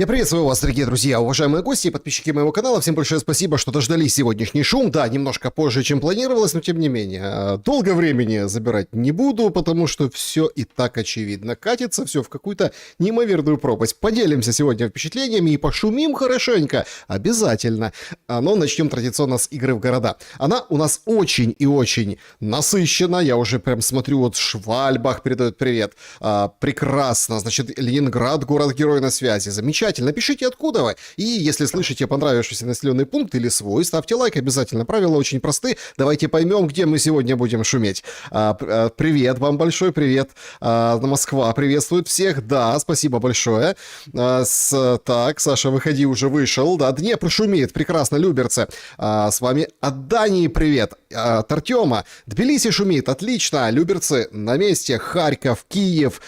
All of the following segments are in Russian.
Я приветствую вас, дорогие друзья, уважаемые гости и подписчики моего канала. Всем большое спасибо, что дождались сегодняшний шум. Да, немножко позже, чем планировалось, но тем не менее. Долго времени забирать не буду, потому что все и так очевидно. Катится все в какую-то неимоверную пропасть. Поделимся сегодня впечатлениями и пошумим хорошенько. Обязательно. Но начнем традиционно с игры в города. Она у нас очень и очень насыщена. Я уже прям смотрю, вот Швальбах передает привет. Прекрасно. Значит, Ленинград, город-герой на связи. Замечательно. Напишите, откуда вы. И если слышите понравившийся населенный пункт или свой, ставьте лайк обязательно. Правила очень просты. Давайте поймем, где мы сегодня будем шуметь. Привет вам, большой привет. Москва приветствует всех. Да, спасибо большое. Так, Саша, выходи, уже вышел. Да, Днепр шумит. Прекрасно, люберцы. С вами от Дании привет. От Артема. Тбилиси шумит. Отлично. Люберцы на месте. Харьков, Киев.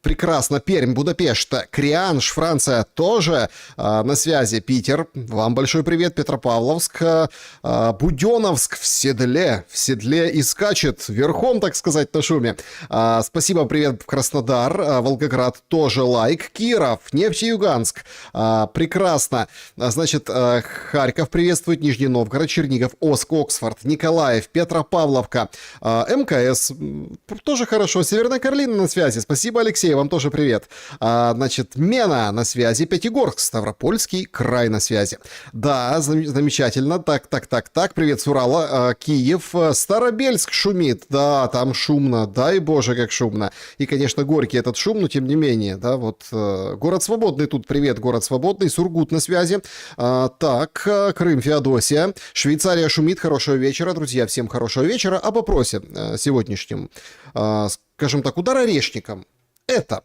Прекрасно. Пермь, Будапешт. Крианш, Франция тоже на связи. Питер, вам большой привет. Петропавловск, Буденновск в седле и скачет верхом, так сказать, на шуме. Спасибо, привет, Краснодар, Волгоград тоже лайк. Киров, Нефтеюганск, прекрасно. Значит, Харьков приветствует, Нижний Новгород, Чернигов, Оск, Оксфорд, Николаев, Петропавловка, МКС, тоже хорошо. Северная Каролина на связи. Спасибо, Алексей, вам тоже привет. Значит, Мена на связи, Пятигорск, Ставропольский край на связи. Да, замечательно. Так. Привет с Урала. Киев, Старобельск шумит. Да, там шумно. Дай боже, как шумно. И, конечно, горький этот шум, но тем не менее. Да, вот город Свободный тут. Привет, город Свободный. Сургут на связи. Так, Крым, Феодосия. Швейцария шумит. Хорошего вечера, друзья. Всем хорошего вечера. Об опросе сегодняшнем. Скажем так, удар орешником. Это...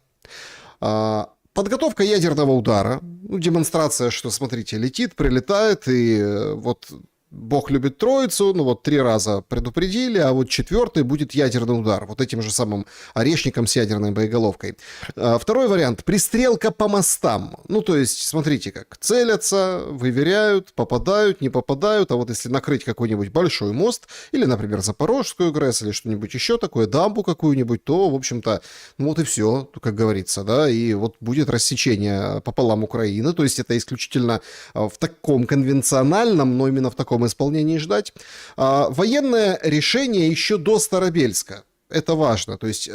Подготовка ядерного удара, демонстрация, что, смотрите, летит, прилетает, и вот Бог любит троицу, ну вот 3 раза предупредили, а вот 4-й будет ядерный удар, вот этим же самым орешником с ядерной боеголовкой. Второй вариант, пристрелка по мостам, ну то есть, смотрите как, целятся, выверяют, попадают, не попадают, а вот если накрыть какой-нибудь большой мост, или, например, Запорожскую ГРЭС, или что-нибудь еще такое, дамбу какую-нибудь, то, в общем-то, ну вот и все, как говорится, да, и вот будет рассечение пополам Украины, то есть это исключительно в таком конвенциональном, но именно в таком исполнении ждать. Военное решение еще до Старобельска. Это важно. То есть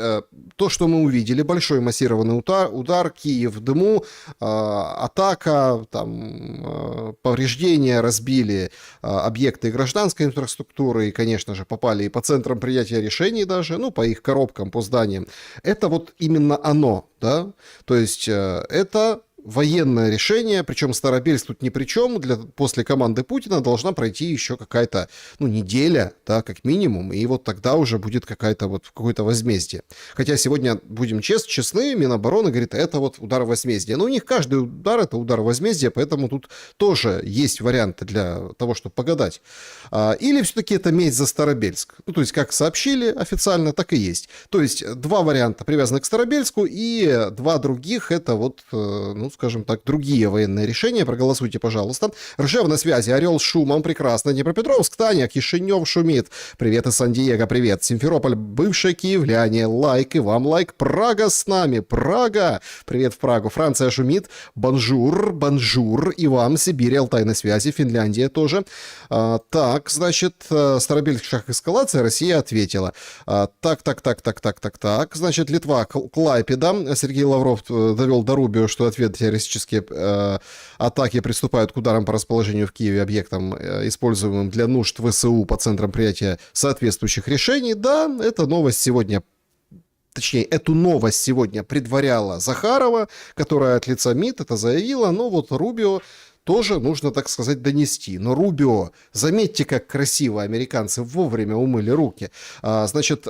то, что мы увидели, большой массированный удар, Киев в дыму, атака, там, повреждения, разбили объекты гражданской инфраструктуры и, конечно же, попали и по центрам принятия решений даже, ну, по их коробкам, по зданиям. Это вот именно оно, да? То есть это... военное решение, причем Старобельск тут ни при чем, после команды Путина должна пройти еще какая-то, ну, неделя, да, как минимум, и вот тогда уже будет какое-то возмездие. Хотя сегодня, будем честны, Минобороны говорит, это вот удар возмездия. Но у них каждый удар это удар возмездия, поэтому тут тоже есть варианты для того, чтобы погадать. Или все-таки это месть за Старобельск. Ну, то есть, как сообщили официально, так и есть. То есть, 2 варианта привязаны к Старобельску, и 2 других это вот, ну, скажем так, другие военные решения. Проголосуйте, пожалуйста. Ржев на связи. Орел с шумом. Прекрасно. Днепропетровск, Таня. Кишинев шумит. Привет из Сан-Диего. Привет. Симферополь. Бывшие киевляне. Лайк. И вам лайк. Прага с нами. Прага. Привет в Прагу. Франция шумит. Бонжур. Бонжур. И вам. Сибирь. Алтай на связи. Финляндия тоже. Так, значит, Старобельск шаг эскалация. Россия ответила. Так. Значит, Литва. Клайпеда. Сергей Лавров довел до Рубио, что ответ террористические атаки приступают к ударам по расположению в Киеве объектам, используемым для нужд ВСУ по центрам принятия соответствующих решений. Да, эта новость сегодня, точнее, эту новость сегодня предваряла Захарова, которая от лица МИД это заявила, но вот Рубио тоже нужно, так сказать, донести. Но Рубио, заметьте, как красиво американцы вовремя умыли руки. Значит,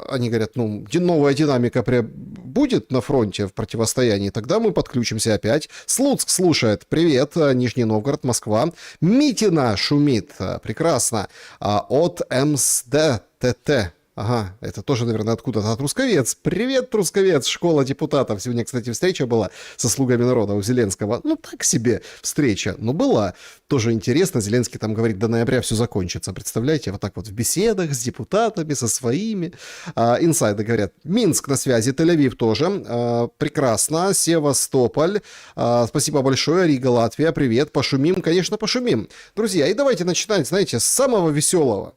они говорят, ну, новая динамика будет на фронте в противостоянии, тогда мы подключимся опять. Слуцк слушает. Привет, Нижний Новгород, Москва. Митина шумит. Прекрасно. От МСД ТТ. Ага, это тоже, наверное, откуда-то от Трусковец. Привет, Трусковец, школа депутатов. Сегодня, кстати, встреча была со слугами народа у Зеленского. Ну, так себе встреча, но была. Тоже интересно, Зеленский там говорит, до ноября все закончится. Представляете, вот так вот в беседах с депутатами, со своими. Инсайды говорят, Минск на связи, Тель-Авив тоже. Прекрасно, Севастополь. Спасибо большое, Рига, Латвия, привет. Пошумим, конечно, пошумим. Друзья, и давайте начинать, знаете, с самого веселого.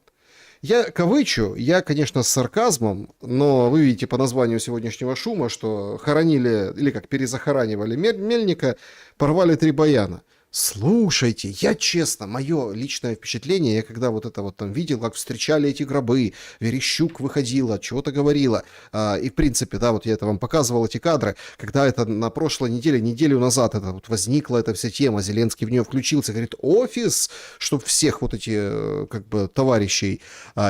Я кавычу, я, конечно, с сарказмом, но вы видите по названию сегодняшнего шума, что хоронили, или как перезахоранивали Мельника, порвали 3 баяна. Слушайте, я честно, мое личное впечатление, я когда вот это вот там видел, как встречали эти гробы, Верещук выходила, чего-то говорила, и в принципе, да, вот я это вам показывал, эти кадры, когда это на прошлой неделе, неделю назад это вот возникла эта вся тема, Зеленский в нее включился, говорит, офис, чтобы всех вот эти, как бы, товарищей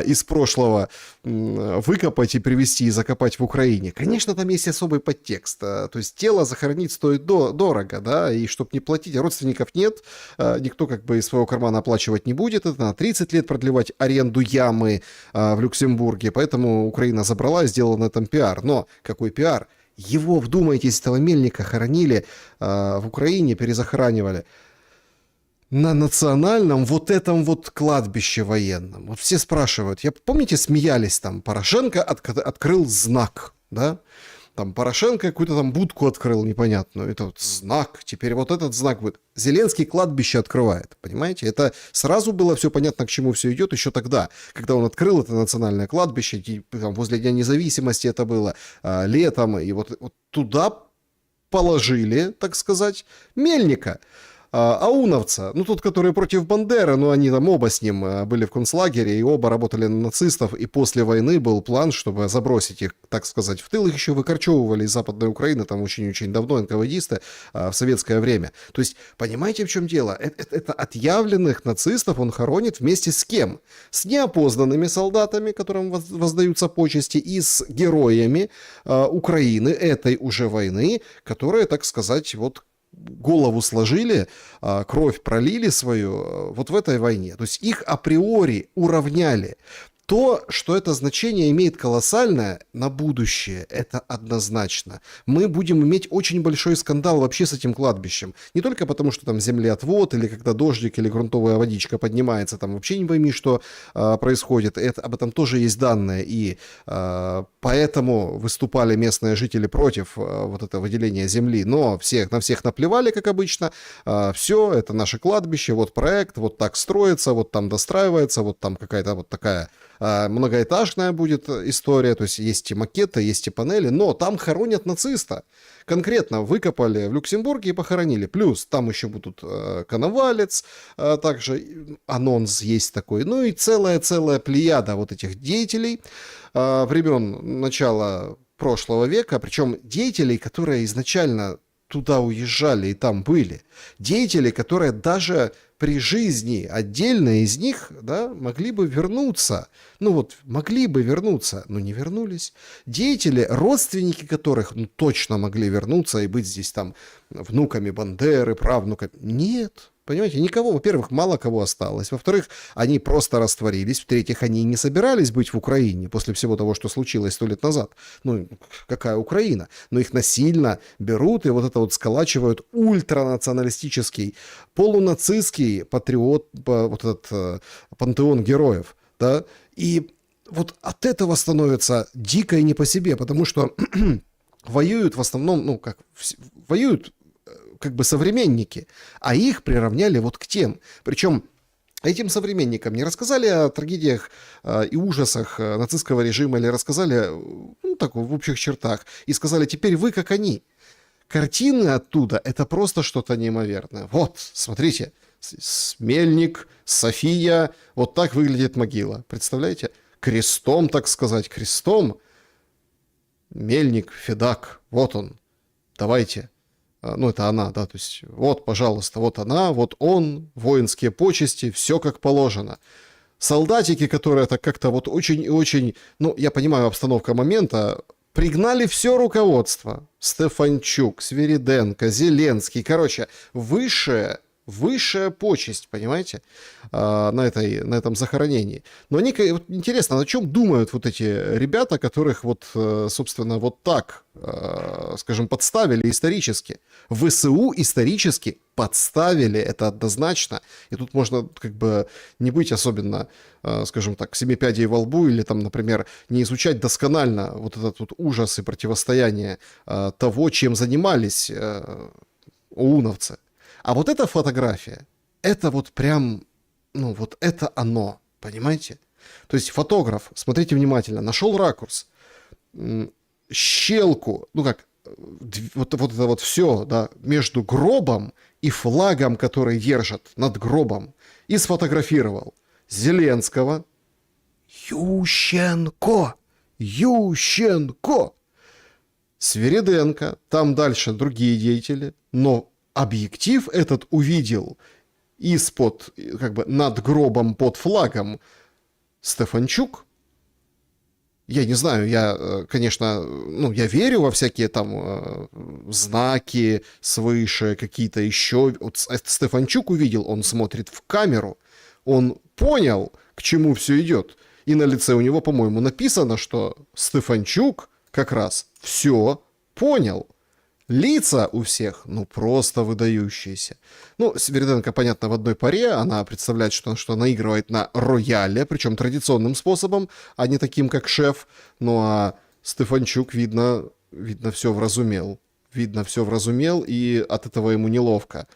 из прошлого выкопать и привезти и закопать в Украине. Конечно, там есть особый подтекст, то есть тело захоронить стоит дорого, да, и чтобы не платить, родственников нет, никто как бы из своего кармана оплачивать не будет, это на 30 лет продлевать аренду ямы в Люксембурге, поэтому Украина забрала и сделала на этом пиар. Но какой пиар? Его, вдумайтесь, этого Мельника хоронили в Украине, перезахоранивали на национальном вот этом вот кладбище военном. Вот все спрашивают, помните, смеялись там, Порошенко открыл знак, да? Там Порошенко какую-то там будку открыл непонятную. Это вот знак. Теперь вот этот знак будет. Зеленский кладбище открывает. Понимаете? Это сразу было все понятно, к чему все идет еще тогда, когда он открыл это национальное кладбище. Там, возле Дня независимости это было летом. И вот туда положили, так сказать, Мельника. Ауновца, ну тот, который против Бандеры, но они там оба с ним были в концлагере и оба работали на нацистов, и после войны был план, чтобы забросить их, так сказать, в тыл. Их еще выкорчевывали из Западной Украины, там очень-очень давно НКВДисты в советское время. То есть, понимаете, в чем дело? Это отъявленных нацистов он хоронит вместе с кем? С неопознанными солдатами, которым воздаются почести, и с героями Украины, этой уже войны, которые, так сказать, вот голову сложили, кровь пролили свою вот в этой войне. То есть их априори уравняли. То, что это значение имеет колоссальное на будущее, это однозначно. Мы будем иметь очень большой скандал вообще с этим кладбищем. Не только потому, что там землеотвод, или когда дождик, или грунтовая водичка поднимается, там вообще не пойми, что происходит. Об этом тоже есть данные. И поэтому выступали местные жители против вот этого выделения земли. Но на всех наплевали, как обычно. Все, это наше кладбище, вот проект, вот так строится, вот там достраивается, вот там какая-то вот такая многоэтажная будет история, то есть есть и макеты, есть и панели, но там хоронят нациста. Конкретно выкопали в Люксембурге и похоронили. Плюс там еще будут Коновалец, также анонс есть такой, ну и целая плеяда вот этих деятелей времен начала прошлого века, причем деятелей, которые изначально туда уезжали и там были. Деятели, которые даже при жизни отдельно из них, да, могли бы вернуться. Ну вот, могли бы вернуться, но не вернулись. Деятели, родственники которых точно могли вернуться и быть здесь там внуками Бандеры, правнуками. Нет. Понимаете, никого, во-первых, мало кого осталось, во-вторых, они просто растворились, в-третьих, они не собирались быть в Украине после всего того, что случилось 100 лет назад. Ну, какая Украина? Но их насильно берут и вот это вот сколачивают ультранационалистический, полунацистский патриот, вот этот пантеон героев, да, и вот от этого становится дико и не по себе, потому что воюют в основном, ну, как, воюют как бы современники, а их приравняли вот к тем. Причем этим современникам не рассказали о трагедиях и ужасах нацистского режима, или рассказали, ну, так, в общих чертах, и сказали, теперь вы как они. Картины оттуда — это просто что-то неимоверное. Вот, смотрите, Мельник, София, вот так выглядит могила. Представляете? Крестом, так сказать, крестом. Мельник, Федак, вот он. Давайте. Ну, это она, да, то есть вот, пожалуйста, вот она, вот он, воинские почести, все как положено. Солдатики, которые так как-то вот очень и очень, ну, я понимаю, обстановка момента, пригнали все руководство. Стефанчук, Свириденко, Зеленский, короче, высшее высшая почесть, понимаете, на этом захоронении. Но они, вот интересно, о чем думают вот эти ребята, которых вот, собственно, вот так, скажем, подставили исторически. ВСУ исторически подставили, это однозначно. И тут можно как бы не быть особенно, скажем так, семи пядей во лбу или там, например, не изучать досконально вот этот вот ужас и противостояние того, чем занимались ОУНовцы. А вот эта фотография, это вот прям, ну вот это оно, понимаете? То есть фотограф, смотрите внимательно, нашел ракурс, щелку, ну как, вот это вот все, да, между гробом и флагом, который держат над гробом, и сфотографировал Зеленского. Ющенко! Свириденко, там дальше другие деятели, но объектив этот увидел из-под, как бы над гробом под флагом Стефанчук. Я не знаю, я, конечно, ну, я верю во всякие там знаки свыше, какие-то еще. Вот Стефанчук увидел, он смотрит в камеру, он понял, к чему все идет. И на лице у него, по-моему, написано, что Стефанчук как раз все понял. Лица у всех, ну, просто выдающиеся. Ну, Свириденко, понятно, в одной паре. Она представляет, что наигрывает на рояле, причем традиционным способом, а не таким, как шеф. Ну, а Стефанчук, видно, все вразумел. И от этого ему неловко.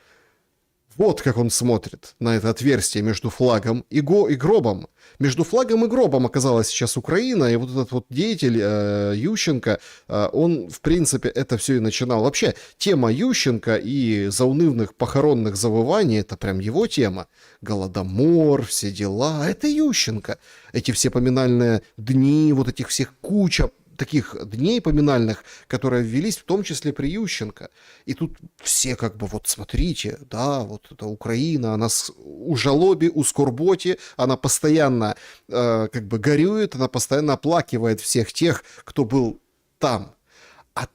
Вот как он смотрит на это отверстие между флагом и гробом. Между флагом и гробом оказалась сейчас Украина, и вот этот вот деятель Ющенко, он, в принципе, это все и начинал. Вообще, тема Ющенко и заунывных похоронных завываний, это прям его тема. Голодомор, все дела, это Ющенко. Эти все поминальные дни, вот этих всех куча таких дней поминальных, которые ввелись в том числе при Ющенко. И тут все как бы вот смотрите, да, вот это Украина, она у жалобе, у скорботе, она постоянно как бы горюет, она постоянно оплакивает всех тех, кто был там. А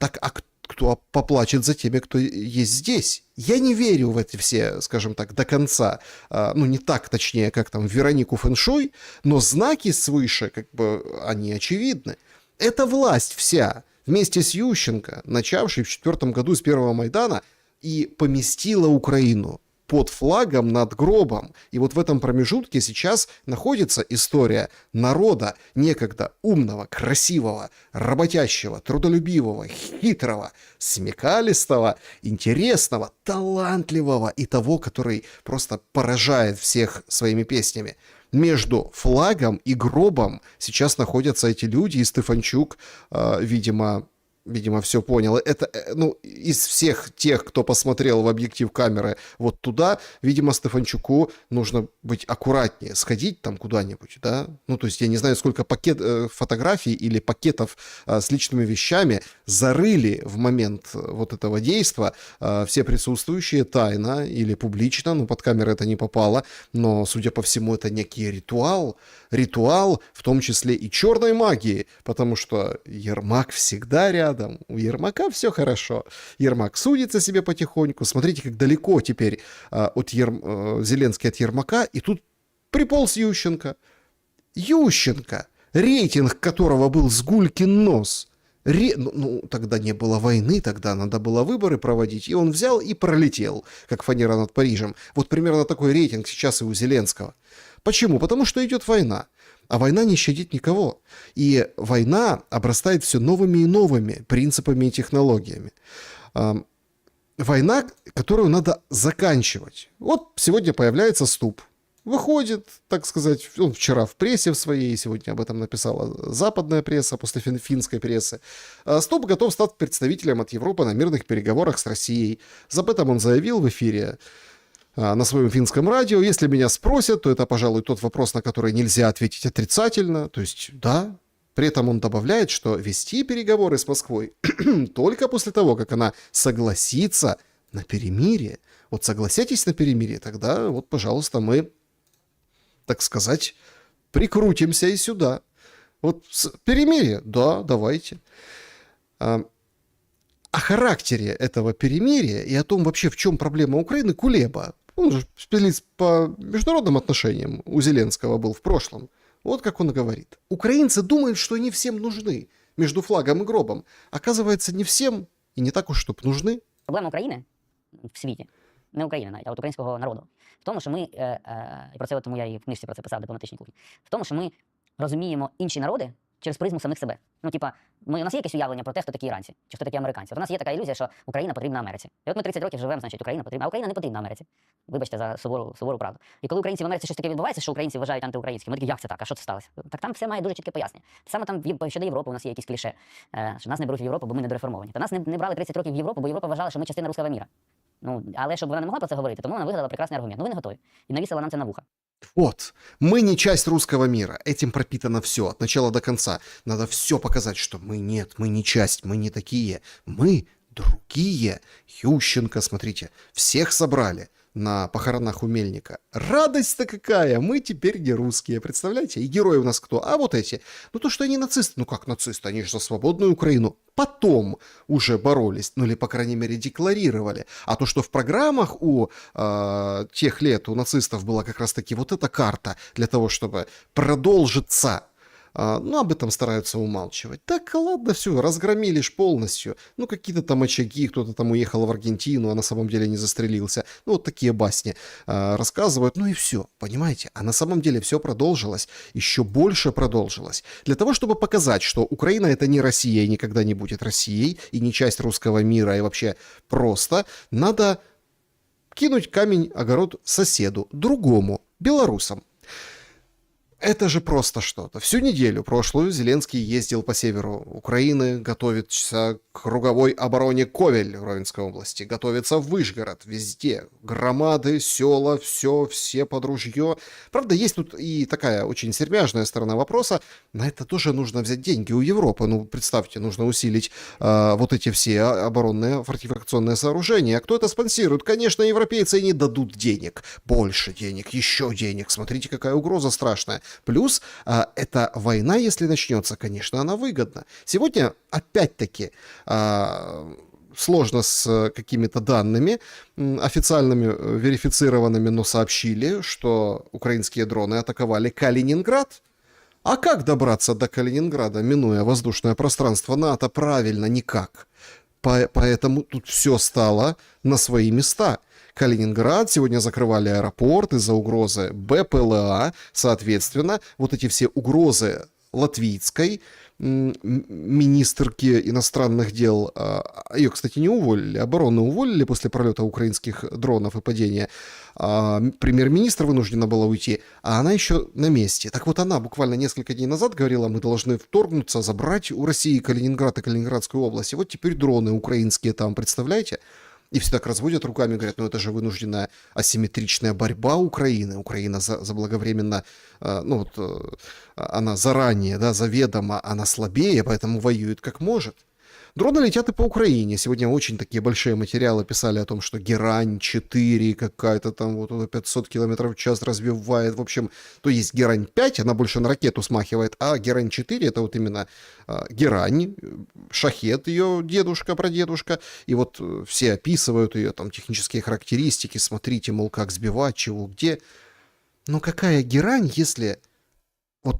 кто поплачет за теми, кто есть здесь? Я не верю в эти все, скажем так, до конца. Ну, не так, точнее, как там в Веронику Фэншуй, но знаки свыше, как бы, они очевидны. Это власть вся, вместе с Ющенко, начавшей в 2004 году с первого Майдана, и поместила Украину под флагом над гробом. И вот в этом промежутке сейчас находится история народа, некогда умного, красивого, работящего, трудолюбивого, хитрого, смекалистого, интересного, талантливого и того, который просто поражает всех своими песнями. Между флагом и гробом сейчас находятся эти люди, и Стефанчук, видимо, все понял. Это, ну, из всех тех, кто посмотрел в объектив камеры вот туда, видимо, Стефанчуку нужно быть аккуратнее, сходить там куда-нибудь, да? Ну, то есть я не знаю, сколько фотографий или пакетов с личными вещами зарыли в момент вот этого действа все присутствующие тайно или публично, ну, под камеры это не попало, но, судя по всему, это некий ритуал, в том числе и черной магии, потому что Ермак всегда рядом. У Ермака все хорошо. Ермак судится себе потихоньку. Смотрите, как далеко теперь Зеленский от Ермака. И тут приполз Ющенко. Рейтинг которого был с гулькин нос. Ну, тогда не было войны, тогда надо было выборы проводить. И он взял и пролетел, как фанера над Парижем. Вот примерно такой рейтинг сейчас и у Зеленского. Почему? Потому что идет война. А война не щадит никого. И война обрастает все новыми и новыми принципами и технологиями. Война, которую надо заканчивать. Вот сегодня появляется Ступ. Выходит, так сказать, он вчера в прессе в своей, сегодня об этом написала западная пресса после финской прессы. Ступ готов стать представителем от Европы на мирных переговорах с Россией. Об этом он заявил в эфире на своем финском радио. Если меня спросят, то это, пожалуй, тот вопрос, на который нельзя ответить отрицательно. То есть, да. При этом он добавляет, что вести переговоры с Москвой только после того, как она согласится на перемирие. Вот согласитесь на перемирие, тогда вот, пожалуйста, мы, так сказать, прикрутимся и сюда. Вот перемирие, да, давайте. О характере этого перемирия и о том вообще, в чем проблема Украины, Кулеба Он же специалист по международным отношениям у Зеленского был в прошлом. Вот как он говорит. Украинцы думают, что они всем нужны между флагом и гробом. Оказывается, не всем і не так уж, щоб нужны. Проблема України в світі, не України навіть, а от українського народу, в тому, що ми, і про це тому я і в книжці про це писав, дипломатичній кухні, в тому, що ми розуміємо інші народи через призму самих себе. Ну, типа, у нас є якесь уявлення про те, хто такі іранці, чи хто такі американці. От у нас є така ілюзія, що Україна потрібна Америці. І от ми 30 років живемо, значить, Україна потрібна, а Україна не потрібна Америці. Вибачте за сувору правду. І коли українці в Америці щось таке відбувається, що українці вважають антиукраїнським, ми такі, як це так, а що це сталося? Так там все має дуже чітке пояснення. Саме там щодо Європи у нас є якісь кліше, що нас не беруть в Європу, бо ми недореформовані. Та нас не брали 30 років в Європу, бо Європа вважала, що ми частина руського міра. Ну, але щоб вона не могла про це говорити, тому вона вигадала прекрасний аргумент. Ну, ви не готові. І навісила нам це на вуха. Вот, мы не часть русского мира, этим пропитано все, от начала до конца. Надо все показать, что мы нет, мы не часть, мы не такие, мы другие. Ющенко, смотрите, всех собрали на похоронах у Мельника. Радость-то какая, мы теперь не русские, представляете? И герои у нас кто? А вот эти. Ну то, что они нацисты, ну как нацисты, они же за свободную Украину. Потом уже боролись, ну или, по крайней мере, декларировали. А то, что в программах у тех лет у нацистов была как раз-таки вот эта карта для того, чтобы продолжиться. Ну, об этом стараются умалчивать. Так, ладно, все, разгромили ж полностью. Ну, какие-то там очаги, кто-то там уехал в Аргентину, а на самом деле не застрелился. Ну, вот такие басни рассказывают. Ну и все, понимаете? А на самом деле все продолжилось, еще больше продолжилось. Для того, чтобы показать, что Украина это не Россия и никогда не будет Россией, и не часть русского мира, и вообще просто, надо кинуть камень, огород соседу, другому, белорусам. Это же просто что-то. Всю неделю прошлую Зеленский ездил по северу Украины, готовится к круговой обороне Ковель в Ровенской области, готовится в Вышгород, везде. Громады, села, все под ружье. Правда, есть тут и такая очень сермяжная сторона вопроса. На это тоже нужно взять деньги у Европы. Ну, представьте, нужно усилить вот эти все оборонные фортификационные сооружения. А кто это спонсирует? Конечно, европейцы не дадут денег. Больше денег, еще денег. Смотрите, какая угроза страшная. Плюс эта война, если начнется, конечно, она выгодна. Сегодня, опять-таки, сложно с какими-то данными официальными, верифицированными, но сообщили, что украинские дроны атаковали Калининград. А как добраться до Калининграда, минуя воздушное пространство НАТО? Правильно, никак. Поэтому тут все стало на свои места. Калининград, сегодня закрывали аэропорт из-за угрозы БПЛА, соответственно, вот эти все угрозы латвийской министрки иностранных дел, ее, кстати, не уволили, оборону уволили после пролета украинских дронов и падения, премьер-министр вынуждена была уйти, а она еще на месте. Так вот она буквально несколько дней назад говорила, мы должны вторгнуться, забрать у России Калининград и Калининградскую область, и вот теперь дроны украинские там, представляете? И все так разводят руками, говорят, ну это же вынужденная асимметричная борьба Украины. Украина заблаговременно, ну вот, она заранее, да, заведомо, она слабее, поэтому воюет как может. Дроны летят и по Украине. Сегодня очень такие большие материалы писали о том, что Герань-4 какая-то там вот 500 км в час развивает. В общем, то есть Герань-5, она больше на ракету смахивает, а Герань-4 это вот именно Герань, Шахед ее дедушка, прадедушка. И вот все описывают ее там технические характеристики. Смотрите, мол, как сбивать, чего, где. Но какая Герань, если вот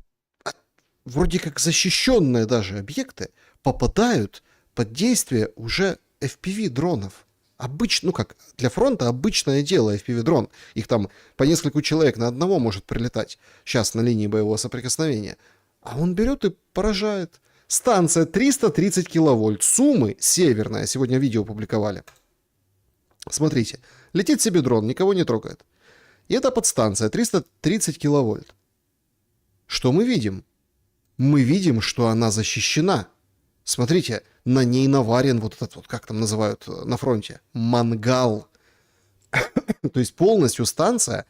вроде как защищенные даже объекты попадают под действие уже FPV-дронов. Обычно, ну как, для фронта обычное дело FPV-дрон. Их там по нескольку человек на одного может прилетать. Сейчас на линии боевого соприкосновения. А он берет и поражает. Станция 330 киловольт. Сумы северная. Сегодня видео публиковали. Смотрите. Летит себе дрон, никого не трогает. И это подстанция 330 киловольт. Что мы видим? Мы видим, что она защищена. Смотрите, на ней наварен вот этот вот, как там называют на фронте, мангал. То есть полностью станция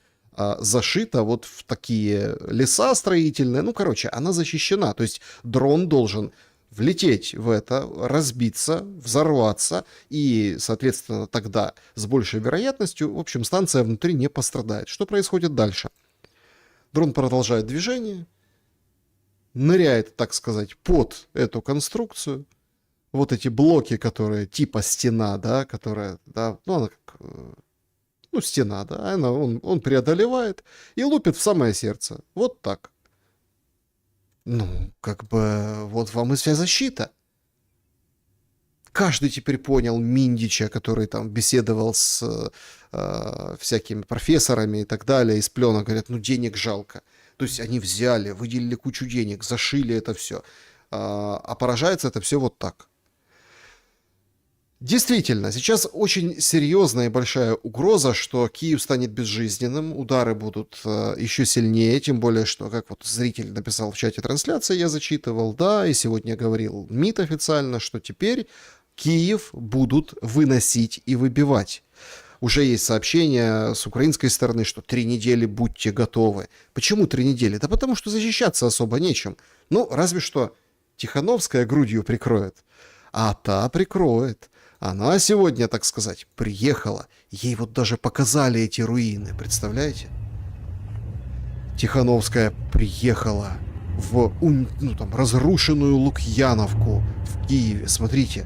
зашита вот в такие леса строительные. Ну, короче, она защищена. То есть дрон должен влететь в это, разбиться, взорваться. И, соответственно, тогда с большей вероятностью, в общем, станция внутри не пострадает. Что происходит дальше? Дрон продолжает движение. Ныряет, так сказать, под эту конструкцию. Вот эти блоки, которые типа стена, да, которая, да, ну, она как Ну, стена, да, он преодолевает и лупит в самое сердце. Вот так. Ну, как бы, вот вам и вся защита. Каждый теперь понял Миндича, который там беседовал с всякими профессорами и так далее, из пленок, говорят, ну, денег жалко. То есть они взяли, выделили кучу денег, зашили это все. А поражается это все вот так. Действительно, сейчас очень серьезная и большая угроза, что Киев станет безжизненным, удары будут еще сильнее, тем более, что, как вот зритель написал в чате трансляции, я зачитывал, да, и сегодня говорил МИД официально, что теперь Киев будут выносить и выбивать. Уже есть сообщения с украинской стороны, что 3 недели будьте готовы. Почему 3 недели? Да потому что защищаться особо нечем. Ну, разве что Тихановская грудью прикроет. А та прикроет. Она сегодня, так сказать, приехала. Ей вот даже показали эти руины, представляете? Тихановская приехала в разрушенную Лукьяновку в Киеве. Смотрите,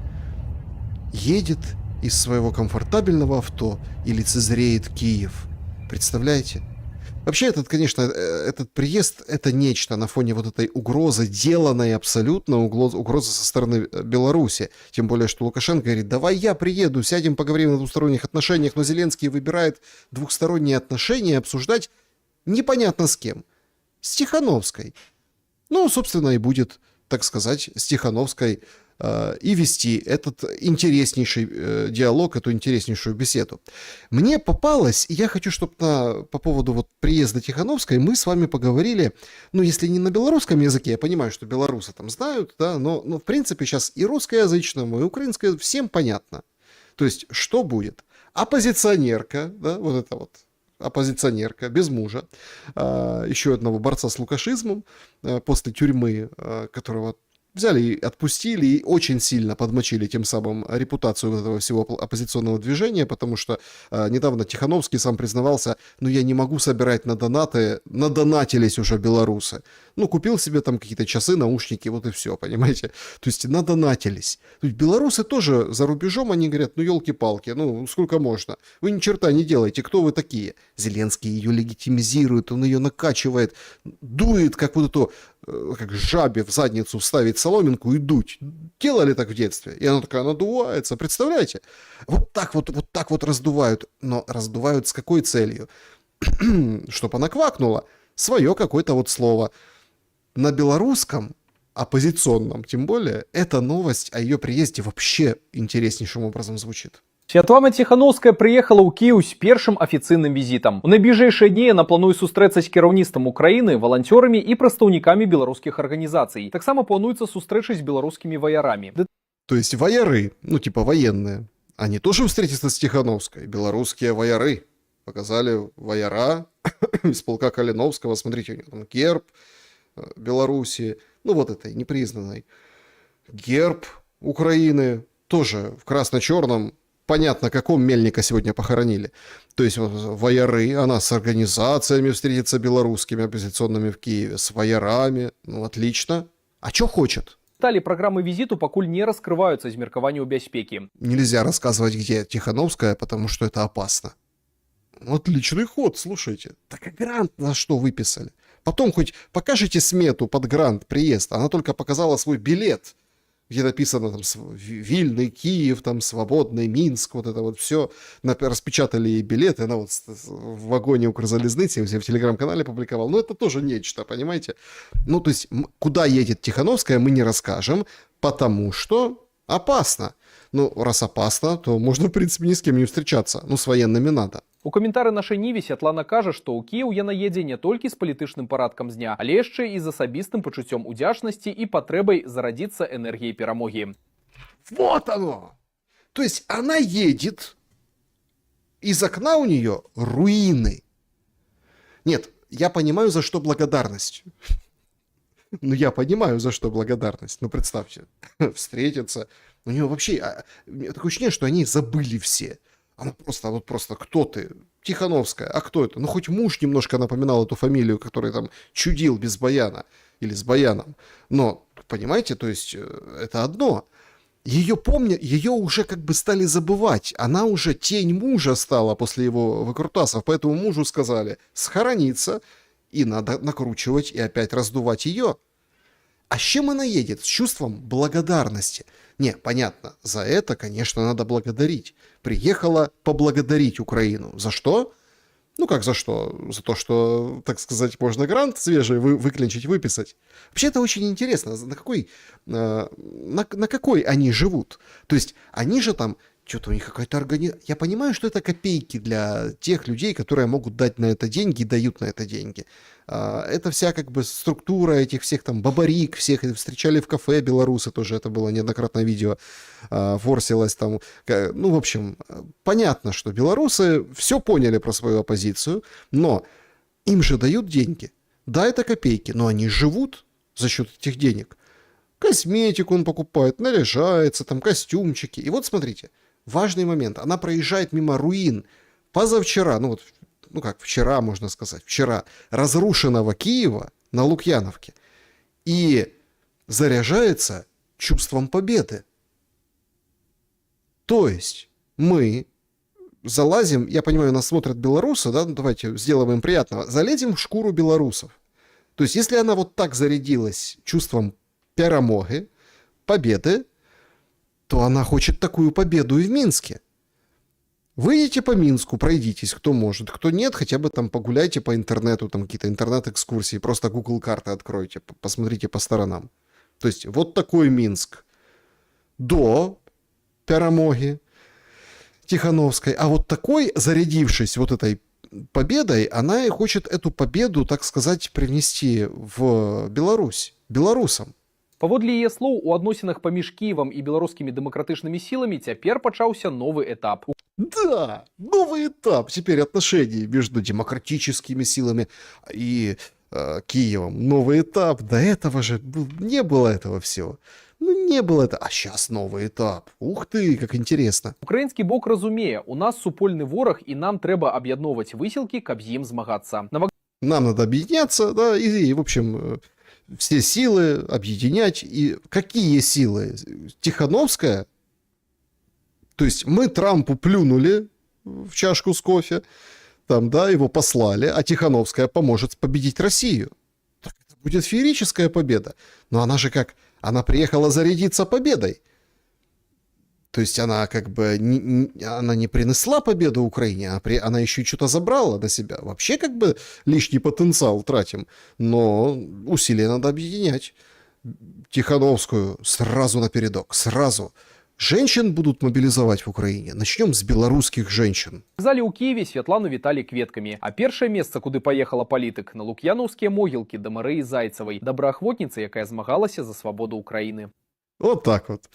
едет из своего комфортабельного авто и лицезреет Киев. Представляете? Вообще, этот приезд — это нечто на фоне вот этой угрозы, деланной абсолютно угрозы со стороны Беларуси. Тем более, что Лукашенко говорит, давай я приеду, сядем, поговорим о двусторонних отношениях, но Зеленский выбирает двухсторонние отношения обсуждать непонятно с кем. С Тихановской. Ну, собственно, и будет, так сказать, с Тихановской и вести этот интереснейший диалог, эту интереснейшую беседу. Мне попалось, и я хочу, чтобы по поводу вот приезда Тихановской мы с вами поговорили, ну, если не на белорусском языке, я понимаю, что белорусы там знают, да, но в принципе сейчас и русскоязычному, и украинское всем понятно. То есть, что будет? Оппозиционерка, да, вот это вот, оппозиционерка, без мужа, еще одного борца с лукашизмом после тюрьмы, которого взяли и отпустили, и очень сильно подмочили тем самым репутацию этого всего оппозиционного движения, потому что недавно Тихановский сам признавался, ну я не могу собирать на донаты, надонатились уже белорусы. Ну, купил себе там какие-то часы, наушники, вот и все, понимаете? То есть надонатились. То есть белорусы тоже за рубежом, они говорят, ну елки-палки, ну сколько можно? Вы ни черта не делаете, кто вы такие? Зеленский ее легитимизирует, он ее накачивает, дует, как вот эту, как жабе в задницу вставить соломинку и дуть. Делали так в детстве. И она такая надувается, представляете? Вот так вот раздувают. Но раздувают с какой целью? Чтоб она квакнула. Свое какое-то вот слово. На белорусском, оппозиционном тем более, эта новость о ее приезде вообще интереснейшим образом звучит. Святлана Тихановская приехала ў Кіў з першым афіцыйным візітам. У найбліжэйшыя дні яна плануе сустрэцца з кіраўніцтвам Украіны, валанцёрамі і прадстаўнікамі беларускіх арганізацый. Таксама плануецца сустрэча з беларускімі ваярамі. То есть вояры, ну типа военные, они тоже встретятся с Тихановской. Белорусские вояры показали вояра из полка Калиновского. Смотрите, у него там герб Белоруссии, ну вот этой непризнанной. Герб Украины тоже в красно-черном. Понятно, каком Мельника сегодня похоронили. То есть вот, вояры, она с организациями встретится белорусскими оппозиционными в Киеве, с воярами, ну отлично. А что хочет? Деталі праграмы візіту пакуль не раскрываюцца з меркаванняў бяспекі. Нельзя рассказывать, где Тихановская, потому что это опасно. Отличный ход, слушайте. Так а грант на что выписали? Потом хоть покажите смету под грант приезд. Она только показала свой билет, где написано там Вильный, Киев, там Свободный, Минск, вот это вот все. Распечатали ей билет, и она вот в вагоне Укрзалезницы, я в телеграм-канале публиковал. Но это тоже нечто, понимаете? Ну, то есть, куда едет Тихановская, мы не расскажем, потому что опасно. Ну, раз опасно, то можно, в принципе, ни с кем не встречаться. Ну, с военными надо. У каментары нашай Ніве Святлана кажа, што ў Кіеў яна едзе не толькі з палітычным парадкам з дня, але яшчэ і з асабістым пачуццём удзячнасці і патрэбай зарадзіцца энергіяй перамогі. Вот оно! То есть она едет, из окна у нее руины. Нет, я понимаю, за что благодарность. Ну, я понимаю, за что благодарность. Ну, представьте, встретиться. У нее вообще... Такое ощущение, что они забыли все. Она просто, кто ты? Тихановская, а кто это? Ну, хоть муж немножко напоминал эту фамилию, который там чудил без баяна или с баяном. Но, понимаете, то есть это одно. Ее помнят, ее уже как бы стали забывать. Она уже тень мужа стала после его выкрутасов. Поэтому мужу сказали схорониться, и надо накручивать и опять раздувать ее. А с чем она едет? С чувством благодарности. Не, понятно, за это, конечно, надо благодарить. Приехала поблагодарить Украину. За что? Ну как за что? За то, что, так сказать, можно грант свежий выклинчить, выписать. Вообще это очень интересно, на какой они живут. То есть они же там, что-то у них какая-то организация. Я понимаю, что это копейки для тех людей, которые могут дать на это деньги и дают на это деньги. Это вся как бы структура этих всех там бабарик, всех встречали в кафе белорусы, тоже это было неоднократно видео, форсилось там. Ну, в общем, понятно, что белорусы все поняли про свою оппозицию, но им же дают деньги. Да, это копейки, но они живут за счет этих денег. Косметику он покупает, наряжается, там костюмчики. И вот смотрите, важный момент. Она проезжает мимо руин позавчера, ну как вчера, можно сказать, вчера разрушенного Киева на Лукьяновке и заряжается чувством победы. То есть мы залазим, я понимаю, нас смотрят белорусы, да, ну давайте сделаем им приятного, залезем в шкуру белорусов. То есть если она вот так зарядилась чувством перемоги, победы, то она хочет такую победу и в Минске. Выйдите по Минску, пройдитесь, кто может, кто нет, хотя бы там погуляйте по интернету, там какие-то интернет-экскурсии, просто Google карты откройте, посмотрите по сторонам. То есть вот такой Минск до перемоги Тихановской, а вот такой, зарядившись вот этой победой, она и хочет эту победу, так сказать, привнести в Беларусь, белорусам. Паводле яе слоў, у адносінах паміж Кіевам і беларускімі дэмакратычнымі сіламі цяпер пачаўся новы этап. Да, новый этап теперь отношений между демократическими силами и Киевом. Новый этап. До этого же не было этого всего. Ну, не было это. А сейчас новый этап. Ух ты, как интересно. Украінскі бок разумее, у нас супольны вораг і нам трэба аб'ядноўваць высілкі, каб з ім змагацца. Нам надо объединяться, да, и в общем, все силы объединять. И какие силы? Тихановская? То есть мы Трампу плюнули в чашку с кофе, там, да, его послали, а Тихановская поможет победить Россию. Так это будет феерическая победа. Но она же как? Она приехала зарядиться победой. То есть она как бы она не принесла победу Украине, она еще что-то забрала на себя. Вообще как бы лишний потенциал тратим. Но усилия надо объединять. Тихановскую сразу напередок, сразу. Женщин будут мобилизовать в Украине. Начнем с белорусских женщин. Вакзале ў Киеве Святлану віталі кветкамі. А першае месца, куды паехала палітык, на лук'янаўскія могілкі да Марыі Зайцавай, добраахвотніцы, якая змагалася за свабоду Украины. Вот так вот.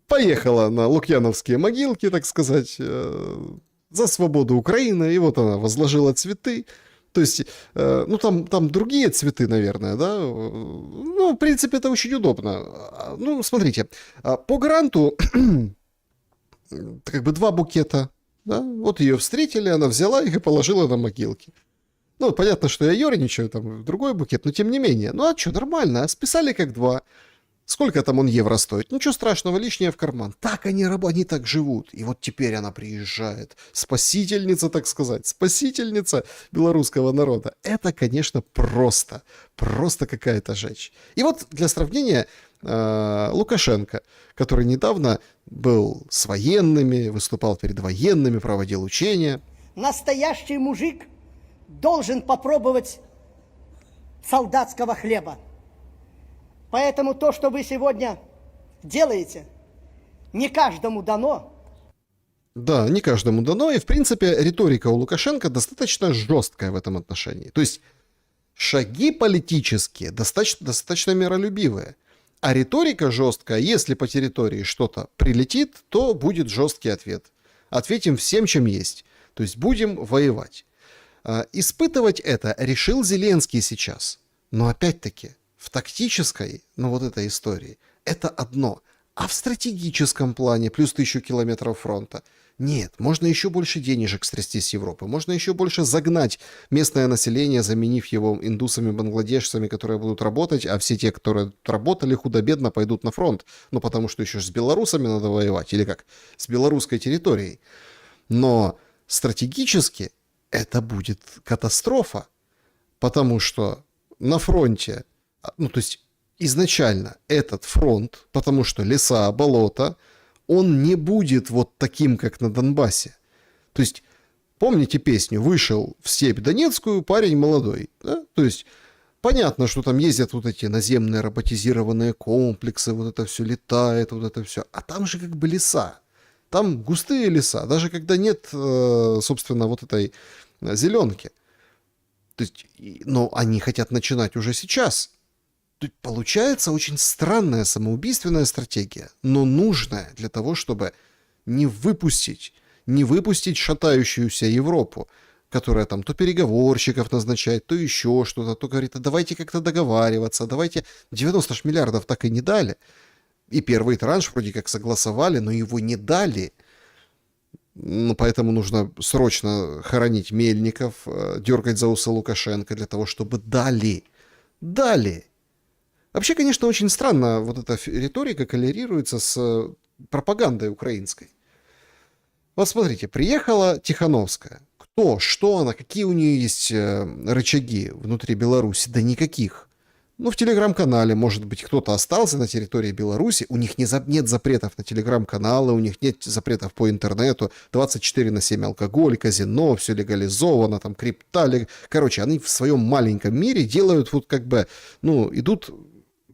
Поехала на лукьяновские могилки, так сказать, за свободу Украины. И вот она возложила цветы. То есть, ну, там другие цветы, наверное, да? Ну, в принципе, это очень удобно. Ну, смотрите, по гранту как бы 2 букета, да? Вот ее встретили, она взяла их и положила на могилки. Ну, понятно, что я ерничаю, там, другой букет, но тем не менее. Ну, а что, нормально, списали как 2. Сколько там он евро стоит? Ничего страшного, лишнее в карман. Так они так живут. И вот теперь она приезжает. Спасительница, так сказать. Спасительница белорусского народа. Это, конечно, просто какая-то жечь. И вот для сравнения Лукашенко, который недавно был с военными, выступал перед военными, проводил учения. Настоящий мужик должен попробовать солдатского хлеба. Поэтому то, что вы сегодня делаете, не каждому дано. Да, не каждому дано, и в принципе риторика у Лукашенко достаточно жесткая в этом отношении. То есть шаги политические достаточно миролюбивые, а риторика жесткая. Если по территории что-то прилетит, то будет жесткий ответ. Ответим всем, чем есть. То есть будем воевать. Испытывать это решил Зеленский сейчас. Но опять-таки в тактической, ну вот этой истории, это одно. А в стратегическом плане плюс 1000 километров фронта. Нет, можно еще больше денежек стрясти с Европы, можно еще больше загнать местное население, заменив его индусами, бангладешцами, которые будут работать, а все те, которые работали худо-бедно, пойдут на фронт. Ну, потому что еще с белорусами надо воевать, или как, с белорусской территорией. Но стратегически это будет катастрофа, потому что на фронте, ну, то есть изначально этот фронт, потому что леса, болота, он не будет вот таким, как на Донбассе. То есть, помните песню «Вышел в степь Донецкую парень молодой». Да? То есть, понятно, что там ездят вот эти наземные роботизированные комплексы, вот это все летает, вот это все. А там же как бы леса. Там густые леса, даже когда нет, собственно, вот этой зеленки. То есть, но они хотят начинать уже сейчас. Тут получается очень странная самоубийственная стратегия, но нужная для того, чтобы не выпустить шатающуюся Европу, которая там то переговорщиков назначает, то еще что-то, то говорит, а давайте как-то договариваться, давайте... 90 ж миллиардов так и не дали. И первый транш вроде как согласовали, но его не дали. Ну, поэтому нужно срочно хоронить Мельников, дергать за усы Лукашенко для того, чтобы дали. Дали. Вообще, конечно, очень странно вот эта риторика коррелируется с пропагандой украинской. Вот смотрите, приехала Тихановская. Кто, что она, какие у нее есть рычаги внутри Беларуси? Да никаких. Ну, в телеграм-канале, может быть, кто-то остался на территории Беларуси, у них нет запретов на телеграм-каналы, у них нет запретов по интернету, 24/7 алкоголь, казино, все легализовано, там крипта, короче, они в своем маленьком мире делают вот как бы, ну, идут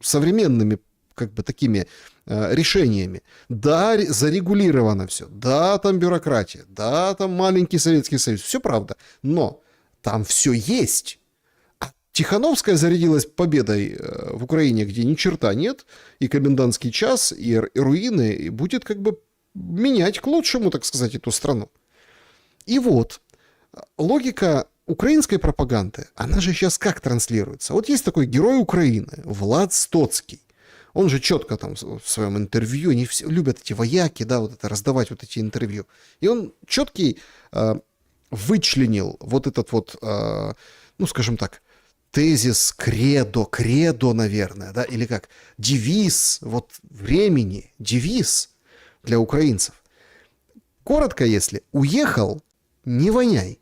современными как бы такими решениями. Да, зарегулировано все, да, там бюрократия, да, там маленький Советский Союз, все правда, но там все есть. Тихановская зарядилась победой в Украине, где ни черта нет, и комендантский час, и руины, и будет как бы менять к лучшему, так сказать, эту страну. И вот, логика украинской пропаганды, она же сейчас как транслируется? Вот есть такой герой Украины, Влад Стоцкий. Он же четко там в своем интервью, они все любят эти вояки, да, вот это раздавать вот эти интервью. И он четкий вычленил вот этот вот, ну, скажем так, тезис, кредо, наверное, да, или как, девиз вот времени, девиз для украинцев. Коротко, если уехал, не воняй.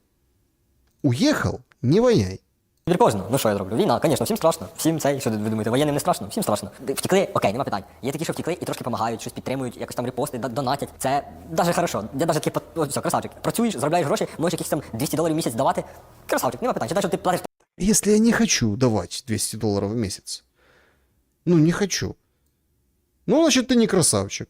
Уехал, не воняй. Тепер поздно. Ну що я зроблю? Війна, звісно, всім страшно. Всім цей, що ви думаєте, воєнним не страшно? Всім страшно. Втекли, окей, нема питань. Є такі, що втекли і трошки допомагають, щось підтримують, якось там репости, донатять. Це даже хорошо. Я даже таке, все, красавчик. Працюєш, заробляєш гроші, можеш якісь там $200 в місяць давати. Красавчик, нема питань. Чи навіть ти платиш. Если я не хочу давать $200 в месяц, ну, не хочу, ну, значит, ты не красавчик.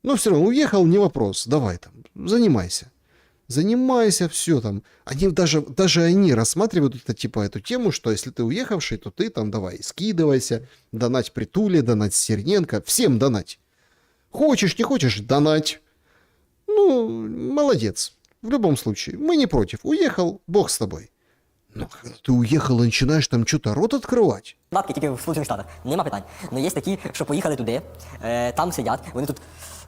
Но все равно уехал, не вопрос, давай там, занимайся, все там. Они даже они рассматривают это, типа, эту тему, что если ты уехавший, то ты там давай скидывайся, донать Притуле, донать Стерненко, всем донать. Хочешь, не хочешь, донать. Ну, молодец. В любом случае, мы не против. Уехал, бог с тобой. Но когда ты уехал и начинаешь там что-то рот открывать. Бабки тільки в Сполучених Штатах. Нема питань. Но є такі, що поїхали туди, там сидять, вони тут,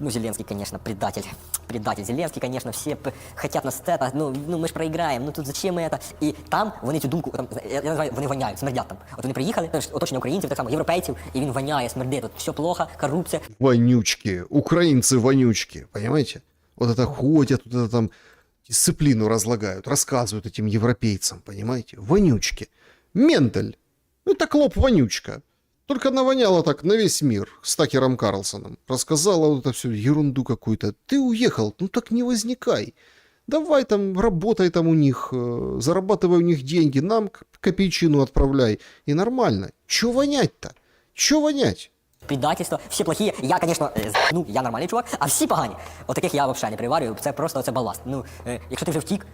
ну, Зеленський, конечно, предатель. Предатель. Зеленський, конечно, всі хотят нас это, ну ми ж проіграємо, ну тут зачем это? І там вони цю думку, там, я називаю, вони воняють, смердять там. От вони приїхали, оточення українців, так само, європейців, і він воняє, смердить, тут все плохо, коррупція. Вонючки, украинцы вонючки, понимаете? Вот это ходят, вот это там дисциплину разлагают, рассказывают этим европейцам, понимаете? Вонючки. Мендель. Это Клоп-вонючка. Только навоняла так на весь мир с Такером Карлсоном. Рассказала вот это всю ерунду какую-то. Ты уехал, ну так не возникай. Давай там, работай там у них, зарабатывай у них деньги, нам копейчину отправляй. И нормально. Чё вонять-то? Чё вонять? Предательство, всі плохі. Я, звісно, ну, я нормальний чувак, а всі погані. От таких я взагалі не приварюю, це просто це баласт. Ну, якщо ти вже втік,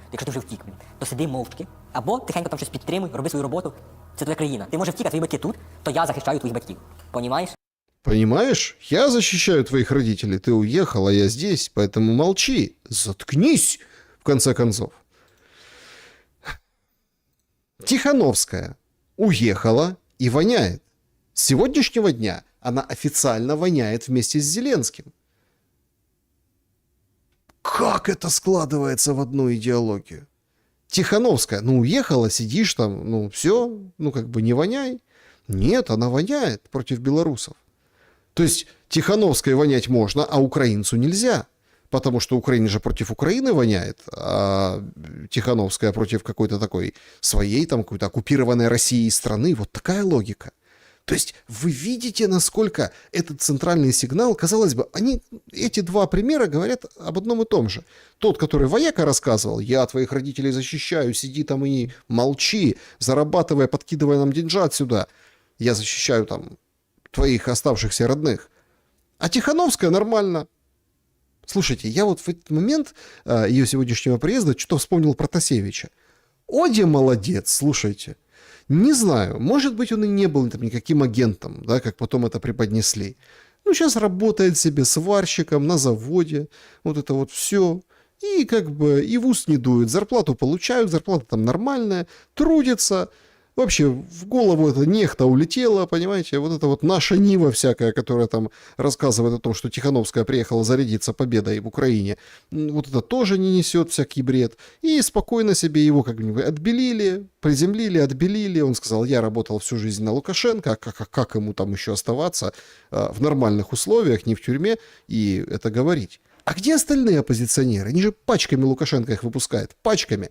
то сиди мовчки, або тихенько там щось підтримуй, роби свою роботу. Це твоя країна. Ти можеш втік, а твої батьки тут, то я захищаю твоїх батьків. Понімаєш? Понимаешь? Я защищаю твоих родителей, ты уехал, а я здесь, поэтому молчи, заткнись, в конце концов. Тихановская уехала и воняет. С сегодняшнего дня она официально воняет вместе с Зеленским. Как это складывается в одну идеологию? Тихановская, ну уехала, сидишь там, ну все, ну как бы не воняй. Нет, она воняет против белорусов. То есть Тихановской вонять можно, а украинцу нельзя. Потому что Украина же против Украины воняет, а Тихановская против какой-то такой своей, там, какой-то оккупированной Россией страны. Вот такая логика. То есть вы видите, насколько этот центральный сигнал, казалось бы, эти два примера говорят об одном и том же. Тот, который вояка рассказывал, я твоих родителей защищаю, сиди там и молчи, зарабатывая, подкидывая нам деньжат сюда. Я защищаю там твоих оставшихся родных. А Тихановская нормально. Слушайте, я вот в этот момент ее сегодняшнего приезда что-то вспомнил про Протасевича. Оди молодец, слушайте. Не знаю, может быть, он и не был там никаким агентом, да, как потом это преподнесли. Ну, сейчас работает себе сварщиком на заводе, вот это вот все. И как бы и в ус не дует, зарплату получают, зарплата там нормальная, трудится. Вообще в голову эта нехта улетела, понимаете, вот это вот наша Нива всякая, которая там рассказывает о том, что Тихановская приехала зарядиться победой в Украине, вот это тоже не несет всякий бред. И спокойно себе его как-нибудь отбелили, приземлили, отбелили. Он сказал, я работал всю жизнь на Лукашенко, как ему там еще оставаться в нормальных условиях, не в тюрьме, и это говорить. А где остальные оппозиционеры? Они же пачками Лукашенко их выпускает, пачками.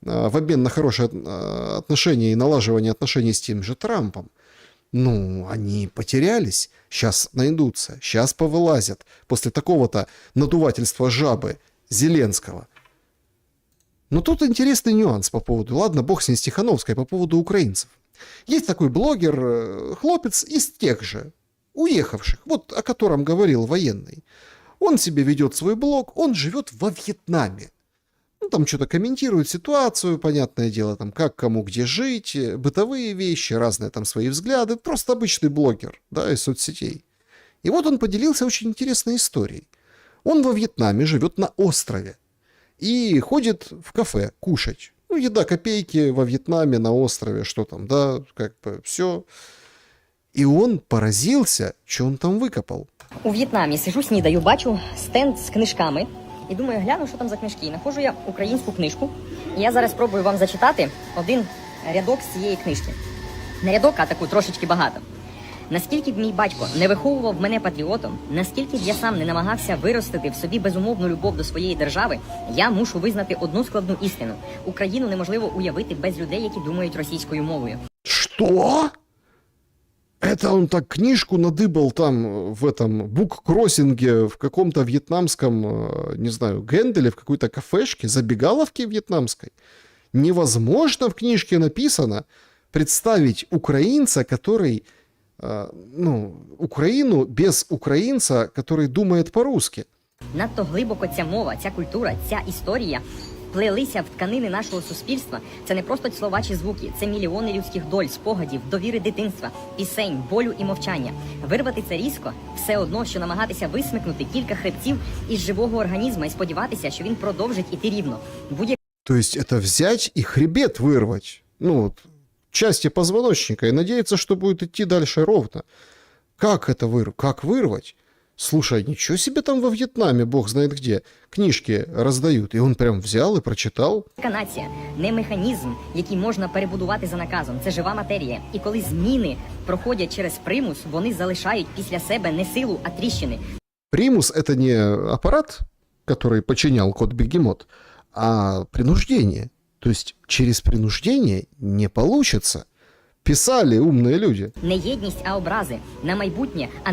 В обмен на хорошие отношения и налаживание отношений с тем же Трампом. Ну, они потерялись, сейчас найдутся, сейчас повылазят после такого-то надувательства жабы Зеленского. Но тут интересный нюанс по поводу, ладно, бог с ней с Тихановской, по поводу украинцев. Есть такой блогер, хлопец из тех же, уехавших, вот о котором говорил военный. Он себе ведет свой блог, он живет во Вьетнаме. Ну, там что-то комментирует ситуацию, понятное дело, там, как кому где жить, бытовые вещи, разные там свои взгляды. Просто обычный блогер, да, из соцсетей. И вот он поделился очень интересной историей. Он во Вьетнаме живет на острове и ходит в кафе кушать. Ну, еда копейки во Вьетнаме, на острове, что там, да, как бы все. И он поразился, что он там викопав. У В'єтнамі сижу, снідаю, бачу стенд з книжками. І думаю, гляну, що там за книжки. І знаходжу я українську книжку. І я зараз спробую вам зачитати один рядок з цієї книжки. Не рядок, а таку трошечки багато. Наскільки б мій батько не виховував мене патріотом, наскільки б я сам не намагався виростити в собі безумовну любов до своєї держави, я мушу визнати одну складну істину. Україну неможливо уявити без людей, які думають російською мовою. Что? Это он так книжку надыбал там в этом буккроссинге в каком-то вьетнамском, не знаю, Генделе, в какой-то кафешке, забегаловке вьетнамской. Невозможно в книжке написано представить украинца, который, Украину без украинца, который думает по-русски. Надто глибоко ця мова, ця культура, ця історія плелися в тканини нашого суспільства. Це не просто слова чи звуки, це мільйони людських доль, спогадів, довіри дитинства, пісень, болю і мовчання. Вирвати це різко все одно, що намагатися висмикнути кілька хребців із живого організму і сподіватися, що він продовжить іти рівно. То есть это взять и хребет вырвать, части позвоночника, и надеяться, что будет идти дальше ровно. Как это вырвать? Как вырвать? Слушай, ничего себе там во Вьетнаме, бог знает где, книжки раздают. И он прям взял и прочитал. Нація не механізм, який можна перебудувати за наказом. Це жива матерія. І коли зміни проходять через примус, вони залишають після себе не силу, а тріщини. Примус — это не аппарат, который подчинял кот Бегемот, а принуждение. То есть через принуждение не получится. Писали умные люди. Не єдність, а образи. На майбутнє, а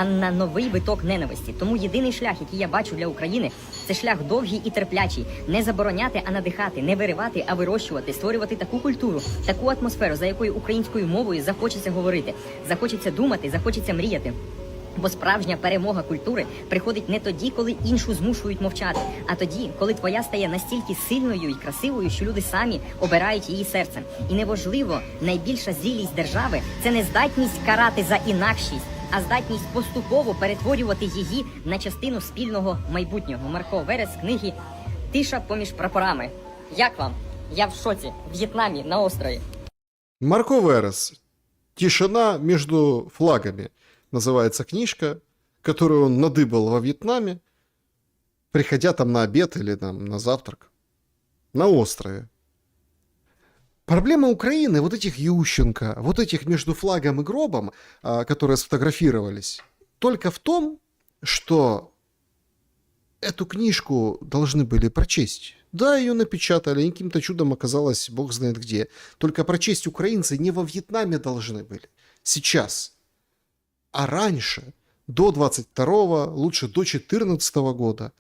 на новий виток ненависті. Тому єдиний шлях, який я бачу для України, це шлях довгий і терплячий. Не забороняти, а надихати. Не виривати, а вирощувати. Створювати таку культуру, таку атмосферу, за якою українською мовою захочеться говорити. Захочеться думати, захочеться мріяти. Бо справжня перемога культури приходить не тоді, коли іншу змушують мовчати, а тоді, коли твоя стає настільки сильною і красивою, що люди самі обирають її серцем. І неважливо, найбільша зрілість держави – це не здатність карати за інакшість, а здатність поступово перетворювати її на частину спільного майбутнього. Марко Верес з книги «Тиша поміж прапорами». Як вам? Я в шоці. В В'єтнамі, на острові. Марко Верес. Тишина между флагами. называется книжка, которую он надыбал во Вьетнаме, приходя там на обед или там, на завтрак на острове. Проблема Украины, вот этих Ющенко, вот этих между флагом и гробом, которые сфотографировались, только в том, что эту книжку должны были прочесть. Да, ее напечатали, и каким-то чудом оказалось, бог знает где. Только прочесть украинцы не во Вьетнаме должны были. Сейчас. А раньше, до 22-го, лучше до 14-го года,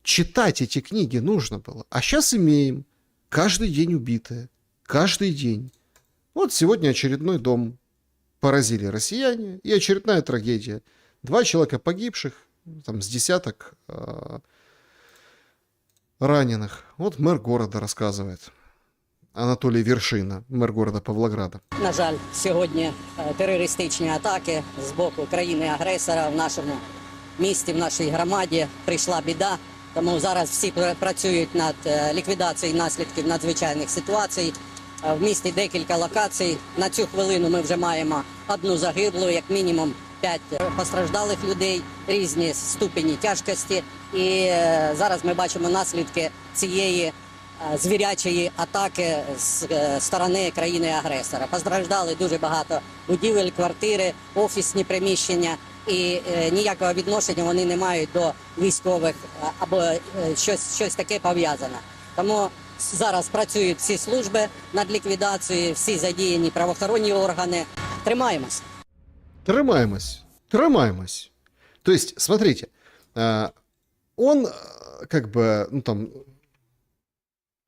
читать эти книги нужно было. А сейчас имеем каждый день убитые. Каждый день. Вот сегодня очередной дом поразили россияне, и очередная трагедия. 2 человека погибших, там с десяток раненых. Вот мэр города рассказывает. Анатолій Вершина, мер города Павлограда. На жаль, сьогодні терористичні атаки з боку країни-агресора в нашому місті, в нашій громаді прийшла біда. Тому зараз всі працюють над ліквідацією наслідків надзвичайних ситуацій. В місті декілька локацій. На цю хвилину ми вже маємо 1 загиблу, як мінімум 5 постраждалих людей, різні ступені тяжкості. І зараз ми бачимо наслідки цієї звірячої атаки з сторони країни-агресора. Постраждали дуже багато будівель, квартири, офісні приміщення. І ніякого відношення вони не мають до військових або щось таке пов'язане. Тому зараз працюють всі служби над ліквідацією, всі задіяні правоохоронні органи. Тримаємось. Тримаемось. Тримаемось. То есть, смотрите, он как бы, ну там,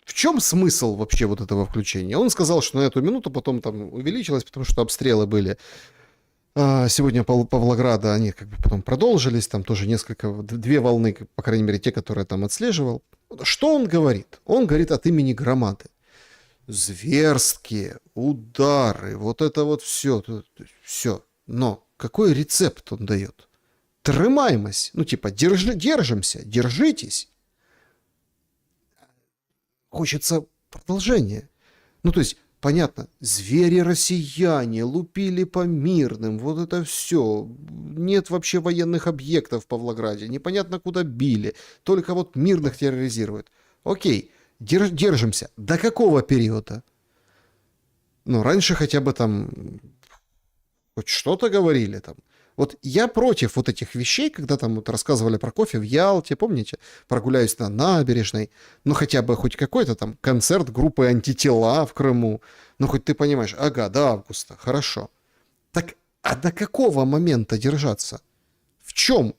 в чем смысл вообще вот этого включения? Он сказал, что на эту минуту потом там увеличилось, потому что обстрелы были. Сегодня Павлограда, они как бы потом продолжились, там тоже несколько, 2 волны, по крайней мере, те, которые я там отслеживал. Что он говорит? Он говорит от имени громады. Зверские удары, вот это вот все, все. Но какой рецепт он дает? Тримаемось, ну типа держимся, держитесь. Хочется продолжения. Ну то есть, понятно, звери-россияне лупили по мирным, вот это все. Нет вообще военных объектов в Павлограде, непонятно куда били, только вот мирных терроризируют. Окей, держимся. До какого периода? Ну, раньше хотя бы там хоть что-то говорили там. Вот я против вот этих вещей, когда там вот рассказывали про кофе в Ялте, помните? Прогуляюсь на набережной, ну хотя бы хоть какой-то там концерт группы «Антитела» в Крыму. Ну хоть ты понимаешь, ага, до августа, хорошо. Так, а до какого момента держаться? В чем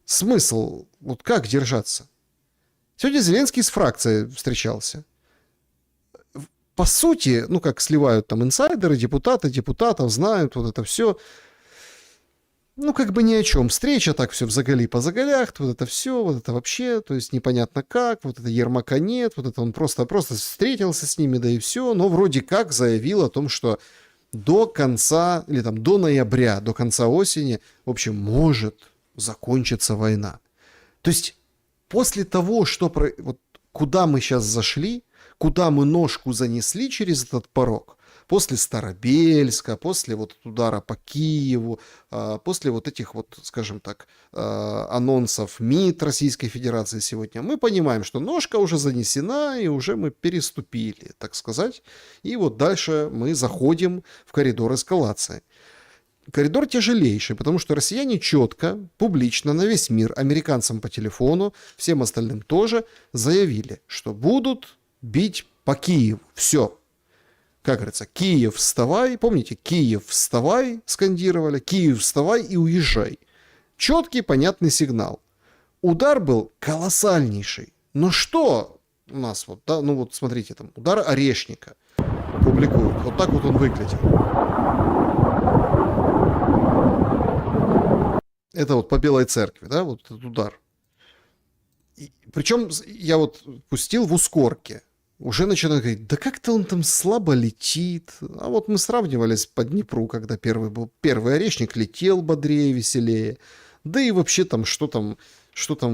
смысл? Вот как держаться? Сегодня Зеленский с фракцией встречался. По сути, ну как сливают там инсайдеры, депутатов знают, вот это все. Ну, как бы ни о чем. Встреча, так все в заголи по заголях, вот это все, вот это вообще, то есть непонятно как, вот это Ермака нет, вот это он просто встретился с ними, да и все, но вроде как заявил о том, что до конца, или там до ноября, до конца осени, в общем, может закончиться война. То есть после того, что вот куда мы сейчас зашли, куда мы ножку занесли через этот порог, после Старобельска, после вот удара по Киеву, после вот этих вот, скажем так, анонсов МИД Российской Федерации сегодня, мы понимаем, что ножка уже занесена, и уже мы переступили, так сказать, и вот дальше мы заходим в коридор эскалации. Коридор тяжелейший, потому что россияне четко, публично, на весь мир, американцам по телефону, всем остальным тоже, заявили, что будут бить по Киеву. Все. Как говорится, Киев, вставай. Помните, Киев, вставай, скандировали. Киев, вставай и уезжай. Четкий, понятный сигнал. Удар был колоссальнейший. Но что у нас вот, да, ну вот смотрите, там удар Орешника публикуют. Вот так вот он выглядел. Это вот по Белой церкви, да, вот этот удар. Причем я вот пустил в ускорке. Уже начинают говорить, да как-то он там слабо летит. А вот мы сравнивались по Днепру, когда первый был. Первый Орешник летел бодрее, веселее. Да и вообще там, что там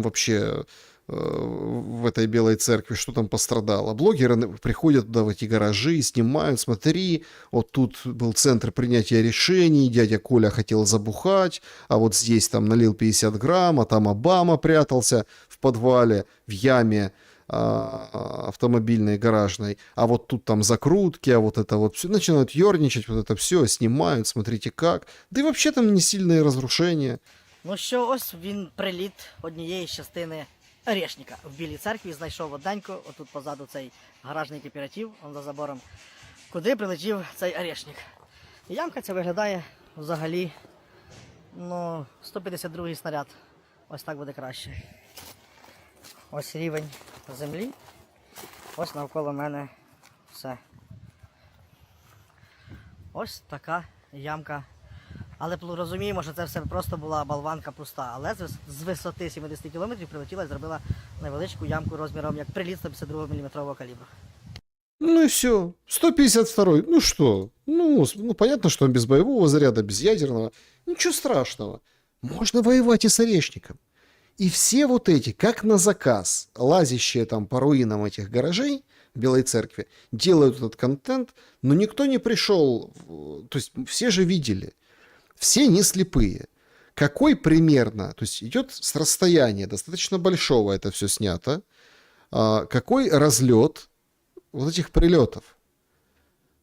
вообще в этой Белой Церкви, что там пострадало. Блогеры приходят туда, в эти гаражи, снимают, смотри, вот тут был центр принятия решений, дядя Коля хотел забухать, а вот здесь там налил 50 грамм, а там Обама прятался в подвале, в яме автомобильной, гаражной, а вот тут там закрутки, а вот это вот все, начинают ерничать, вот это все, снимают, смотрите как. Да и вообще там не сильные разрушения. Ну що, ось він приліт однієї з частини Орешника. В Білій церкві знайшов одненько, отут позаду цей гаражний кооператив, он за забором, куди прилетів цей Орешник. І ямка ця виглядає взагалі, ну, 152-й снаряд. Ось так буде краще. Ось рівень землі, ось навколо мене все. Ось така ямка. Але розуміємо, що це все просто була болванка пуста. Але з висоти 70 кілометрів прилетіла і зробила невеличку ямку розміром як приліт 152 мм калібру. Ну и все. 152-й. Ну что? Ну, понятно, что он без боевого заряда, без ядерного. Ничего страшного. Можно воевать и с Орешником. И все вот эти, как на заказ, лазящие там по руинам этих гаражей в Белой Церкви, делают этот контент, но никто не пришел. То есть все же видели. Все не слепые. Какой примерно, то есть идет с расстояния достаточно большого это все снято, какой разлет вот этих прилетов.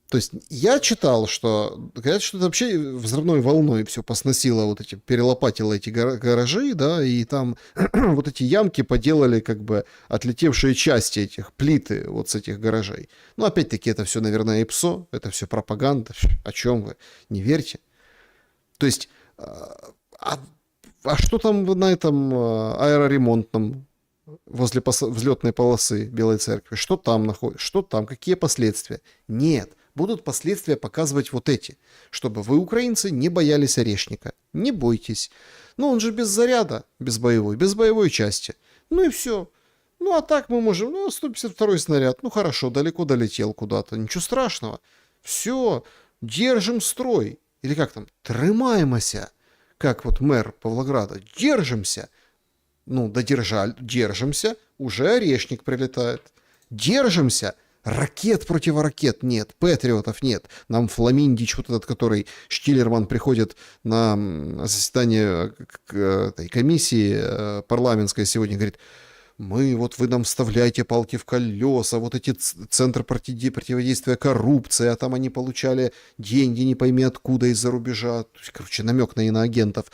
То есть я читал, что говорят, что это вообще взрывной волной все посносило, вот эти, перелопатило эти гаражи, да, и там вот эти ямки поделали как бы отлетевшие части этих, плиты вот с этих гаражей. Ну, опять-таки, это все, наверное, ИПСО, это все пропаганда, о чем вы, не верьте. То есть, а что там на этом аэроремонтном возле взлетной полосы Белой Церкви? Что там находится? Что там? Какие последствия? Нет. Будут последствия показывать вот эти. Чтобы вы, украинцы, не боялись Орешника. Не бойтесь. Ну, он же без заряда, без боевой части. Ну и все. Ну, а так мы можем... Ну, 152-й снаряд. Ну, хорошо, далеко долетел куда-то. Ничего страшного. Все. Держим строй. Или как там? Тримаемся. Как вот мэр Павлограда. Держимся. Ну, держимся. Уже Орешник прилетает. Держимся. Ракет противоракет нет, патриотов нет. Нам Фламиндич, вот этот, который Штиллерман приходит на заседание этой комиссии парламентской сегодня, говорит, вы нам вставляете палки в колеса, вот эти центры противодействия коррупции, а там они получали деньги, не пойми откуда, из-за рубежа. Короче, намек на иноагентов.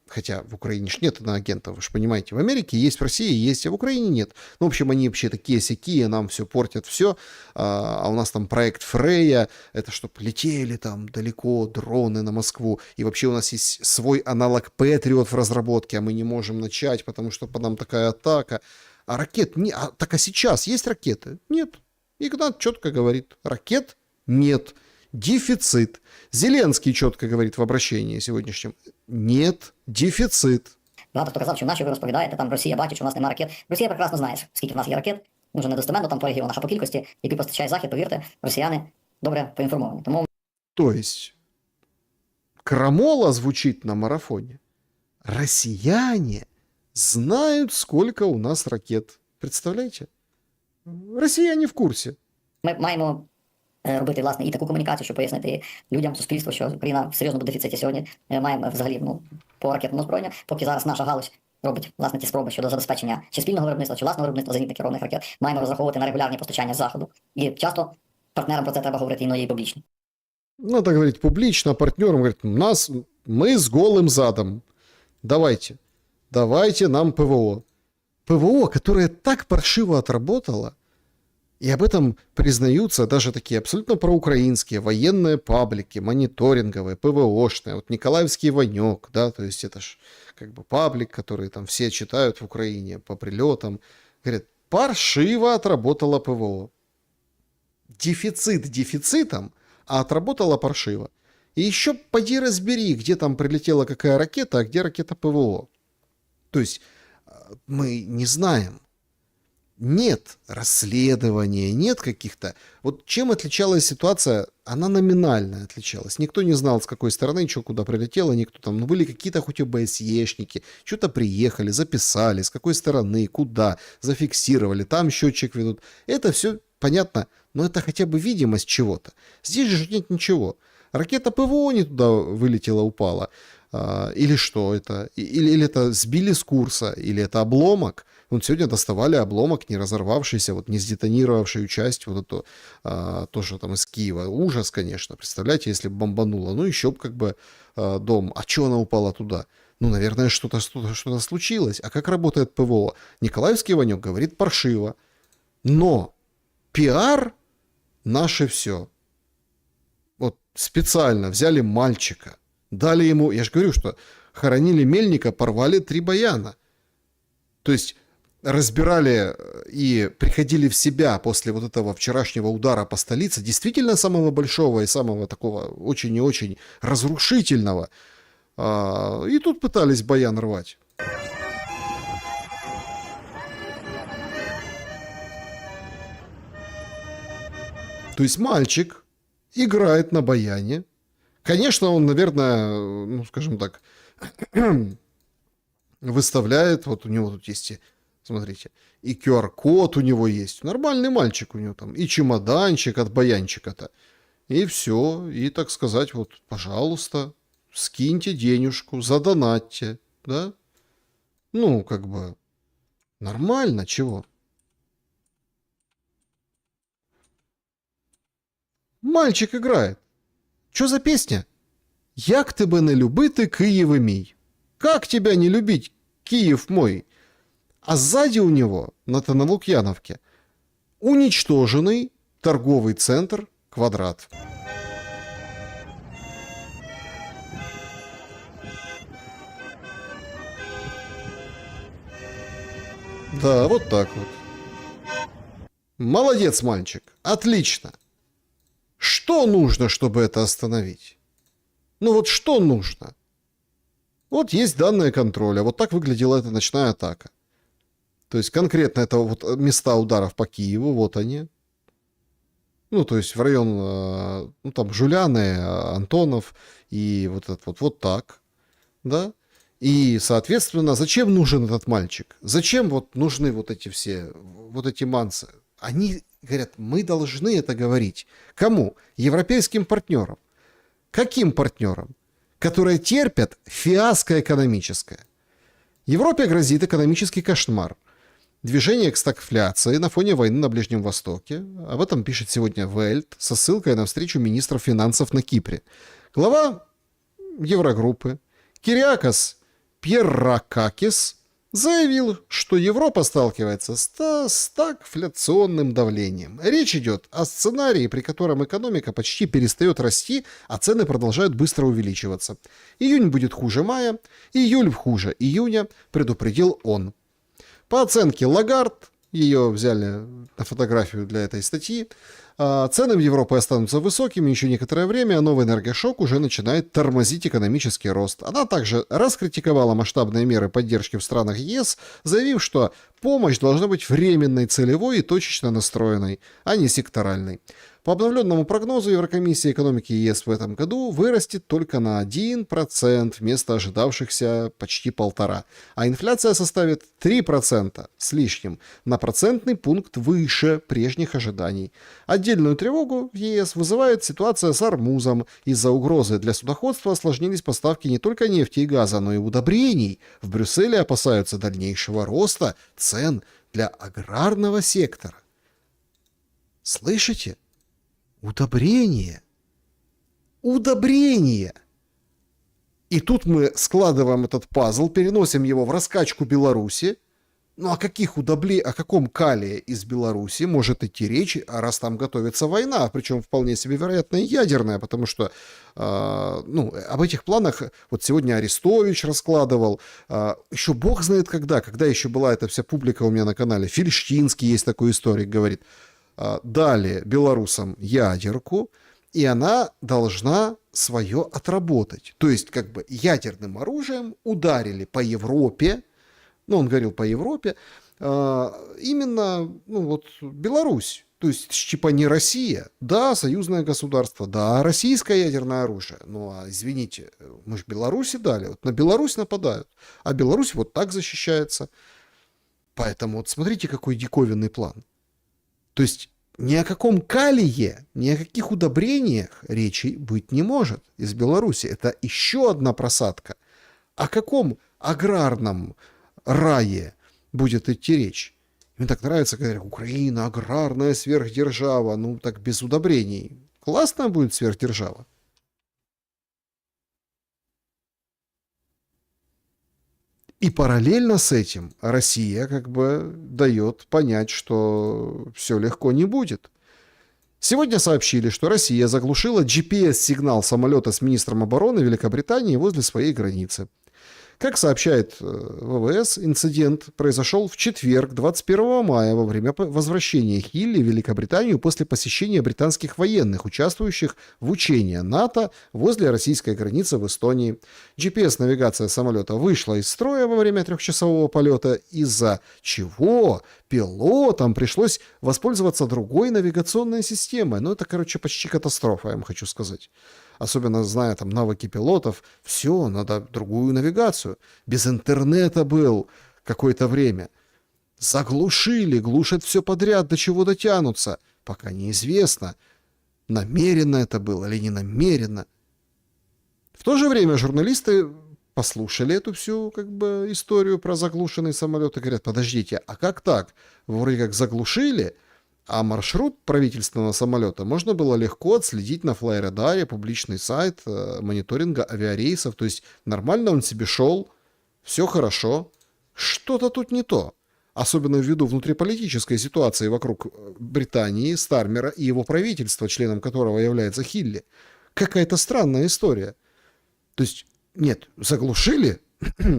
Хотя в Украине ж нет иноагентов, вы же понимаете. В Америке есть, в России есть, а в Украине нет. Ну, в общем, они вообще такие-сякие, нам все портят, все. А у нас там проект Фрея, это чтобы летели там далеко дроны на Москву. И вообще у нас есть свой аналог Патриот в разработке, а мы не можем начать, потому что по нам такая атака. А ракет не... Так а сейчас есть ракеты? Нет. Игнат четко говорит, ракет нет. Дефицит. Зеленский четко говорит в обращении сегодняшнем. Нет, дефицит. Багато хто казав, що наче ви розповідаєте, там Росія бачить, що у нас немає ракет. Росія прекрасно знає, скільки в нас є ракет. Дуже недостеменно там по регіонах, а по кількості, які постачає Захід, повірте, росіяни добре поінформовані. Тому... То есть крамола звучит на марафоне. Россияне знают, сколько у нас ракет. Представляете? Россияне в курсі. Ми маємо робити, власне, і таку комунікацію, щоб пояснити людям, суспільству, що Україна в серйозному дефіциті сьогодні. Маємо взагалі по ракетному озброєнню, поки зараз наша галузь робить, власне, ті спроби щодо забезпечення чи спільного виробництва, чи власного виробництва зенітно-керованих ракет. Маємо розраховувати на регулярні постачання з Заходу. І часто партнерам про це треба говорити і публічно. Надо говорить публично, а партнерам говорить, мы с голым задом. Давайте нам ПВО. ПВО, которое так паршиво отработало, и об этом признаются даже такие абсолютно проукраинские военные паблики, мониторинговые, ПВОшные. Вот Николаевский Ванек, да, то есть это ж как бы паблик, который там все читают в Украине по прилетам. Говорят, паршиво отработало ПВО. Дефицит дефицитом, а отработала паршиво. И еще поди разбери, где там прилетела какая ракета, а где ракета ПВО. То есть мы не знаем. нет расследования, нет каких-то... Вот чем отличалась ситуация? Она номинально отличалась. Никто не знал, с какой стороны, что куда прилетело, никто там... Ну, были какие-то хоть ОБСЕшники, что-то приехали, записали, с какой стороны, куда, зафиксировали, там счетчик ведут. Это все понятно, но это хотя бы видимость чего-то. Здесь же нет ничего. Ракета ПВО не туда вылетела, упала. Или что это? Или это сбили с курса, или это обломок. Вот сегодня доставали обломок, не разорвавшийся, вот не сдетонировавшую часть, вот эту, тоже там из Киева. Ужас, конечно. Представляете, если бы бомбануло. Ну, еще бы как бы дом. А что она упала туда? Ну, наверное, что-то случилось. А как работает ПВО? Николаевский Иванек говорит паршиво. Но пиар наше все. Вот специально взяли мальчика, дали ему, я же говорю, что хоронили Мельника, порвали 3 баяна. То есть разбирали и приходили в себя после вот этого вчерашнего удара по столице, действительно самого большого и самого такого очень и очень разрушительного. И тут пытались баян рвать. То есть мальчик играет на баяне. Конечно, он, наверное, ну, скажем так, выставляет, вот у него тут есть, смотрите, и QR-код у него есть. Нормальный мальчик у него там, и чемоданчик от баянчика-то. И все, и, так сказать, вот, пожалуйста, скиньте денежку, задонатьте, да? Ну, как бы, нормально, чего? Мальчик играет. Что за песня? Як тебе не любити, Києве мій? Как тебя не любить, Киев мой? А сзади у него, на Новолукьяновке, уничтоженный торговый центр «Квадрат». Да, вот так вот. Молодец, мальчик. Отлично. Что нужно, чтобы это остановить? Ну вот что нужно? Вот есть данные контроля. Вот так выглядела эта ночная атака. То есть конкретно это вот места ударов по Киеву. Вот они. Ну, то есть в район, ну, там, Жуляны, Антонов и вот это вот так. Да? И, соответственно, зачем нужен этот мальчик? Зачем вот нужны вот эти все, вот эти мансы? Они говорят, мы должны это говорить. Кому? Европейским партнерам. Каким партнерам? Которые терпят фиаско экономическое. Европе грозит экономический кошмар. Движение к стагфляции на фоне войны на Ближнем Востоке. Об этом пишет сегодня Вельт со ссылкой на встречу министров финансов на Кипре. Глава Еврогруппы Кириакос Пьерракакис заявил, что Европа сталкивается с стагфляционным давлением. Речь идет о сценарии, при котором экономика почти перестает расти, а цены продолжают быстро увеличиваться. Июнь будет хуже мая, июль хуже июня, предупредил он. По оценке Лагард, ее взяли на фотографию для этой статьи, цены в Европе останутся высокими еще некоторое время, а новый энергошок уже начинает тормозить экономический рост. Она также раскритиковала масштабные меры поддержки в странах ЕС, заявив, что помощь должна быть временной, целевой и точечно настроенной, а не секторальной. По обновленному прогнозу Еврокомиссия экономики ЕС в этом году вырастет только на 1% вместо ожидавшихся почти 1,5%. А инфляция составит 3% с лишним, на процентный пункт выше прежних ожиданий. Отдельную тревогу в ЕС вызывает ситуация с Ормузом. Из-за угрозы для судоходства осложнились поставки не только нефти и газа, но и удобрений. В Брюсселе опасаются дальнейшего роста цен для аграрного сектора. Слышите? Удобрение. Удобрение. И тут мы складываем этот пазл, переносим его в раскачку Беларуси. Ну о каком калии из Беларуси может идти речь, раз там готовится война, причем вполне себе вероятно ядерная, потому что об этих планах вот сегодня Арестович раскладывал, еще бог знает когда еще была эта вся публика у меня на канале, Фельштинский есть такой историк, говорит, дали белорусам ядерку, и она должна свое отработать. То есть, как бы ядерным оружием ударили по Европе, он говорил по Европе, именно, ну вот, Беларусь. То есть, типа не Россия, да, союзное государство, да, российское ядерное оружие. Ну, а извините, мы же Беларуси дали, вот на Беларусь нападают, а Беларусь вот так защищается. Поэтому вот смотрите, какой диковинный план. То есть ни о каком калие, ни о каких удобрениях речи быть не может из Беларуси. Это еще одна просадка. О каком аграрном рае будет идти речь? Мне так нравится, когда говорят, Украина аграрная сверхдержава. Ну, так без удобрений. Классная будет сверхдержава. И параллельно с этим Россия как бы дает понять, что все легко не будет. Сегодня сообщили, что Россия заглушила GPS-сигнал самолета с министром обороны Великобритании возле своей границы. Как сообщает ВВС, инцидент произошел в четверг, 21 мая, во время возвращения Хилли в Великобританию после посещения британских военных, участвующих в учении НАТО возле российской границы в Эстонии. GPS-навигация самолета вышла из строя во время трехчасового полета, из-за чего пилотам пришлось воспользоваться другой навигационной системой. Ну, это, короче, почти катастрофа, я вам хочу сказать. Особенно зная там навыки пилотов, все, надо другую навигацию. Без интернета был какое-то время. Заглушили, глушат все подряд, до чего дотянутся. Пока неизвестно, намеренно это было или не намеренно. В то же время журналисты послушали эту всю как бы историю про заглушенный самолет и говорят, подождите, а как так? Вы вроде как заглушили, а маршрут правительственного самолета можно было легко отследить на флайрадаре, публичный сайт мониторинга авиарейсов. То есть нормально он себе шел, все хорошо. Что-то тут не то. Особенно ввиду внутриполитической ситуации вокруг Британии, Стармера и его правительства, членом которого является Хилли. Какая-то странная история. То есть, нет, заглушили?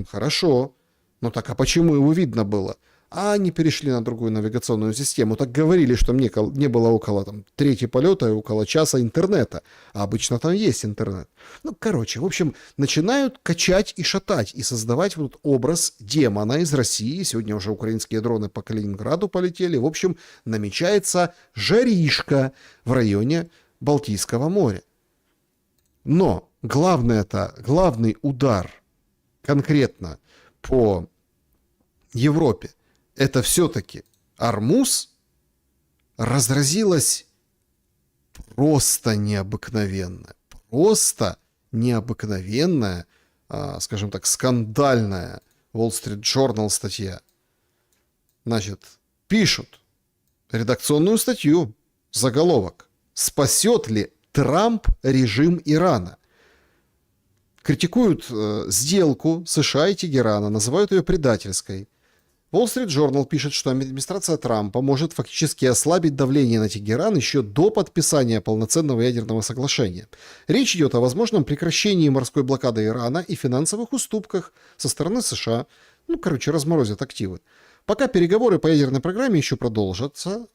Хорошо. Но так а почему его видно было? А они перешли на другую навигационную систему. Так говорили, что мне не было около там, третьего полета и около часа интернета. А обычно там есть интернет. Ну, короче, в общем, начинают качать и шатать, и создавать вот образ демона из России. Сегодня уже украинские дроны по Калининграду полетели. В общем, намечается жаришка в районе Балтийского моря. Но главный удар конкретно по Европе, это все-таки Ормуз разразилась просто необыкновенная, скажем так, скандальная Wall Street Journal статья. Значит, пишут редакционную статью, заголовок: «Спасет ли Трамп режим Ирана?» Критикуют сделку США и Тегерана, называют ее предательской. Wall Street Journal пишет, что администрация Трампа может фактически ослабить давление на Тегеран еще до подписания полноценного ядерного соглашения. Речь идет о возможном прекращении морской блокады Ирана и финансовых уступках со стороны США. Ну, короче, разморозят активы. Пока переговоры по ядерной программе еще продолжатся,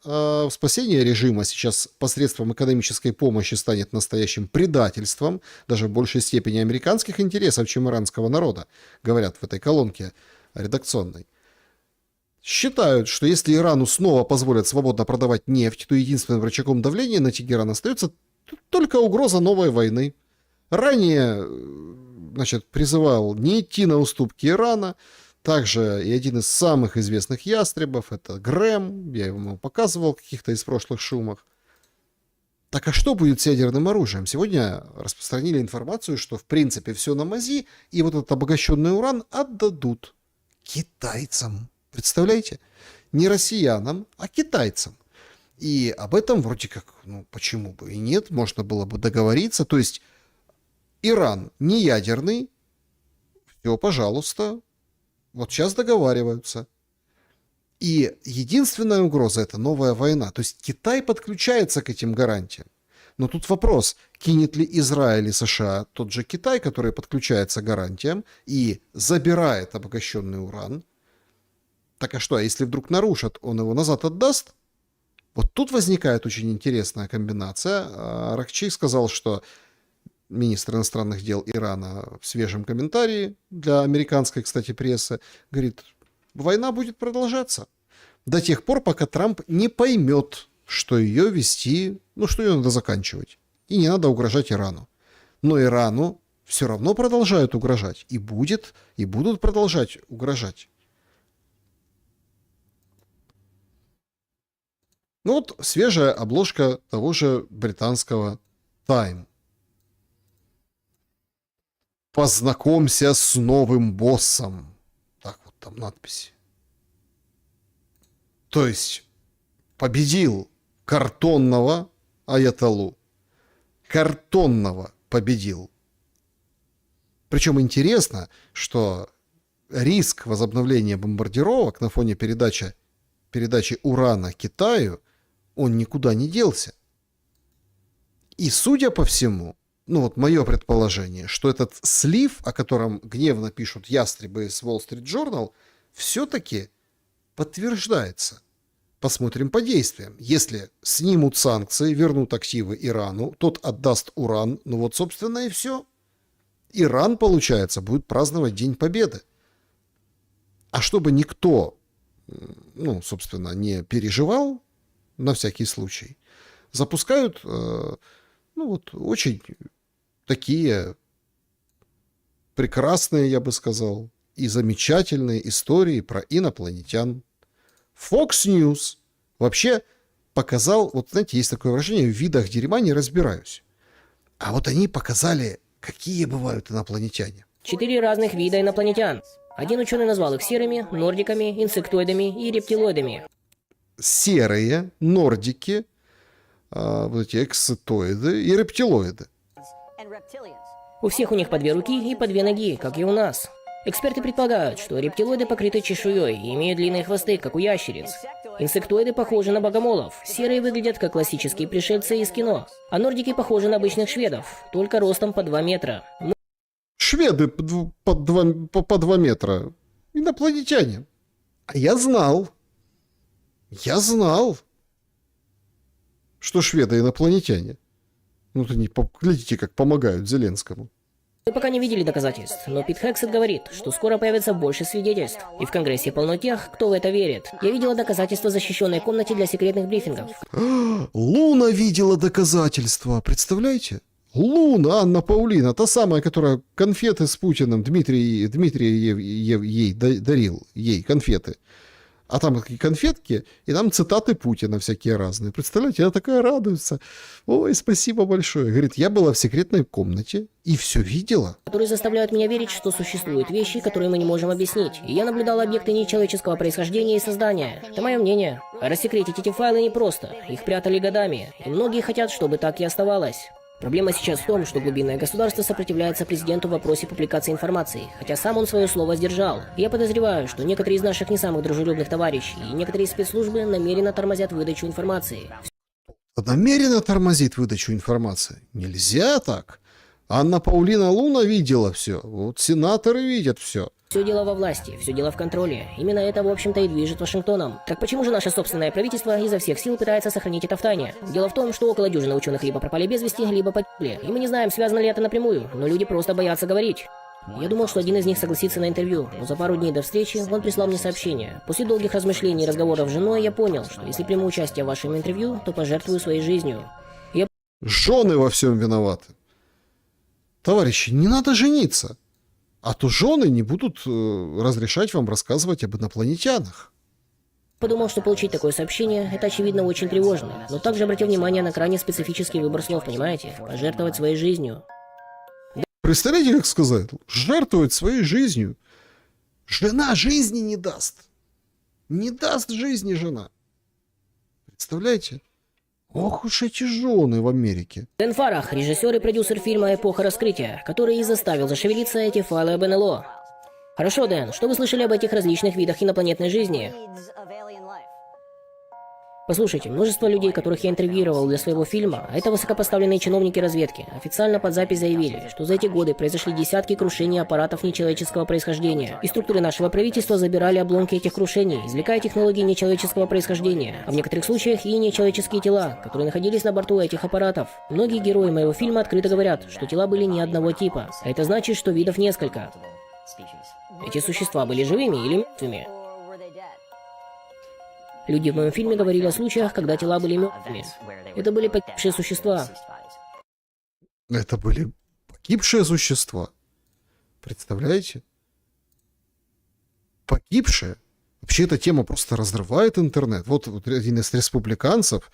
спасение режима сейчас посредством экономической помощи станет настоящим предательством, даже в большей степени американских интересов, чем иранского народа, говорят в этой колонке редакционной. Считают, что если Ирану снова позволят свободно продавать нефть, то единственным рычагом давления на Тегеран остается только угроза новой войны. Ранее, призывал не идти на уступки Ирана. Также и один из самых известных ястребов, это Грэм, я ему показывал в каких-то из прошлых шумах. Так а что будет с ядерным оружием? Сегодня распространили информацию, что в принципе все на мази, и вот этот обогащенный уран отдадут китайцам. Представляете? Не россиянам, а китайцам. И об этом вроде как, почему бы и нет, можно было бы договориться. То есть Иран не ядерный, все, пожалуйста, вот сейчас договариваются. И единственная угроза — это новая война. То есть Китай подключается к этим гарантиям. Но тут вопрос, кинет ли Израиль и США тот же Китай, который подключается к гарантиям и забирает обогащенный уран. Так а что, если вдруг нарушат, он его назад отдаст? Вот тут возникает очень интересная комбинация. Аракчи сказал, что министр иностранных дел Ирана в свежем комментарии для американской, кстати, прессы говорит: война будет продолжаться. До тех пор, пока Трамп не поймет, что ее вести, что ее надо заканчивать. И не надо угрожать Ирану. Но Ирану все равно продолжают угрожать. И будут продолжать угрожать. Вот свежая обложка того же британского Time. Познакомься с новым боссом. Так вот там надпись. То есть победил картонного аятоллу. Картонного победил. Причем интересно, что риск возобновления бомбардировок на фоне передачи урана Китаю, он никуда не делся. И судя по всему, мое предположение, что этот слив, о котором гневно пишут ястребы с Wall Street Journal, все-таки подтверждается. Посмотрим по действиям. Если снимут санкции, вернут активы Ирану, тот отдаст уран, собственно, и все. Иран, получается, будет праздновать День Победы. А чтобы никто, собственно, не переживал, на всякий случай, запускают, очень такие прекрасные, я бы сказал, и замечательные истории про инопланетян. Fox News вообще показал, знаете, есть такое выражение, в видах дерьма не разбираюсь. А вот они показали, какие бывают инопланетяне. 4 разных вида инопланетян. Один ученый назвал их серыми, нордиками, инсектоидами и рептилоидами. Серые, нордики, эти экситоиды и рептилоиды. У всех у них по 2 руки и по 2 ноги, как и у нас. Эксперты предполагают, что рептилоиды покрыты чешуей и имеют длинные хвосты, как у ящериц. Инсектоиды похожи на богомолов, серые выглядят как классические пришельцы из кино, а нордики похожи на обычных шведов, только ростом по 2 метра. Шведы по 2 метра. Инопланетяне. А я знал, что шведы инопланетяне. Глядите, как помогают Зеленскому. Мы пока не видели доказательств, но Пит Хексет говорит, что скоро появится больше свидетельств. И в Конгрессе полно тех, кто в это верит. Я видела доказательства в защищенной комнате для секретных брифингов. Луна видела доказательства, представляете? Луна, Анна Паулина, та самая, которая конфеты с Путиным, Дмитрий ей дарил, ей конфеты. А там такие конфетки, и там цитаты Путина всякие разные. Представляете, она такая радуется. Ой, спасибо большое. Говорит, я была в секретной комнате и все видела. Которые заставляют меня верить, что существуют вещи, которые мы не можем объяснить. И я наблюдала объекты нечеловеческого происхождения и создания. Это мое мнение. А рассекретить эти файлы непросто. Их прятали годами. И многие хотят, чтобы так и оставалось. Проблема сейчас в том, что глубинное государство сопротивляется президенту в вопросе публикации информации, хотя сам он свое слово сдержал. Я подозреваю, что некоторые из наших не самых дружелюбных товарищей и некоторые спецслужбы намеренно тормозят выдачу информации. Намеренно тормозит выдачу информации. Нельзя так. Анна Паулина Луна видела все. Вот сенаторы видят все. Все дело во власти, все дело в контроле. Именно это, в общем-то, и движет Вашингтоном. Так почему же наше собственное правительство изо всех сил пытается сохранить это в тайне? Дело в том, что около дюжины ученых либо пропали без вести, либо погибли. И мы не знаем, связано ли это напрямую, но люди просто боятся говорить. Я думал, что один из них согласится на интервью, но за пару дней до встречи он прислал мне сообщение. После долгих размышлений и разговоров с женой я понял, что если приму участие в вашем интервью, то пожертвую своей жизнью. Жены во всем виноваты. Товарищи, не надо жениться. А то жены не будут разрешать вам рассказывать об инопланетянах. Подумал, что получить такое сообщение, это очевидно очень тревожно. Но также обратил внимание на крайне специфический выбор слов, понимаете? Пожертвовать своей жизнью. Представляете, как сказать? Жертвовать своей жизнью. Жена жизни не даст. Не даст жизни жена. Представляете? Ох уж эти жены в Америке. Дэн Фарах, режиссер и продюсер фильма «Эпоха раскрытия», который и заставил зашевелиться эти файлы об НЛО. Хорошо, Дэн, что вы слышали об этих различных видах инопланетной жизни? Послушайте, множество людей, которых я интервьюировал для своего фильма, а это высокопоставленные чиновники разведки, официально под запись заявили, что за эти годы произошли десятки крушений аппаратов нечеловеческого происхождения, и структуры нашего правительства забирали обломки этих крушений, извлекая технологии нечеловеческого происхождения, а в некоторых случаях и нечеловеческие тела, которые находились на борту этих аппаратов. Многие герои моего фильма открыто говорят, что тела были не одного типа, а это значит, что видов несколько. Эти существа были живыми или мертвыми? Люди в моем фильме говорили о случаях, когда тела были мертвыми. Это были погибшие существа. Это были погибшие существа. Представляете? Погибшие. Вообще эта тема просто разрывает интернет. Вот один из республиканцев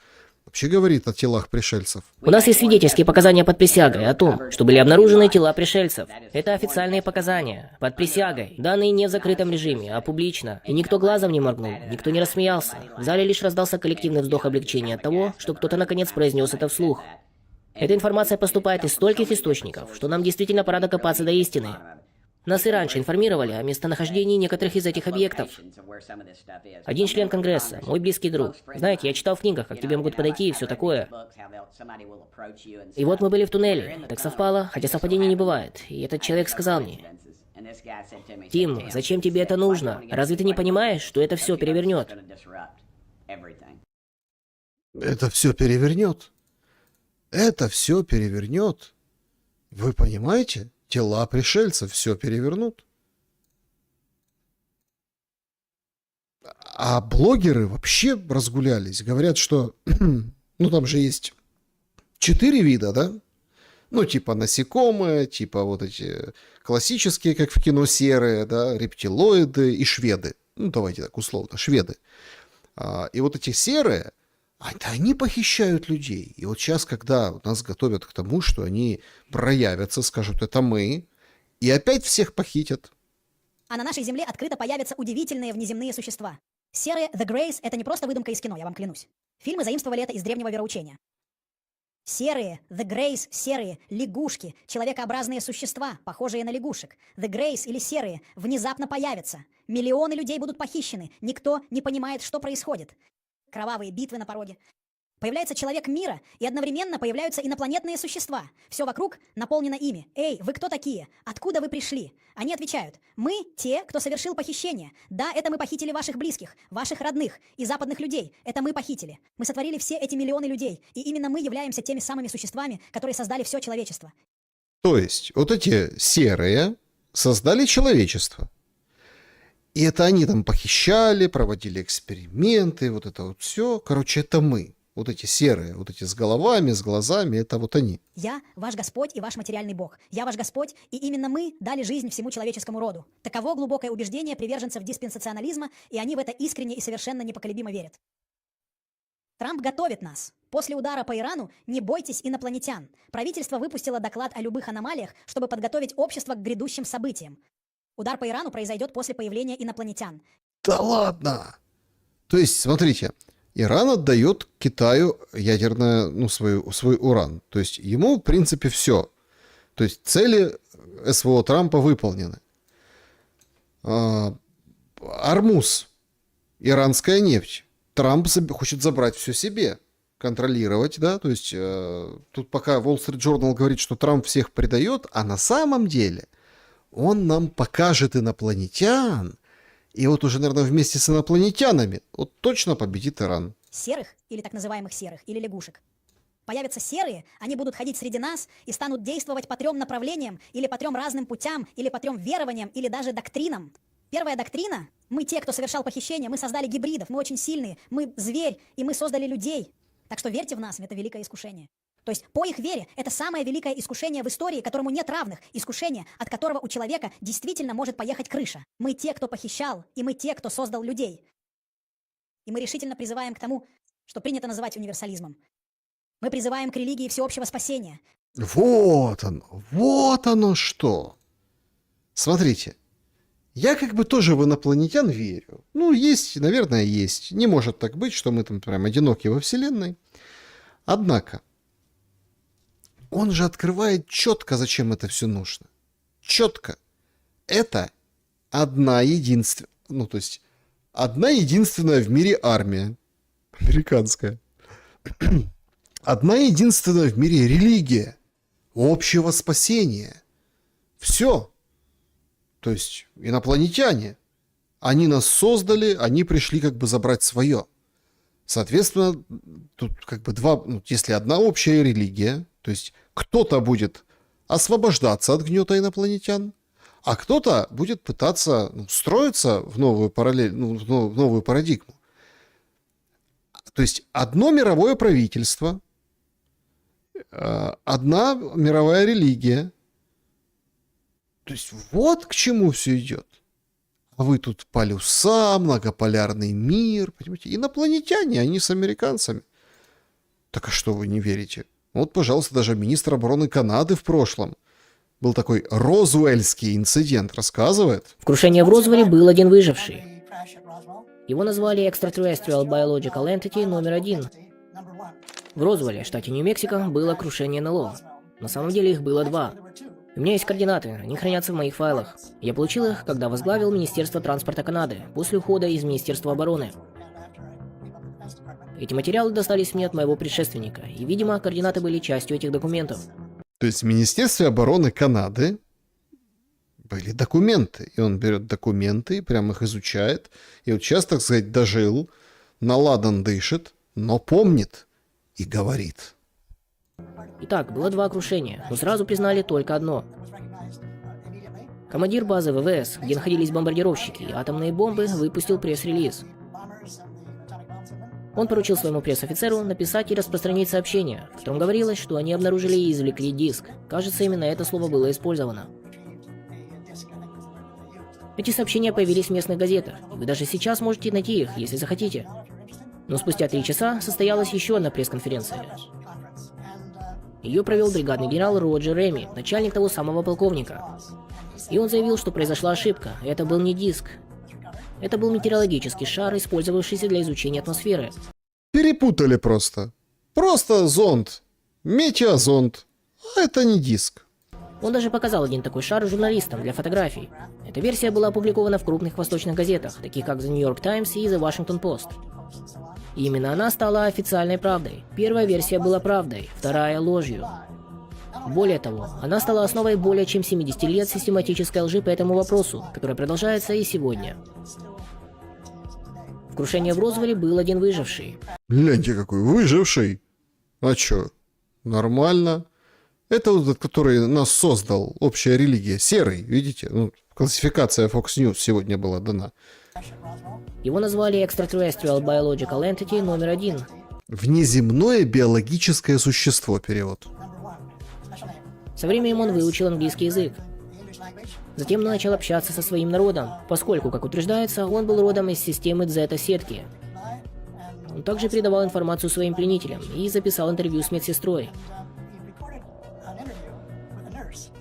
вообще говорит о телах пришельцев. У нас есть свидетельские показания под присягой о том, что были обнаружены тела пришельцев. Это официальные показания. Под присягой. Данные не в закрытом режиме, а публично. И никто глазом не моргнул, никто не рассмеялся. В зале лишь раздался коллективный вздох облегчения от того, что кто-то наконец произнес это вслух. Эта информация поступает из стольких источников, что нам действительно пора докопаться до истины. Нас и раньше информировали о местонахождении некоторых из этих объектов. Один член Конгресса, мой близкий друг. Знаете, я читал в книгах, как к тебе могут подойти и все такое. И вот мы были в туннеле. Так совпало, хотя совпадений не бывает. И этот человек сказал мне: «Тим, зачем тебе это нужно? Разве ты не понимаешь, что это все перевернет?» Это все перевернет. Это все перевернет. Вы понимаете? Тела пришельцев все перевернут. А блогеры вообще разгулялись. Говорят, что ну там же есть 4 вида, да? Ну, типа насекомые, типа вот эти классические, как в кино, серые, да, рептилоиды и шведы. Ну, давайте так условно, шведы. И вот эти серые, они похищают людей. И вот сейчас, когда нас готовят к тому, что они проявятся, скажут, это мы, и опять всех похитят. А на нашей Земле открыто появятся удивительные внеземные существа. Серые The Greys — это не просто выдумка из кино, я вам клянусь. Фильмы заимствовали это из древнего вероучения. Серые The Greys, серые лягушки, человекообразные существа, похожие на лягушек. The Greys или серые внезапно появятся. Миллионы людей будут похищены. Никто не понимает, что происходит. Кровавые битвы на пороге. Появляется человек мира, и одновременно появляются инопланетные существа. Все вокруг наполнено ими. «Эй, вы кто такие? Откуда вы пришли?» Они отвечают: «Мы те, кто совершил похищение. Да, это мы похитили ваших близких, ваших родных и западных людей. Это мы похитили. Мы сотворили все эти миллионы людей, и именно мы являемся теми самыми существами, которые создали все человечество». То есть вот эти серые создали человечество. И это они там похищали, проводили эксперименты, вот это вот все. Короче, это мы. Вот эти серые, вот эти с головами, с глазами, это вот они. «Я ваш Господь и ваш материальный Бог. Я ваш Господь, и именно мы дали жизнь всему человеческому роду». Таково глубокое убеждение приверженцев диспенсационализма, и они в это искренне и совершенно непоколебимо верят. Трамп готовит нас. После удара по Ирану не бойтесь инопланетян. Правительство выпустило доклад о любых аномалиях, чтобы подготовить общество к грядущим событиям. Удар по Ирану произойдет после появления инопланетян. Да ладно! То есть, смотрите, Иран отдает Китаю ядерное, ну, свой уран. То есть ему, в принципе, все. То есть цели СВО Трампа выполнены. Армуз, иранская нефть. Трамп хочет забрать все себе, контролировать, да. То есть тут пока Wall Street Journal говорит, что Трамп всех предает, а на самом деле он нам покажет инопланетян. И вот уже, наверное, вместе с инопланетянами вот точно победит Иран. Серых, или так называемых серых, или лягушек. Появятся серые, они будут ходить среди нас и станут действовать по 3 направлениям, или по 3 разным путям, или по 3 верованиям, или даже доктринам. Первая доктрина: мы те, кто совершал похищение, мы создали гибридов, мы очень сильные, мы зверь, и мы создали людей. Так что верьте в нас, это великое искушение. То есть по их вере это самое великое искушение в истории, которому нет равных, искушение, от которого у человека действительно может поехать крыша. Мы те, кто похищал, и мы те, кто создал людей. И мы решительно призываем к тому, что принято называть универсализмом. Мы призываем к религии всеобщего спасения. Вот оно что. Смотрите, я как бы тоже в инопланетян верю. Ну, есть, наверное, есть. Не может так быть, что мы там прям одиноки во Вселенной. Однако, он же открывает четко, зачем это все нужно. Четко. Это одна единственная в мире армия. Американская. Одна единственная в мире религия. Общего спасения. Все. То есть инопланетяне. Они нас создали, они пришли как бы забрать свое. Соответственно, тут как бы если одна общая религия, то есть кто-то будет освобождаться от гнета инопланетян, а кто-то будет пытаться встроиться в новую парадигму. То есть одно мировое правительство, одна мировая религия. То есть вот к чему все идет. А вы тут полюса, многополярный мир, понимаете? Инопланетяне, они с американцами. Так а что вы не верите? Вот, пожалуйста, даже министр обороны Канады в прошлом. Был такой Розуэльский инцидент, рассказывает. В крушении в Розвилле был один выживший. Его назвали Extraterrestrial Biological Entity номер 1. В Розвилле, штате Нью-Мексико, было крушение НЛО. На самом деле их было 2. У меня есть координаты, они хранятся в моих файлах. Я получил их, когда возглавил Министерство транспорта Канады, после ухода из Министерства обороны. Эти материалы достались мне от моего предшественника, и, видимо, координаты были частью этих документов. То есть в Министерстве обороны Канады были документы. И он берет документы и прям их изучает. И вот сейчас, так сказать, дожил, наладан дышит, но помнит и говорит. Итак, было 2 крушения, но сразу признали только одно. Командир базы ВВС, где находились бомбардировщики и атомные бомбы, выпустил пресс-релиз. Он поручил своему пресс-офицеру написать и распространить сообщение, в котором говорилось, что они обнаружили и извлекли диск. Кажется, именно это слово было использовано. Эти сообщения появились в местных газетах, и вы даже сейчас можете найти их, если захотите. Но спустя 3 часа состоялась еще одна пресс-конференция. Ее провел бригадный генерал Роджер Реми, начальник того самого полковника. И он заявил, что произошла ошибка, это был не диск. Это был метеорологический шар, использовавшийся для изучения атмосферы. Перепутали просто. Просто зонд. Метеозонд. А это не диск. Он даже показал один такой шар журналистам для фотографий. Эта версия была опубликована в крупных восточных газетах, таких как The New York Times и The Washington Post. И именно она стала официальной правдой. Первая версия была правдой, вторая — ложью. Более того, она стала основой более чем 70 лет систематической лжи по этому вопросу, которая продолжается и сегодня. В крушении в Розвилле был один выживший. Гляньте, какой выживший. А чё? Нормально. Это вот этот, который нас создал, общая религия. Серый, видите? Ну, классификация Fox News сегодня была дана. Его назвали Extraterrestrial Biological Entity номер 1. Внеземное биологическое существо, перевод. Со временем он выучил английский язык. Затем начал общаться со своим народом, поскольку, как утверждается, он был родом из системы Дзета-сетки. Он также передавал информацию своим пленителям и записал интервью с медсестрой.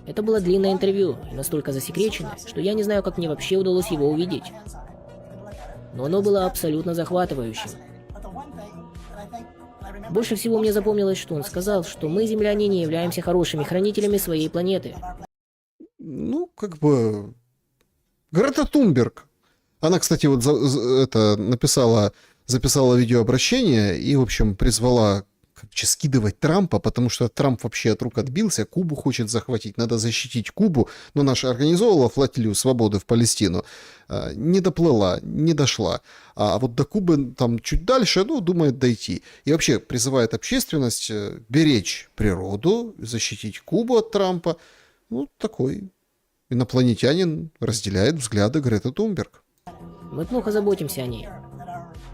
Это было длинное интервью и настолько засекреченное, что я не знаю, как мне вообще удалось его увидеть. Но оно было абсолютно захватывающим. Больше всего мне запомнилось, что он сказал, что мы, земляне, не являемся хорошими хранителями своей планеты. Ну, как бы... Грета Тунберг. Она, кстати, вот записала видеообращение и, в общем, призвала скидывать Трампа, потому что Трамп вообще от рук отбился, Кубу хочет захватить, надо защитить Кубу, но наша организовала флотилию свободы в Палестину, не доплыла, не дошла, а вот до Кубы там чуть дальше, ну, думает дойти. И вообще призывает общественность беречь природу, защитить Кубу от Трампа. Ну, такой инопланетянин разделяет взгляды Греты Тунберг. Мы плохо заботимся о ней.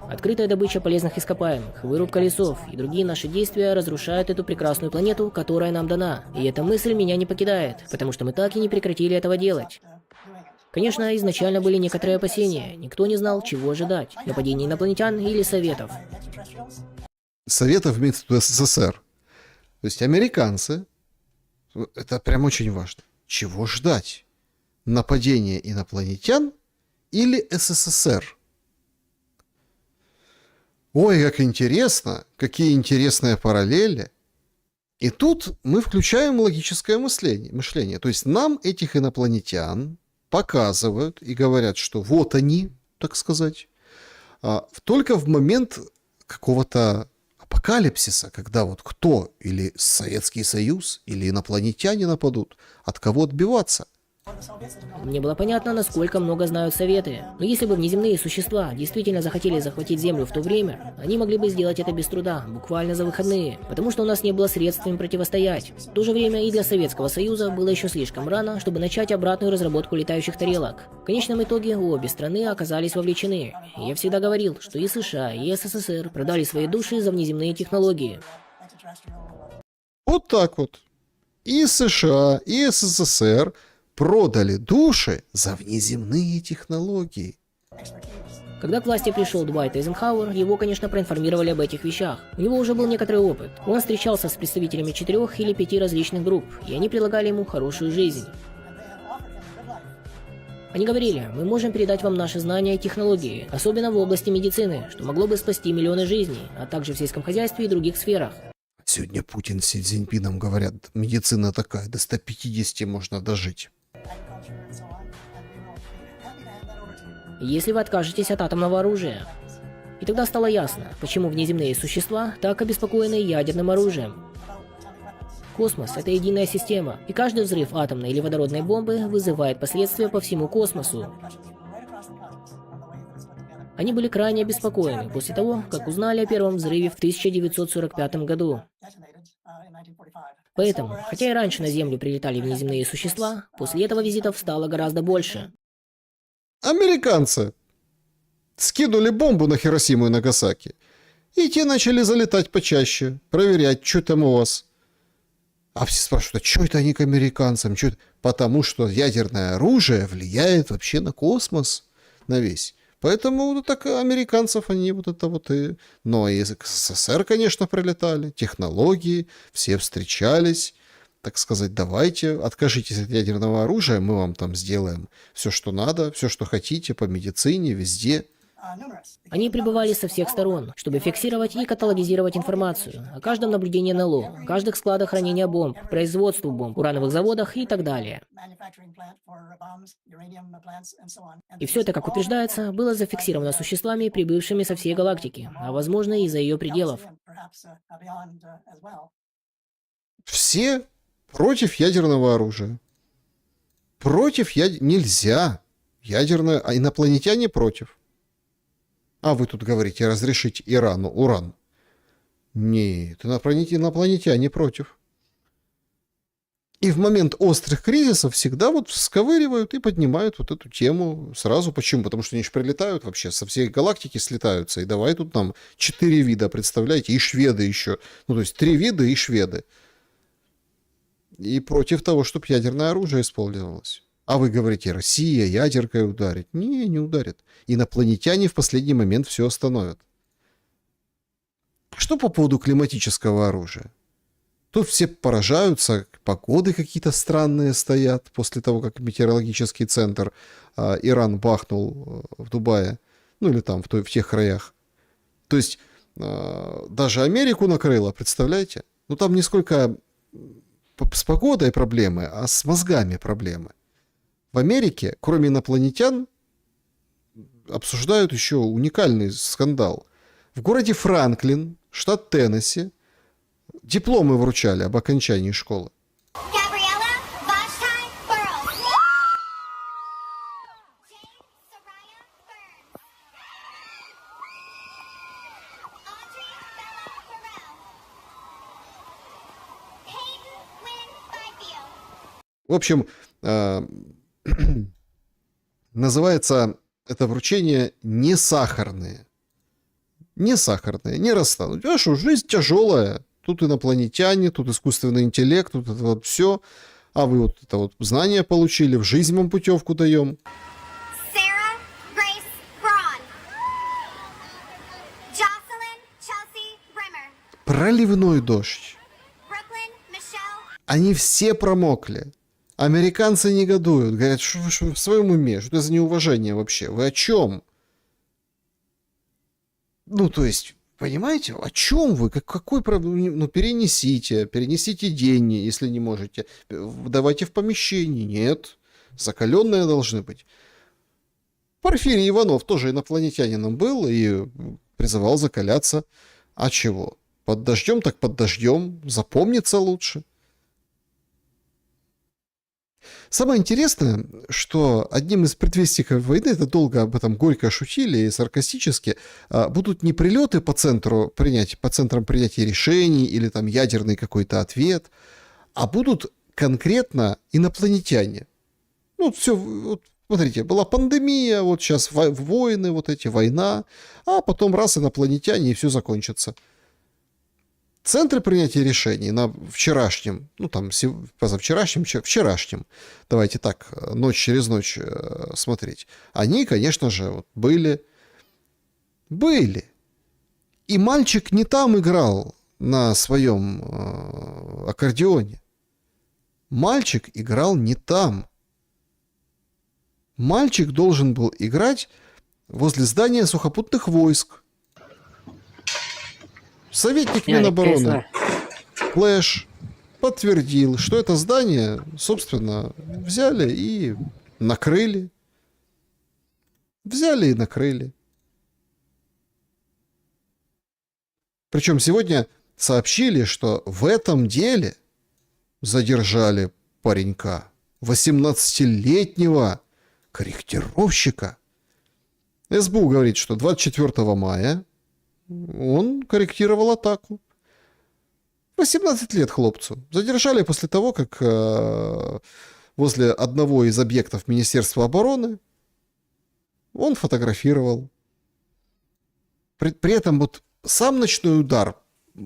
Открытая добыча полезных ископаемых, вырубка лесов и другие наши действия разрушают эту прекрасную планету, которая нам дана. И эта мысль меня не покидает, потому что мы так и не прекратили этого делать. Конечно, изначально были некоторые опасения. Никто не знал, чего ожидать. Нападений инопланетян или Советов. Советов имеется в виду СССР. То есть американцы, это прям очень важно, чего ждать? Нападение инопланетян или СССР? Ой, как интересно, какие интересные параллели. И тут мы включаем логическое мышление. То есть нам этих инопланетян показывают и говорят, что вот они, так сказать, только в момент какого-то апокалипсиса, когда вот кто, или Советский Союз, или инопланетяне нападут, от кого отбиваться. Мне было понятно, насколько много знают Советы. Но если бы внеземные существа действительно захотели захватить Землю в то время, они могли бы сделать это без труда, буквально за выходные, потому что у нас не было средств им противостоять. В то же время и для Советского Союза было еще слишком рано, чтобы начать обратную разработку летающих тарелок. В конечном итоге обе страны оказались вовлечены. И я всегда говорил, что и США, и СССР продали свои души за внеземные технологии. Вот так вот. И США, и СССР продали души за внеземные технологии. Когда к власти пришел Дуайт Эйзенхауэр, его, конечно, проинформировали об этих вещах. У него уже был некоторый опыт. Он встречался с представителями 4 или 5 различных групп, и они предлагали ему хорошую жизнь. Они говорили, мы можем передать вам наши знания и технологии, особенно в области медицины, что могло бы спасти миллионы жизней, а также в сельском хозяйстве и других сферах. Сегодня Путин с Си Цзиньпином говорят, медицина такая, до 150 можно дожить. Если вы откажетесь от атомного оружия. И тогда стало ясно, почему внеземные существа так обеспокоены ядерным оружием. Космос — это единая система, и каждый взрыв атомной или водородной бомбы вызывает последствия по всему космосу. Они были крайне обеспокоены после того, как узнали о первом взрыве в 1945 году. Поэтому, хотя и раньше на Землю прилетали внеземные существа, после этого визитов стало гораздо больше. Американцы скинули бомбу на Хиросиму и Нагасаки, и те начали залетать почаще, проверять, что там у вас. А все спрашивают, а что это они к американцам? Чё это? Потому что ядерное оружие влияет вообще на космос, на весь. Поэтому вот так американцев они вот это вот и... Но и к СССР, конечно, прилетали, технологии, все встречались. Так сказать, давайте, откажитесь от ядерного оружия, мы вам там сделаем все, что надо, все, что хотите, по медицине, везде. Они прибывали со всех сторон, чтобы фиксировать и каталогизировать информацию о каждом наблюдении НЛО, о каждых складах хранения бомб, производству бомб, урановых заводах и так далее. И все это, как утверждается, было зафиксировано существами, прибывшими со всей галактики, а возможно и за ее пределов. Все против ядерного оружия. Нельзя. Ядерное... А инопланетяне против. А вы тут говорите разрешить Ирану уран. Нет, инопланетяне против. И в момент острых кризисов всегда вот сковыривают и поднимают вот эту тему сразу. Почему? Потому что они же прилетают вообще, со всей галактики слетаются. И давай тут нам 4 вида, представляете, и шведы еще. Ну, то есть 3 вида и шведы. И против того, чтобы ядерное оружие использовалось. А вы говорите, Россия ядеркой ударит. Не ударит. Инопланетяне в последний момент все остановят. Что по поводу климатического оружия? Тут все поражаются, погоды какие-то странные стоят после того, как метеорологический центр Иран бахнул в Дубае. Ну или там, в тех краях. То есть даже Америку накрыло, представляете? Ну там не сколько с погодой проблемы, а с мозгами проблемы. В Америке, кроме инопланетян, обсуждают еще уникальный скандал. В городе Франклин, штат Теннесси, дипломы вручали об окончании школы. В общем, называется это вручение «не сахарные». Не сахарные, не расстанут. А что, жизнь тяжелая. Тут инопланетяне, тут искусственный интеллект, тут это вот все. А вы вот это вот знания получили, в жизнь вам путевку даем. Проливной дождь. Они все промокли. Американцы негодуют, говорят, что вы в своем уме, что это за неуважение вообще, вы о чем? Ну, то есть, понимаете, о чем вы, какой проблем, ну, перенесите день, если не можете, давайте в помещении, нет, закаленные должны быть. Порфирий Иванов тоже инопланетянином был и призывал закаляться, а чего, под дождем так под дождем, запомнится лучше. Самое интересное, что одним из предвестников войны, это долго об этом горько шутили и саркастически, будут не прилеты по центрам принятия решений или там ядерный какой-то ответ, а будут конкретно инопланетяне. Ну, вот все, вот, смотрите, была пандемия, вот сейчас войны, вот эти, война, а потом раз инопланетяне, и все закончится. Центры принятия решений на вчерашнем, ну там позавчерашнем, вчерашнем, давайте так, ночь через ночь смотреть, они, конечно же, вот были. И мальчик не там играл на своем аккордеоне. Мальчик играл не там. Мальчик должен был играть возле здания сухопутных войск. Советник Минобороны Флэш подтвердил, что это здание, собственно, взяли и накрыли. Взяли и накрыли. Причем сегодня сообщили, что в этом деле задержали паренька, 18-летнего корректировщика. СБУ говорит, что 24 мая он корректировал атаку. 18 лет хлопцу. Задержали после того, как возле одного из объектов Министерства обороны он фотографировал. При этом вот сам ночной удар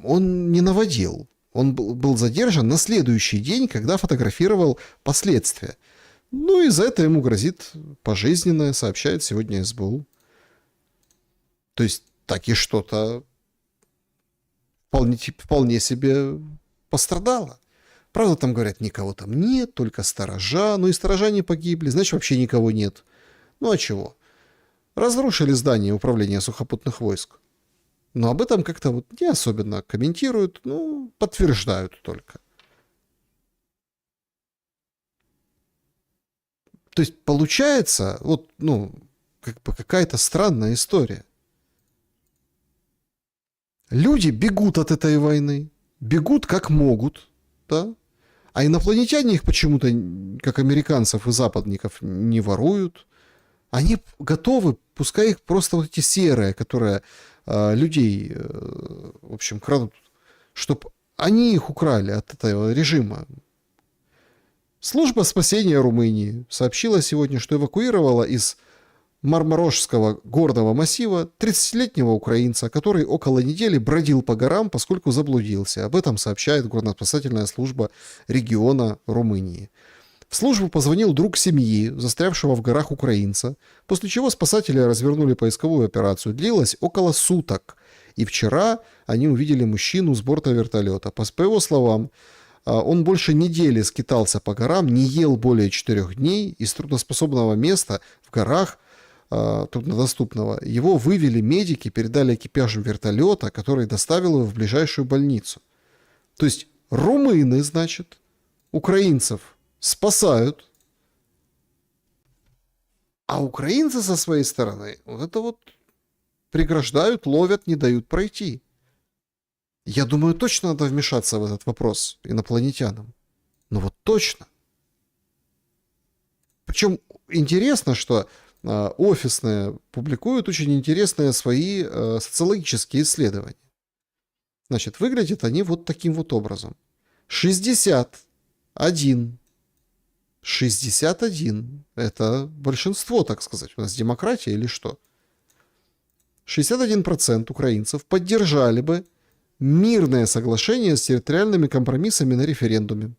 он не наводил. Он был задержан на следующий день, когда фотографировал последствия. Ну и за это ему грозит пожизненное, сообщает сегодня СБУ. То есть так и что-то вполне себе пострадало. Правда, там говорят, никого там нет, только сторожа. Ну и сторожа не погибли, значит, вообще никого нет. Ну а чего? Разрушили здание управления сухопутных войск. Но об этом как-то вот не особенно комментируют, ну, подтверждают только. То есть получается, вот, ну, как бы какая-то странная история. Люди бегут от этой войны, бегут как могут, да? А инопланетяне их почему-то, как американцев и западников, не воруют. Они готовы, пускай их просто вот эти серые, которые людей, в общем, крадут, чтобы они их украли от этого режима. Служба спасения Румынии сообщила сегодня, что эвакуировала из Мармарошского горного массива 30-летнего украинца, который около недели бродил по горам, поскольку заблудился. Об этом сообщает горно-спасательная служба региона Румынии. В службу позвонил друг семьи, застрявшего в горах украинца, после чего спасатели развернули поисковую операцию. Длилась около суток. И вчера они увидели мужчину с борта вертолета. По его словам, он больше недели скитался по горам, не ел более 4 дней. Из трудноспособного места в горах, труднодоступного, его вывели медики, передали экипажу вертолета, который доставил его в ближайшую больницу. То есть румыны, значит, украинцев спасают, а украинцы со своей стороны вот это вот преграждают, ловят, не дают пройти. Я думаю, точно надо вмешаться в этот вопрос инопланетянам. Ну вот точно. Причем интересно, что офисные публикуют очень интересные свои социологические исследования. Значит, выглядят они вот таким вот образом. 61. Это большинство, так сказать. У нас демократия или что? 61% украинцев поддержали бы мирное соглашение с территориальными компромиссами на референдуме.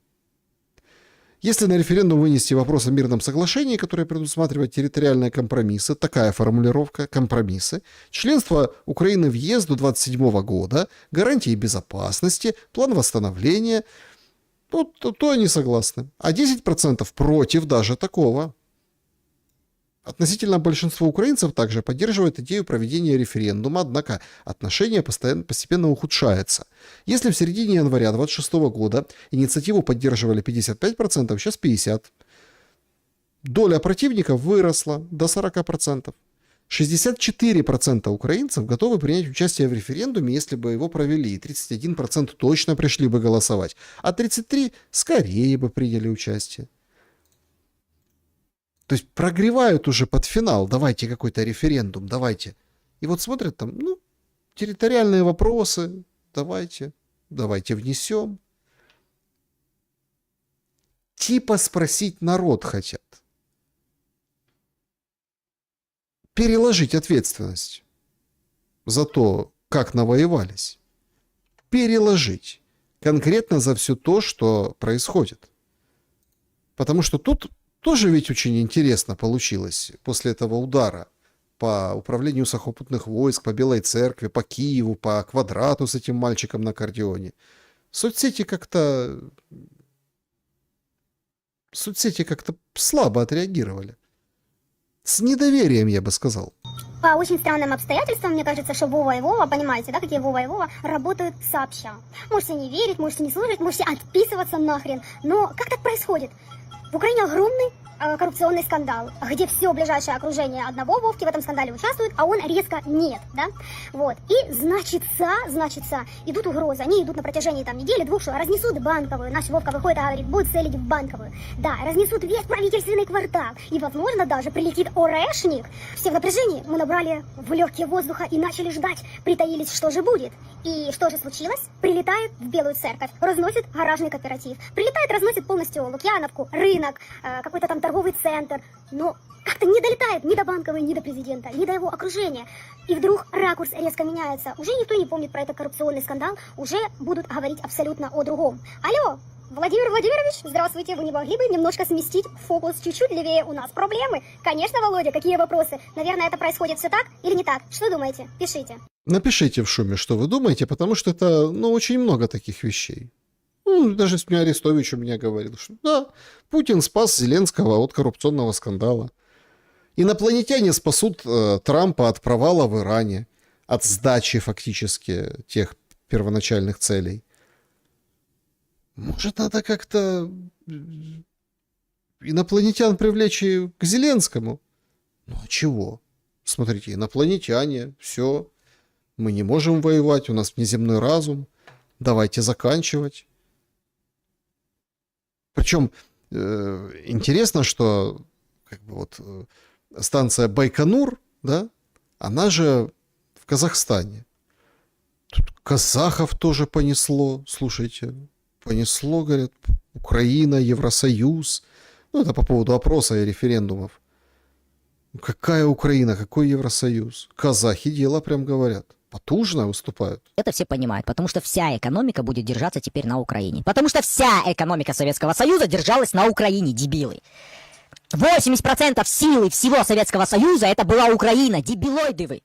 Если на референдум вынести вопрос о мирном соглашении, которое предусматривает территориальные компромиссы, такая формулировка, компромиссы, членство Украины в ЕС до 2027 года, гарантии безопасности, план восстановления, то они согласны. А 10% против даже такого. Относительно большинство украинцев также поддерживает идею проведения референдума, однако отношение постепенно ухудшается. Если в середине января 2026 года инициативу поддерживали 55%, сейчас 50%. Доля противников выросла до 40%. 64% украинцев готовы принять участие в референдуме, если бы его провели, и 31% точно пришли бы голосовать, а 33% скорее бы приняли участие. То есть прогревают уже под финал. Давайте какой-то референдум, давайте. И вот смотрят там, ну, территориальные вопросы, давайте внесем. Типа спросить народ хотят. Переложить ответственность за то, как навоевались. Переложить. Конкретно за все то, что происходит. Потому что тут тоже ведь очень интересно получилось после этого удара по управлению сухопутных войск, по Белой Церкви, по Киеву, по Квадрату с этим мальчиком на аккордеоне. Соцсети как-то слабо отреагировали. С недоверием, я бы сказал. По очень странным обстоятельствам, мне кажется, что Вова и Вова, понимаете, да, какие Вова и Вова, работают сообща. Можете не верить, можете не слушать, можете отписываться нахрен. Но как так происходит? В Украине огромный коррупционный скандал, где все ближайшее окружение одного Вовки в этом скандале участвует, а он резко нет, да? Вот. И значится, идут угрозы, они идут на протяжении там недели-двух, что разнесут банковую, наш Вовка выходит и говорит, будет целить в банковую, да, разнесут весь правительственный квартал, и, возможно, даже прилетит орешник. Все в напряжении, мы набрали в легкие воздуха и начали ждать, притаились, что же будет. И что же случилось? Прилетает в Белую Церковь, разносит гаражный кооператив, прилетает, разносит полностью Лукьяновку, рынок, какой-то там торговый центр, но как-то не долетает ни до Банковой, ни до президента, ни до его окружения. И вдруг ракурс резко меняется. Уже никто не помнит про этот коррупционный скандал, уже будут говорить абсолютно о другом. Алло, Владимир Владимирович, здравствуйте, вы не могли бы немножко сместить фокус чуть-чуть левее? У нас проблемы. Конечно, Володя, какие вопросы? Наверное, это происходит все так или не так? Что думаете? Пишите. Напишите в шуме, что вы думаете, потому что это, ну, очень много таких вещей. Ну, даже меня Арестович у меня говорил, что да, Путин спас Зеленского от коррупционного скандала. Инопланетяне спасут Трампа от провала в Иране, от сдачи фактически тех первоначальных целей. Может, надо как-то инопланетян привлечь и к Зеленскому? Ну, а чего? Смотрите, инопланетяне, все. Мы не можем воевать, у нас внеземной разум. Давайте заканчивать. Причем интересно, что как бы вот станция Байконур, да, она же в Казахстане. Тут казахов тоже понесло, слушайте. Понесло, говорят, Украина, Евросоюз. Ну, это по поводу опроса и референдумов. Какая Украина, какой Евросоюз? Казахи дело прям говорят. Потужно выступают. Это все понимают, потому что вся экономика будет держаться теперь на Украине. Потому что вся экономика Советского Союза держалась на Украине, дебилы. 80% силы всего Советского Союза это была Украина, дебилоиды вы.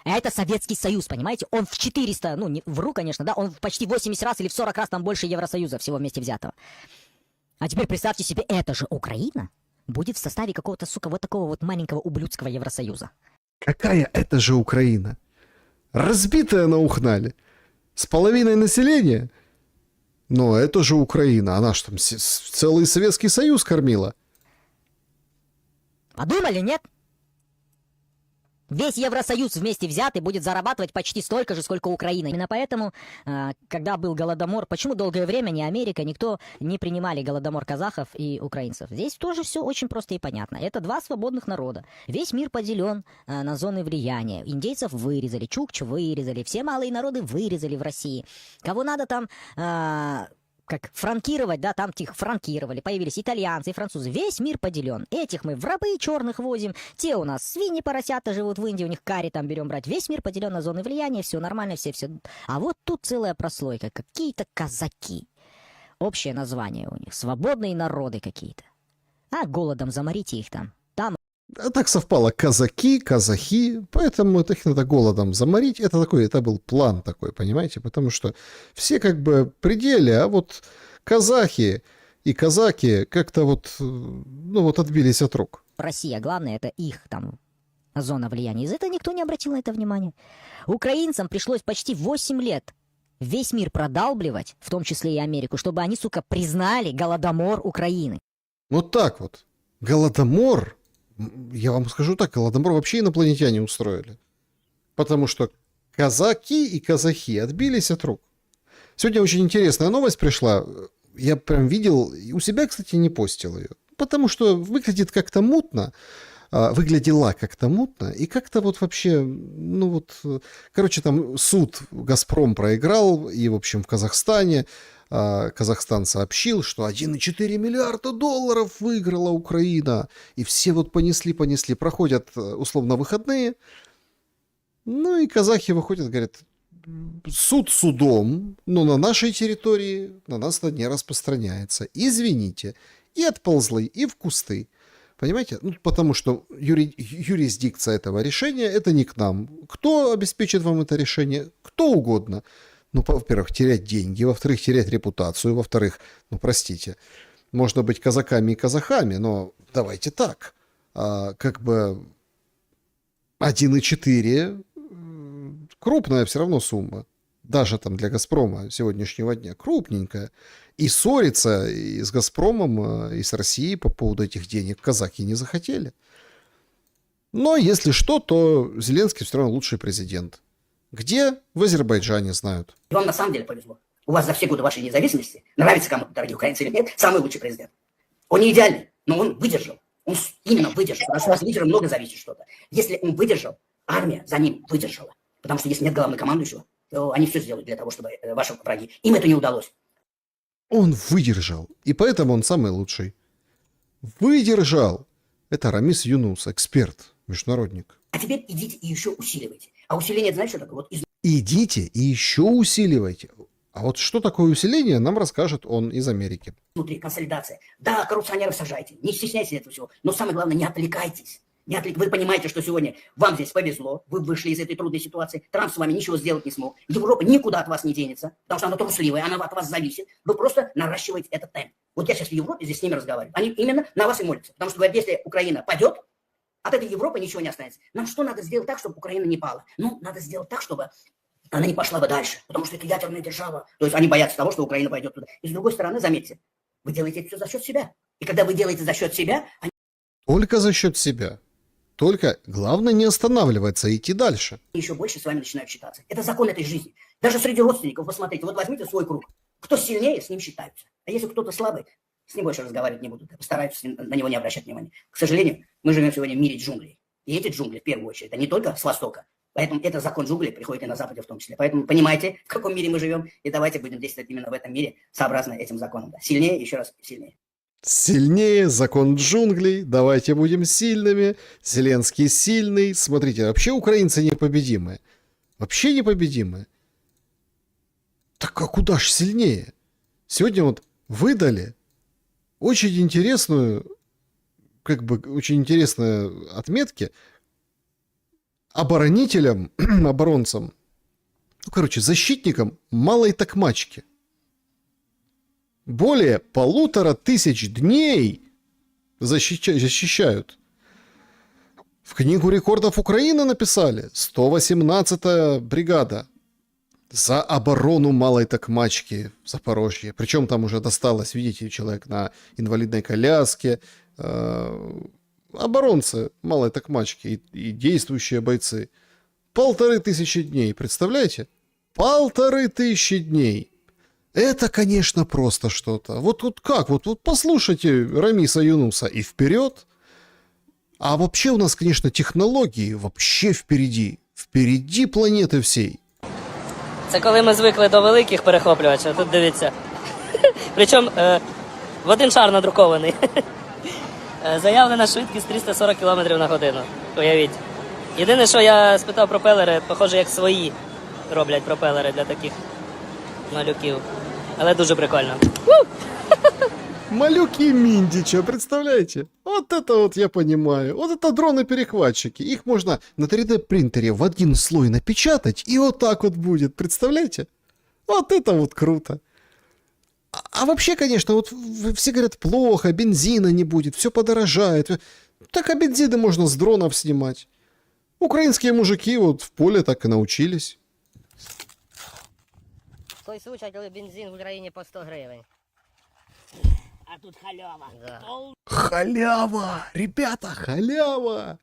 Это Советский Союз, понимаете? Он в 400, ну, не вру, конечно, да, он почти 80 раз или в 40 раз там больше Евросоюза всего вместе взятого. А теперь представьте себе, это же Украина будет в составе какого-то, сука, вот такого вот маленького ублюдского Евросоюза. Какая это же Украина? Разбитая на Ухнале. С половиной населения? Но это же Украина. Она ж там целый Советский Союз кормила. Подумали, нет? Весь Евросоюз вместе взятый будет зарабатывать почти столько же, сколько Украина. Именно поэтому, когда был Голодомор, почему долгое время ни Америка, никто не принимали Голодомор казахов и украинцев? Здесь тоже все очень просто и понятно. Это два свободных народа. Весь мир поделен на зоны влияния. Индейцев вырезали, чукч вырезали, все малые народы вырезали в России. Кого надо там... как франкировать, да, там их франкировали, появились итальянцы и французы, весь мир поделен. Этих мы в рабы черных возим, те у нас свиньи, поросята живут в Индии, у них карри там берем брать, весь мир поделен на зоны влияния, все нормально, все. А вот тут целая прослойка, какие-то казаки. Общее название у них, свободные народы какие-то. А голодом заморите их там. А так совпало казаки, казахи, поэтому их надо голодом заморить. Это был план такой, понимаете? Потому что все как бы при деле, а вот казахи и казаки как-то вот, ну вот отбились от рук. Россия, главное, это их там зона влияния. Из этого никто не обратил на это внимания. Украинцам пришлось почти 8 лет весь мир продалбливать, в том числе и Америку, чтобы они, сука, признали Голодомор Украины. Вот так вот. Голодомор... Я вам скажу так, Голодомор вообще инопланетяне устроили. Потому что казаки и казахи отбились от рук. Сегодня очень интересная новость пришла. Я прям видел, у себя, кстати, не постил ее. потому что выглядит как-то мутно, выглядела как-то мутно, и как-то вот вообще, ну вот, короче, там суд «Газпром» проиграл, и, в общем, в Казахстане Казахстан сообщил, что 1,4 миллиарда долларов выиграла Украина, и все вот понесли, проходят условно выходные, ну и казахи выходят, говорят, суд судом, но на нашей территории на нас это не распространяется. Извините. И отползли, и в кусты. Понимаете? Ну, потому что юрисдикция этого решения это не к нам. Кто обеспечит вам это решение? Кто угодно. Ну, во-первых, терять деньги, во-вторых, терять репутацию, во-вторых, ну, простите, можно быть казаками и казахами, но давайте так. Как бы 1,4 крупная все равно сумма. Даже там для «Газпрома» сегодняшнего дня крупненькая. И ссориться и с «Газпромом», и с Россией по поводу этих денег казахи не захотели. Но если что, то Зеленский все равно лучший президент. Где? В Азербайджане знают. Вам на самом деле повезло. У вас за все годы вашей независимости, нравится кому-то, дорогие украинцы или нет, самый лучший президент. Он не идеальный, но он выдержал. Он именно выдержал. Потому что у вас лидера много зависит что-то. Если он выдержал, армия за ним выдержала. Потому что если нет главнокомандующего, то они все сделают для того, чтобы ваши враги. Им это не удалось. Он выдержал. И поэтому он самый лучший. Выдержал. Это Рамис Юнус, эксперт, международник. А теперь идите и еще усиливайте. А усиление, это знаете, что такое? Вот Идите и еще усиливайте. А вот что такое усиление, нам расскажет он из Америки. Внутри консолидация. Да, коррупционеров сажайте, не стесняйтесь этого всего. Но самое главное, не отвлекайтесь. Вы понимаете, что сегодня вам здесь повезло, вы вышли из этой трудной ситуации, Трамп с вами ничего сделать не смог, Европа никуда от вас не денется, потому что она трусливая, она от вас зависит, вы просто наращиваете этот темп. Вот я сейчас в Европе здесь с ними разговариваю, они именно на вас и молятся, потому что если Украина падет, от этой Европы ничего не останется. Нам что надо сделать так, чтобы Украина не пала? Ну, надо сделать так, чтобы она не пошла бы дальше, потому что это ядерная держава. То есть они боятся того, что Украина пойдет туда. И с другой стороны, заметьте, вы делаете это все за счет себя. И когда вы делаете за счет себя... Только за счет себя. Только главное не останавливаться, а идти дальше. Еще больше с вами начинают считаться. Это закон этой жизни. Даже среди родственников, посмотрите, вот возьмите свой круг. Кто сильнее, с ним считаются. А если кто-то слабый, с ним больше разговаривать не будут. Постараются на него не обращать внимания. К сожалению, мы живем сегодня в мире джунглей. И эти джунгли, в первую очередь, это не только с востока. Поэтому это закон джунглей приходит и на Западе в том числе. Поэтому понимаете, в каком мире мы живем. И давайте будем действовать именно в этом мире, сообразно этим законам. Да. Сильнее, еще раз, сильнее. Сильнее, закон джунглей, давайте будем сильными, Зеленский сильный. Смотрите, вообще украинцы непобедимые. Вообще непобедимые. Так а куда ж сильнее? Сегодня вот выдали очень интересные отметки оборонителям, оборонцам, защитникам Малой Токмачки. Более 1500 дней защищают. В книгу рекордов Украины написали 118-я бригада за оборону Малой Токмачки в Запорожье. Причем там уже досталось, видите, человек на инвалидной коляске. Оборонцы Малой Токмачки и действующие бойцы. 1500 дней, представляете? 1500 дней. Это, конечно, просто что-то. Вот как? Вот послушайте Рамиса Юнуса и вперед. А вообще у нас, конечно, технологии вообще впереди. Впереди планети всей. Це коли ми звикли до великих перехоплювачів, тут дивіться. Причому в один шар надрукований. Заявлена швидкість 340 км на годину. Уявіть. Єдине, що я спитав пропелери, похоже, як свої роблять пропелери для таких малюків. Але дуже прикольно. Малюки Миндича, представляете? Вот это вот я понимаю. Вот это дроны-перехватчики. Их можно на 3D-принтере в один слой напечатать, и вот так вот будет, представляете? Вот это вот круто. А вообще, конечно, вот все говорят, плохо, бензина не будет, все подорожает. Так а бензины можно с дронов снимать. Украинские мужики вот в поле так и научились. Той случай, коли бензин в Україні по 100 гривень. А тут халява. Да. Халява! Ребята, халява!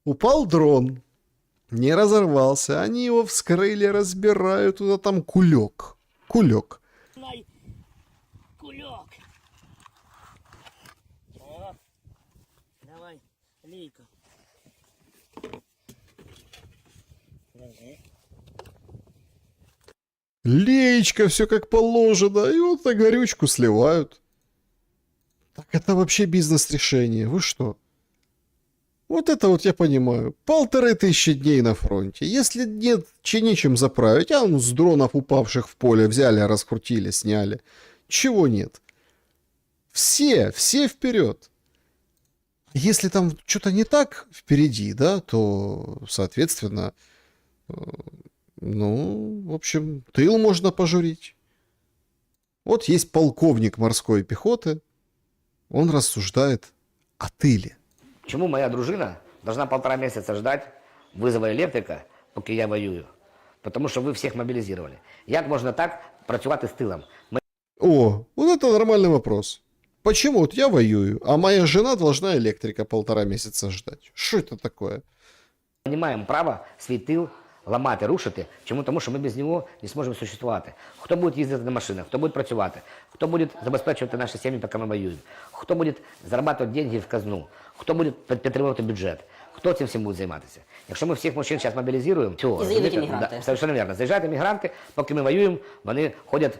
Упал дрон. Не разорвался. Они его вскрыли, разбирают. Туда там кулек. Кульок. Лейка. Леечка, все как положено, и вот так горючку сливают. Так это вообще бизнес-решение, вы что? Вот это вот я понимаю. 1500 дней на фронте. Если нет нечем заправить, а ну с дронов, упавших в поле, взяли, раскрутили, сняли. Чего нет? Все вперед. Если там что-то не так впереди, да, то, соответственно, ну, в общем, тыл можно пожурить. Вот есть полковник морской пехоты, он рассуждает о тыле. Чому моя дружина должна 1,5 месяца ждать вызова електрика, поки я воюю? Потому що ви всіх мобілізували. Як можна так працювати з тилом? О, вот это нормальный вопрос. Почему вот я воюю, а моя жена должна электрика 1,5 месяца ждать? Что это такое? Ми не маємо права свій тил ламати, рушити. Чому? Тому що ми без нього не зможемо существувати. Хто буде їздити на машинах, хто буде працювати, хто буде забезпечувати наші сім'ї, поки ми воюємо, хто буде заробляти гроші в казну, хто буде підтримувати бюджет, хто цим всім буде займатися. Якщо ми всіх мужчин зараз мобілізуємо, все, І заїдуть іммігранти. Да, совершенно верно. Заїжджають іммігранти, поки ми воюємо, вони ходять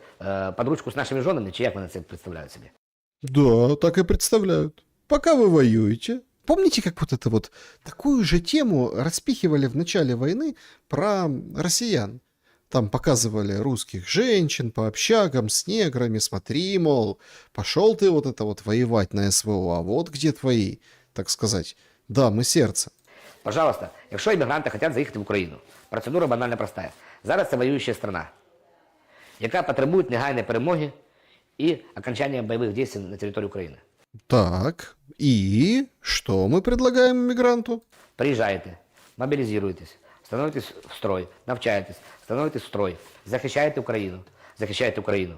під ручку з нашими жонами, чи як вони це представляють собі? Да, так и представляют. Пока вы воюете. Помните, как вот это вот такую же тему распихивали в начале войны про россиян? Там показывали русских женщин по общагам с неграми, смотри, мол, пошел ты вот это вот воевать на СВО, а вот где твои, так сказать, дамы сердца. Пожалуйста, якщо іммігранти хочуть заїхати в Україну, процедура банально проста. Зараз це воююча страна, яка потребує негайної перемоги і окончания бойових дій на території України. Так, и что мы предлагаем иммигранту? Приїжджаєте, мобілізуєтесь, становитесь в строй, навчаєтесь, становитесь в строй, захищаєте Україну,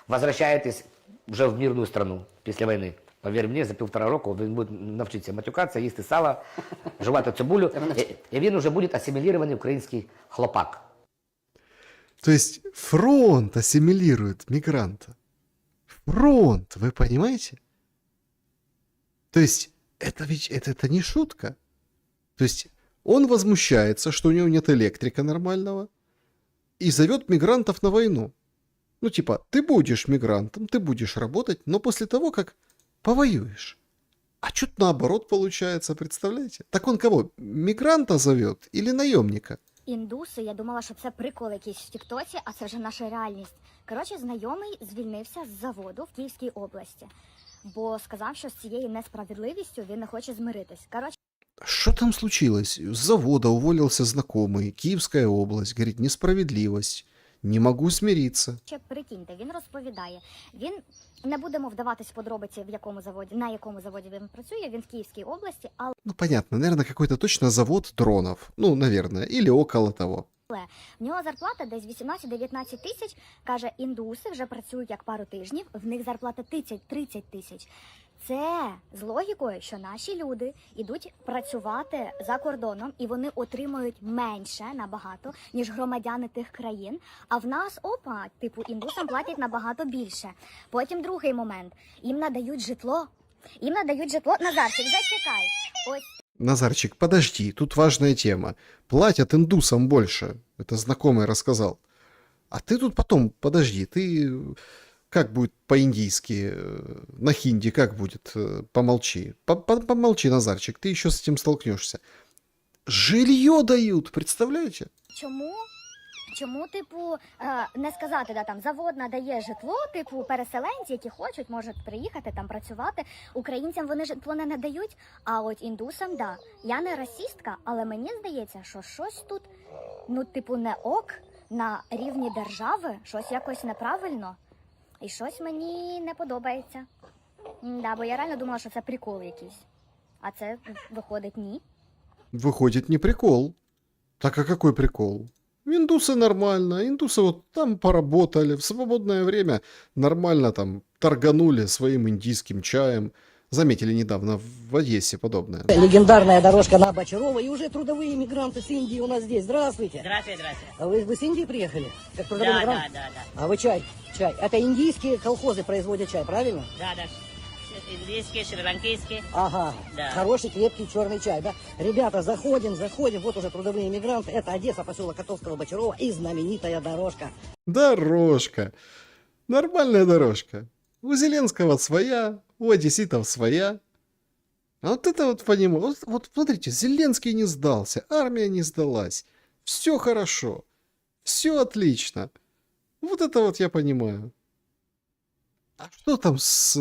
возвращаєтесь вже в мирну страну після війни. Повір мені, за 1,5 року він буде навчитися матюкатися, їсти сало, жувати цибулю, і він вже буде асимілірований український хлопак. То есть фронт ассимилирует мигранта. Фронт, вы понимаете? То есть это ведь это не шутка. То есть он возмущается, что у него нет электрика нормального, и зовет мигрантов на войну. Ну типа, ты будешь мигрантом, ты будешь работать, но после того, как повоюешь. А что-то наоборот получается, представляете? Так он кого, мигранта зовет или наемника? Індуси, я думала, що це прикол якийсь в Тіктоці, а це вже наша реальність. Коротше, знайомий звільнився з заводу в Київській області, бо сказав, що з цією несправедливістю він не хоче змиритись. Коротше, Что там случилось? С завода уволился знакомый, Киевская область, говорит, несправедливость, не могу смириться. прикиньте, він розповідає, він, не будемо вдаватись в подробиці, на якому заводі він працює, він в Київській області, але Ну, понятно, наверное, какой-то точно завод дронов. Ну, наверное, или около того. в нього зарплата десь 18-19 тисяч, каже, індуси вже працюють як пару тижнів, в них зарплата 30 тисяч. Це з логікою, що наші люди йдуть працювати за кордоном, і вони отримують менше набагато, ніж громадяни тих країн. А в нас, типу, індусам платять набагато більше. Потім другий момент. Їм надають житло. Назарчик, зачекай. Ось. Назарчик, подожди, тут важная тема. Платят индусам больше, это знакомый рассказал. А ты тут потом, подожди, ты... Как будет по-индийски, на хинди, как будет? Помолчи. Помолчи, Назарчик, ты еще с этим столкнешься. Жилье дают, представляете? Чому, типу, не сказати, да, там, завод надає житло, типу, переселенці, які хочуть, можуть приїхати, там, працювати. Українцям вони житло не надають, а от індусам, да. Я не расистка, але мені здається, що щось тут, ну, типу, не ок, на рівні держави, щось якось неправильно. І щось мені не подобається. Да, бо я реально думала, що це прикол якийсь. А це, виходить, ні. Выходит, не прикол. Так а какой прикол? Индусы нормально, индусы вот там поработали, в свободное время нормально там торганули своим индийским чаем. Заметили недавно в Одессе подобное. Легендарная дорожка на Бочарова, и уже трудовые мигранты с Индии у нас здесь. Здравствуйте. Здравствуйте. А вы с Индии приехали? Как трудовой мигрант? Да. А вы чай. Это индийские колхозы производят чай, правильно? Да. индийский, шри-ланкийский. Ага, Да. хороший крепкий черный чай, да? Ребята, заходим, вот уже трудовые мигранты. Это Одесса, поселок Котовского-Бочарова и знаменитая дорожка. Дорожка. Нормальная дорожка. У Зеленского своя, у одесситов своя. А вот это вот понимаю. Вот смотрите, Зеленский не сдался, армия не сдалась. Все хорошо. Все отлично. Вот это вот я понимаю. А что там с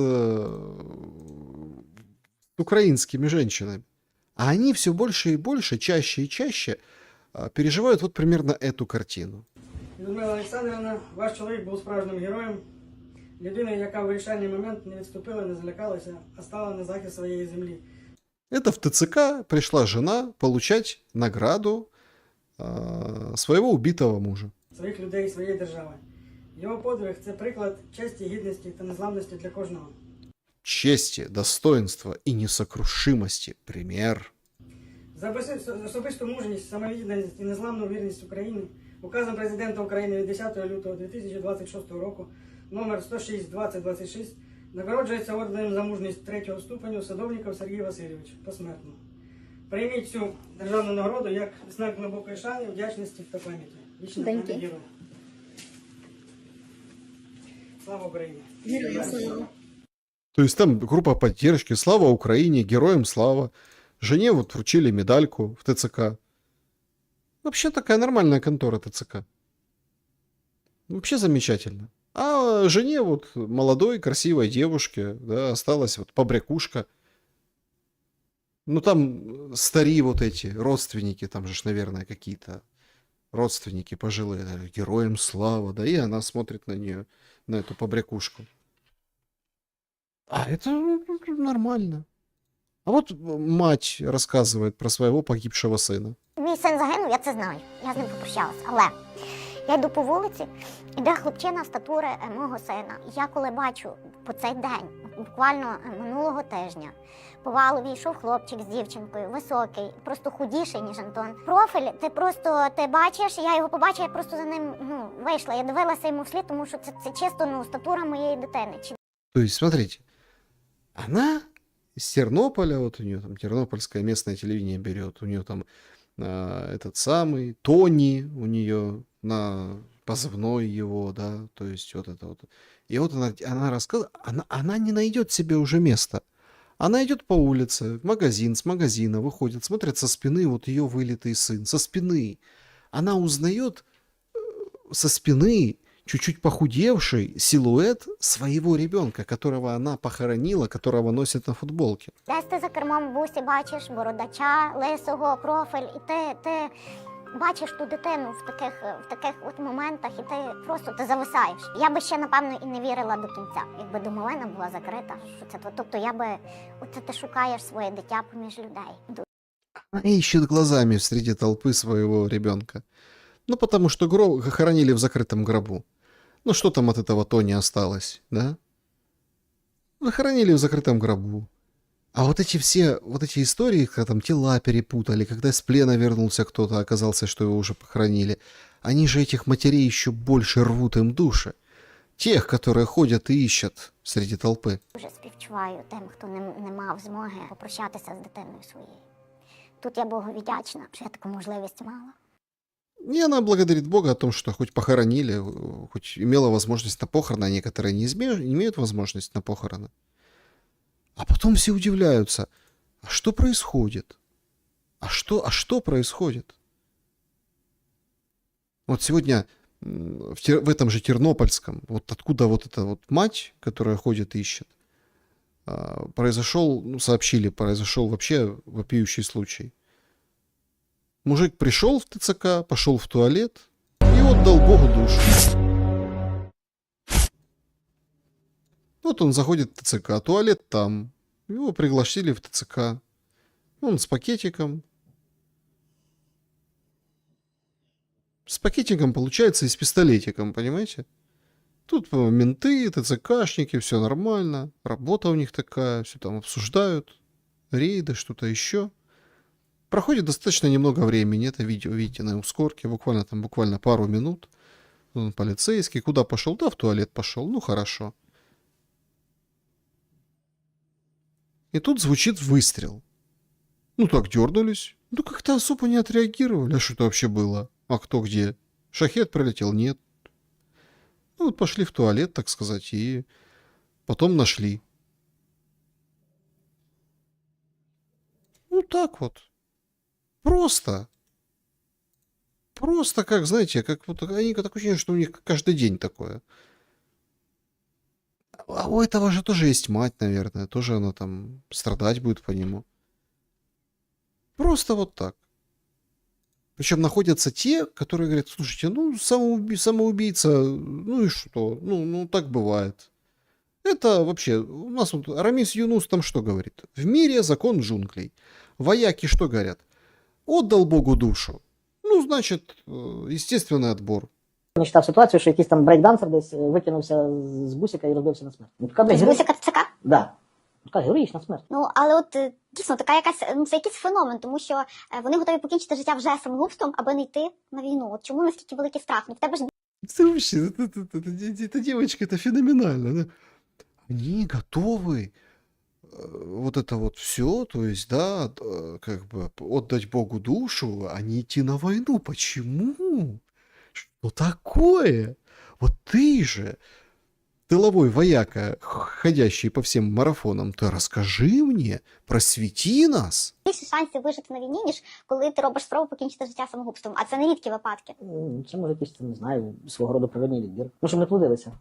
украинскими женщинами? А они все больше и больше, чаще и чаще переживают вот примерно эту картину. Людмила Олександрівна, ваш чоловік був справжнім героєм, людиною, яка в вирішальний момент не відступила, не злякалася, а стала на захист своєї землі. Это в ТЦК пришла жена получать награду своего убитого мужа. Своїх людей, своєї держави. Його подвиг – це приклад честі, гідності та незламності для кожного. Чести, достоинства и несокрушимости. Пример. За особисту мужність, самовідданість і незламну вірність Україні указом президента України від 10 лютого 2026 року номер 106-2026 нагороджується орденом за мужність 3-го ступеню Садовніков Сергій Васильович посмертно. Прийміть цю державну нагороду як знак глибокої шани, вдячності та пам'яті. Вічна пам'ять героя. Слава Україні! То есть там группа поддержки. Слава Украине, героям слава. Жене вот вручили медальку в ТЦК. Вообще такая нормальная контора ТЦК. Вообще замечательно. А жене вот молодой, красивой девушке, да, осталась вот побрякушка. Ну там стари вот эти родственники, там же, наверное, какие-то родственники пожилые. Героям слава, да, и она смотрит на нее, на эту побрякушку. А это нормально. А вот мать рассказывает про своего погибшего сына. Мій син загинув, я це знаю. Я з ним попрощалася. Але я йду по вулиці, іде хлопчина статури мого сина. Я коли бачу по цей день, буквально минулого тижня, по валу війшов хлопчик з дівчинкою, високий, просто худіший, ніж Антон. Профіль, ти бачиш, я його побачила, я просто за ним вийшла. Я дивилася йому вслід, тому що це чисто статура моєї дитини. То есть, смотрите, она из Тернополя, вот у нее там тернопольское местное телевидение берет, у нее там этот самый Тони, у нее на позывной его, да, то есть вот это вот. И вот она рассказывает, она не найдет себе уже места. Она идет по улице, в магазин, с магазина выходит, смотрит со спины вот ее вылитый сын, со спины. Она узнает со спины чуть-чуть похудевший силуэт своего ребенка, которого она похоронила, которого носит на футболке. Десь ти за кермом в бусі бачиш бородача, лисого, профіль, і ти бачиш ту дитину в таких от моментах, і ти зависаєш. Я би ще, напевно, і не вірила до кінця, якби домовина була закрита. Що це, тобто оце ти шукаєш своє дитя поміж людей. Она ищет глазами среди толпы своего ребенка. Ну, потому что хоронили в закрытом гробу. Ну, что там от этого Тони осталось, да? Захоронили в закрытом гробу. А вот эти истории, когда там тела перепутали, когда с плена вернулся кто-то, оказался, что его уже похоронили, они же этих матерей еще больше рвут им души. Тех, которые ходят и ищут среди толпы. Дуже співчуваю тим, хто не мав змоги попрощатися з дитиною своєю. Тут я Богу вдячна, що я таку можливість мала. И она благодарит Бога о том, что хоть похоронили, хоть имела возможность на похороны, а некоторые не имеют возможность на похороны. А потом все удивляются, а что происходит? А что происходит? Вот сегодня в этом же Тернопольском, вот откуда вот эта вот мать, которая ходит и ищет, произошел вообще вопиющий случай. Мужик пришел в ТЦК, пошел в туалет и отдал Богу душу. Вот он заходит в ТЦК, туалет там. Его пригласили в ТЦК. Он с пакетиком. С пакетиком, получается, и с пистолетиком, понимаете? Тут менты, ТЦКшники, все нормально. Работа у них такая, все там обсуждают. Рейды, что-то еще. Проходит достаточно немного времени. Это видео, видите, на ускорке. Буквально пару минут. Он полицейский. Куда пошел? Да, в туалет пошел. Ну, хорошо. И тут звучит выстрел. Ну так дернулись. Ну как-то особо не отреагировали. А что это вообще было? А кто где? Шахед прилетел? Нет. Ну вот пошли в туалет, так сказать, и потом нашли. Ну так вот. Просто. Просто как, знаете, как вот они такое ощущение, что у них каждый день такое. А у этого же тоже есть мать, наверное. Тоже она там страдать будет по нему. Просто вот так. Причем находятся те, которые говорят, слушайте, ну, самоубийца, ну и что? Ну, так бывает. Это вообще, у нас вот Рамис Юнус там что говорит? В мире закон джунглей. Вояки что говорят? Отдал Богу душу. Ну, значит, естественный отбор. Не читав ситуацію, що якийсь там брейкдансер десь викинувся з бусика і розбився на смерть. Ну, така, З бусика ТЦК? Да. Така героїчна смерть. Ну, але от дійсно така якась, це якийсь феномен, тому що вони готові покінчити життя вже самогубством, аби не йти на війну. От чому настільки великий страх? Ну, в тебе ж Это вообще, эта девочка, это феноменально. Да? Они готовы вот это вот все, то есть, да, как бы отдать Богу душу, а не идти на войну. Почему? Что такое? Вот ты же, тыловой вояка, ходящий по всем марафонам, ты расскажи мне, просвети нас. більше шансів вижити на війні, ніж коли ти робиш спробу покінчити життя самогубством. А це не рідкі випадки. Це може якийсь, не знаю, свого роду природний відбір. Ну, щоб не плодилися.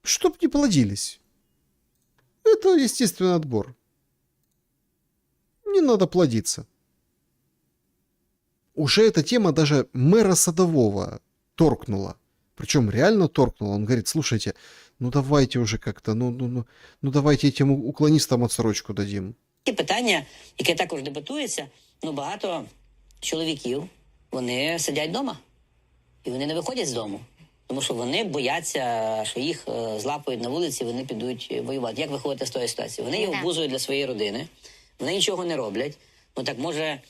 Чтоб не плодились. Это естественный отбор. Не надо плодиться. Уже эта тема даже мэра Садового торкнула. Причем реально торкнула. Он говорит, слушайте, ну давайте уже как-то, ну давайте этим уклонистам отсрочку дадим. І питання, яке також дебатується, ну багато чоловіків, вони сидять вдома. І вони не виходять з дому. Тому що вони бояться, що їх злапають на вулиці, вони підуть воювати. Як виходити з тої ситуації? Вони їх обузують для своєї родини, вони нічого не роблять. Ну так може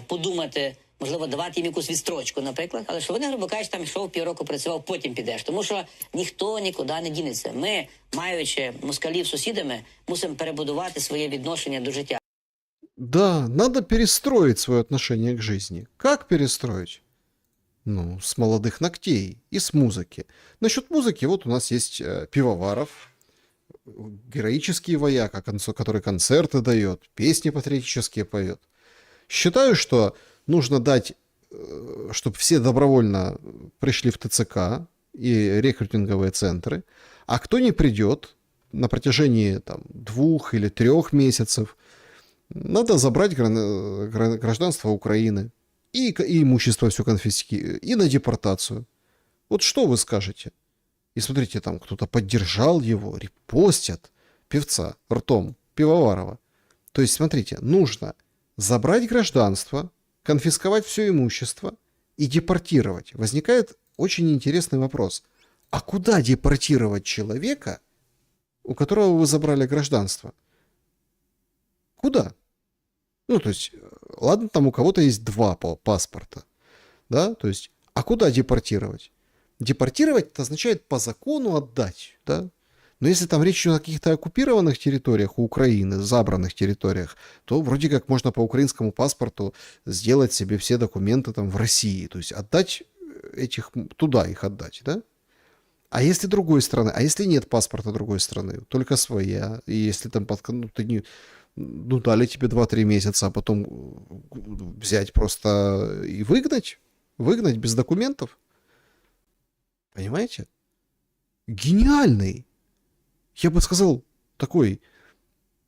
подумати, можливо, давати їм якусь відстрочку, наприклад, але що вони, грубо кажучи, там йшов півроку працював, потім підеш. Тому що ніхто нікуди не дінеться. Ми, маючи москалів сусідами, мусимо перебудувати своє відношення до життя. Да, надо перестроить свое отношение к жизни. Как перестроить? Ну, с молодых ногтей и с музыки. Насчет музыки, вот у нас есть Пивоваров, героический вояка, который концерты дает, песни патриотические поет. Считаю, что нужно дать, чтобы все добровольно пришли в ТЦК и рекрутинговые центры, а кто не придет на протяжении там, 2 или 3 месяцев, надо забрать гражданство Украины и имущество все конфискировать, и на депортацию. Вот что вы скажете? И смотрите, там кто-то поддержал его, репостят певца ртом Пивоварова. То есть, смотрите, нужно забрать гражданство, конфисковать все имущество и депортировать. Возникает очень интересный вопрос. А куда депортировать человека, у которого вы забрали гражданство? Куда? Ну, то есть, ладно, там у кого-то есть 2 паспорта, да, то есть, а куда депортировать? Депортировать это означает по закону отдать, да. Но если там речь идет о каких-то оккупированных территориях у Украины, забранных территориях, то вроде как можно по украинскому паспорту сделать себе все документы там в России, то есть отдать этих, туда их отдать, да. А если другой страны, а если нет паспорта другой страны, только своя, и если там ты не... Ну, дали тебе 2-3 месяца, а потом взять просто и выгнать без документов. Понимаете? Гениальный. Я бы сказал, такой,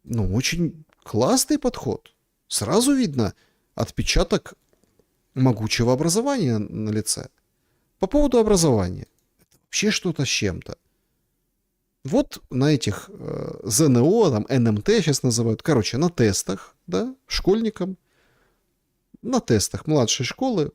ну, очень классный подход. Сразу видно отпечаток могучего образования на лице. По поводу образования. Это вообще что-то с чем-то. Вот на этих ЗНО, там НМТ сейчас называют, короче, на тестах, да, школьникам, на тестах младшей школы,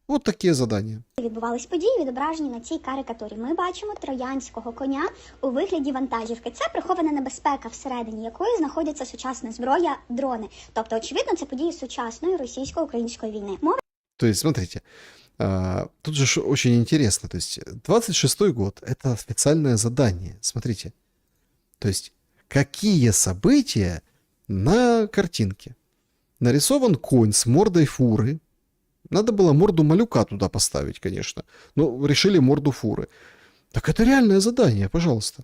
вот такие задания. Відбувались події, відображені на цій карикатурі. Ми бачимо троянського коня у вигляді вантажівки. Це прихована небезпека, всередині якої знаходиться сучасна зброя – дрони. Тобто, очевидно, це події сучасної російсько-української війни. То есть, смотрите, тут же очень интересно. То есть, 26-й год – это специальное задание. Смотрите. То есть, какие события На картинке нарисован конь с мордой фуры. Надо было морду малюка туда поставить, конечно. Но решили морду фуры. Так это реальное задание, пожалуйста.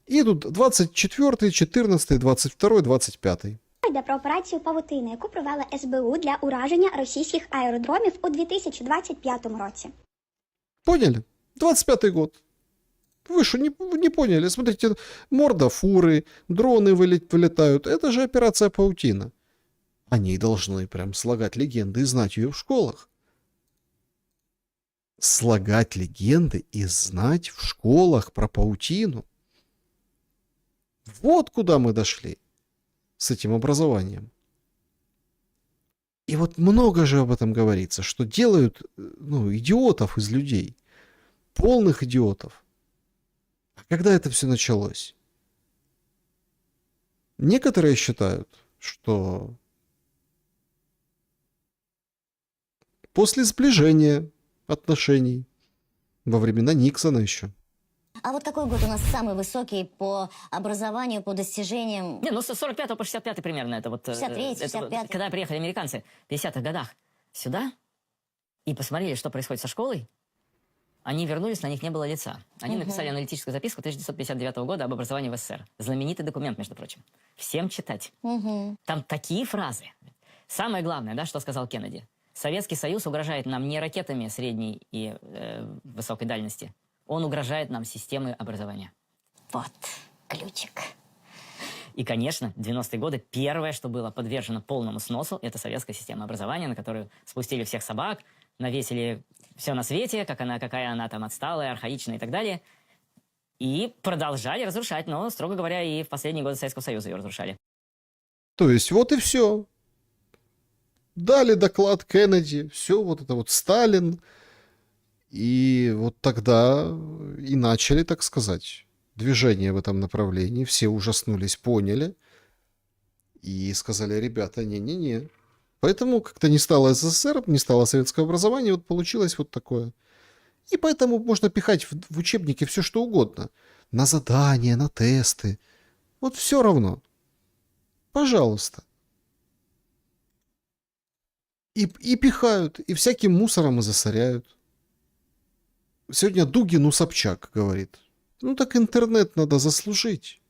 І тут 24, 14, 22, 25. Йде про операцію «Павутина», яку провела СБУ для ураження російських аеродромів у 2025 році. Поняли? 25-й год. Вы что, не поняли? Смотрите, морда фуры, дроны вылетают. Это же операция «Паутина». Они должны прям слагать легенды и знать ее в школах. Слагать легенды и знать в школах про паутину. Вот куда мы дошли с этим образованием. И вот много же об этом говорится, что делают, идиотов из людей. Полных идиотов. А когда это все началось? Некоторые считают, что после сближения отношений во времена Никсона еще. А вот какой год у нас самый высокий по образованию, по достижениям? Не, ну с 45 по 65 примерно это вот... 63, 65. Когда приехали американцы в 50-х годах сюда и посмотрели, что происходит со школой, они вернулись, на них не было лица. Они написали аналитическую записку 1959 года об образовании в СССР. Знаменитый документ, между прочим. Всем читать. Там такие фразы. Самое главное, да, что сказал Кеннеди. Советский Союз угрожает нам не ракетами средней и высокой дальности. Он угрожает нам системой образования. Вот, ключик. И, конечно, 90-е годы первое, что было подвержено полному сносу, это советская система образования, на которую спустили всех собак, навесили все на свете, какая она там отсталая, архаичная и так далее. И продолжали разрушать, но, строго говоря, и в последние годы Советского Союза ее разрушали. То есть вот и все. Дали доклад Кеннеди, все вот это вот Сталин. И вот тогда и начали, так сказать, движение в этом направлении. Все ужаснулись, поняли. И сказали, ребята, не-не-не. Поэтому как-то не стало СССР, не стало советского образования, вот получилось вот такое. И поэтому можно пихать в учебники все, что угодно. На задания, на тесты. Вот все равно. Пожалуйста. И пихают, и всяким мусором и засоряют. Сегодня Дугин у Собчак говорит. Ну так интернет надо заслужить.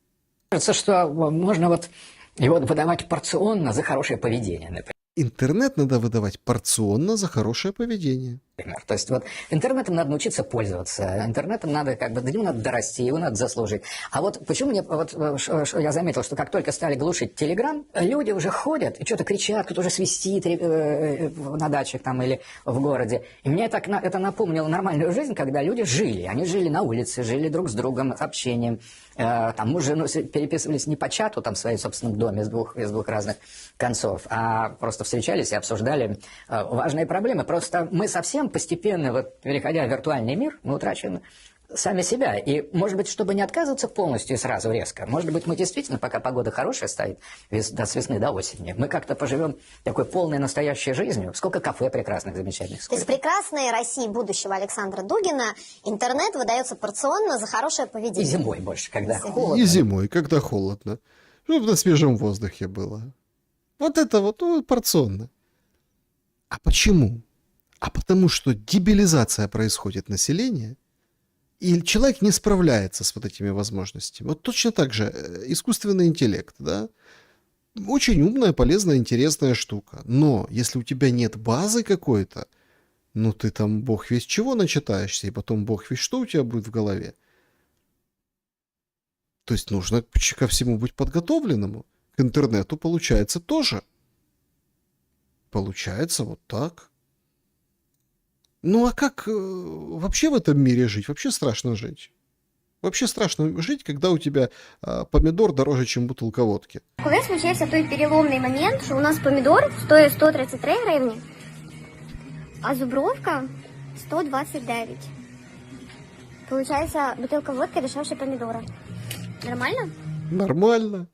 Кажется, что можно вот его выдавать порционно за хорошее поведение, например. Интернет надо выдавать порционно за хорошее поведение. То есть вот интернетом надо научиться пользоваться, интернетом надо до него надо дорасти, его надо заслужить. А вот почему я заметил, что как только стали глушить Телеграм, люди уже ходят и что-то кричат, кто-то уже свистит на дачах там или в городе. И мне это напомнило нормальную жизнь, когда люди жили. Они жили на улице, жили друг с другом, с общением. Там муж с женой переписывались не по чату там в своем собственном доме из двух разных концов, а просто встречались и обсуждали важные проблемы. Просто мы совсем постепенно, вот, переходя в виртуальный мир, мы утрачиваем сами себя. И, может быть, чтобы не отказываться полностью и сразу резко, может быть, мы действительно, пока погода хорошая стоит, с весны до осени, мы как-то поживем такой полной настоящей жизнью. Сколько кафе прекрасных, замечательных. То есть в прекрасной России будущего Александра Дугина интернет выдается порционно за хорошее поведение. И зимой больше, когда холодно. И зимой, когда холодно. Чтобы на свежем воздухе было. Вот это вот порционно. А почему? А потому что дебилизация происходит населения, и человек не справляется с вот этими возможностями. Вот точно так же искусственный интеллект, да? Очень умная, полезная, интересная штука. Но если у тебя нет базы какой-то, ну ты там бог весть чего начитаешься, и потом бог весть что у тебя будет в голове. То есть нужно ко всему быть подготовленному. К интернету получается тоже. Получается вот так. Ну а как вообще в этом мире жить? Вообще страшно жить. Вообще страшно жить, когда у тебя помидор дороже, чем бутылка водки. Коли случився той переломний момент, що у нас помідор стоїть 133 гривні, а зубровка 129. Получается, бутылка водки дешевше помидора. Нормально? Нормально.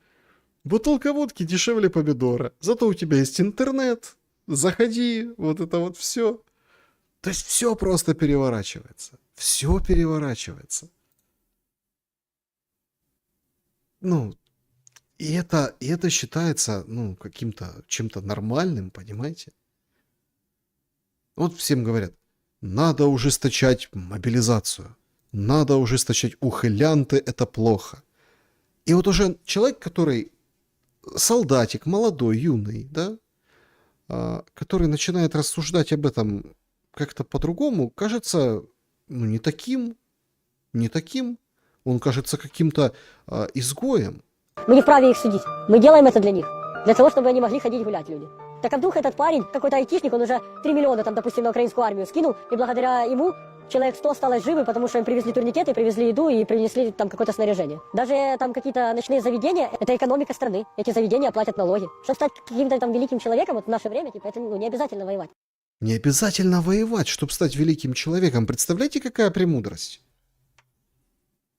Бутылка водки дешевле помидора. Зато у тебя есть интернет. Заходи, вот это вот все. То есть все просто переворачивается. Все переворачивается. Ну, И это считается, ну, каким-то, чем-то нормальным, понимаете? Вот всем говорят, надо ужесточать мобилизацию, надо ужесточать ухилянты, это плохо. И вот уже человек, который солдатик, молодой, юный, да, который начинает рассуждать об этом как-то по-другому, кажется, ну, не таким, он кажется каким-то изгоем. Мы не вправе их судить. Мы делаем это для них. Для того, чтобы они могли ходить гулять, люди. Так а вдруг этот парень, какой-то айтишник, он уже 3 миллиона, там, допустим, на украинскую армию скинул, и благодаря ему человек 100 осталось живы, потому что им привезли турникеты, привезли еду и принесли там какое-то снаряжение. Даже там какие-то ночные заведения, это экономика страны. Эти заведения платят налоги. Чтобы стать каким-то там великим человеком, вот в наше время, типа, это не обязательно воевать. Не обязательно воевать, чтобы стать великим человеком. Представляете, какая премудрость?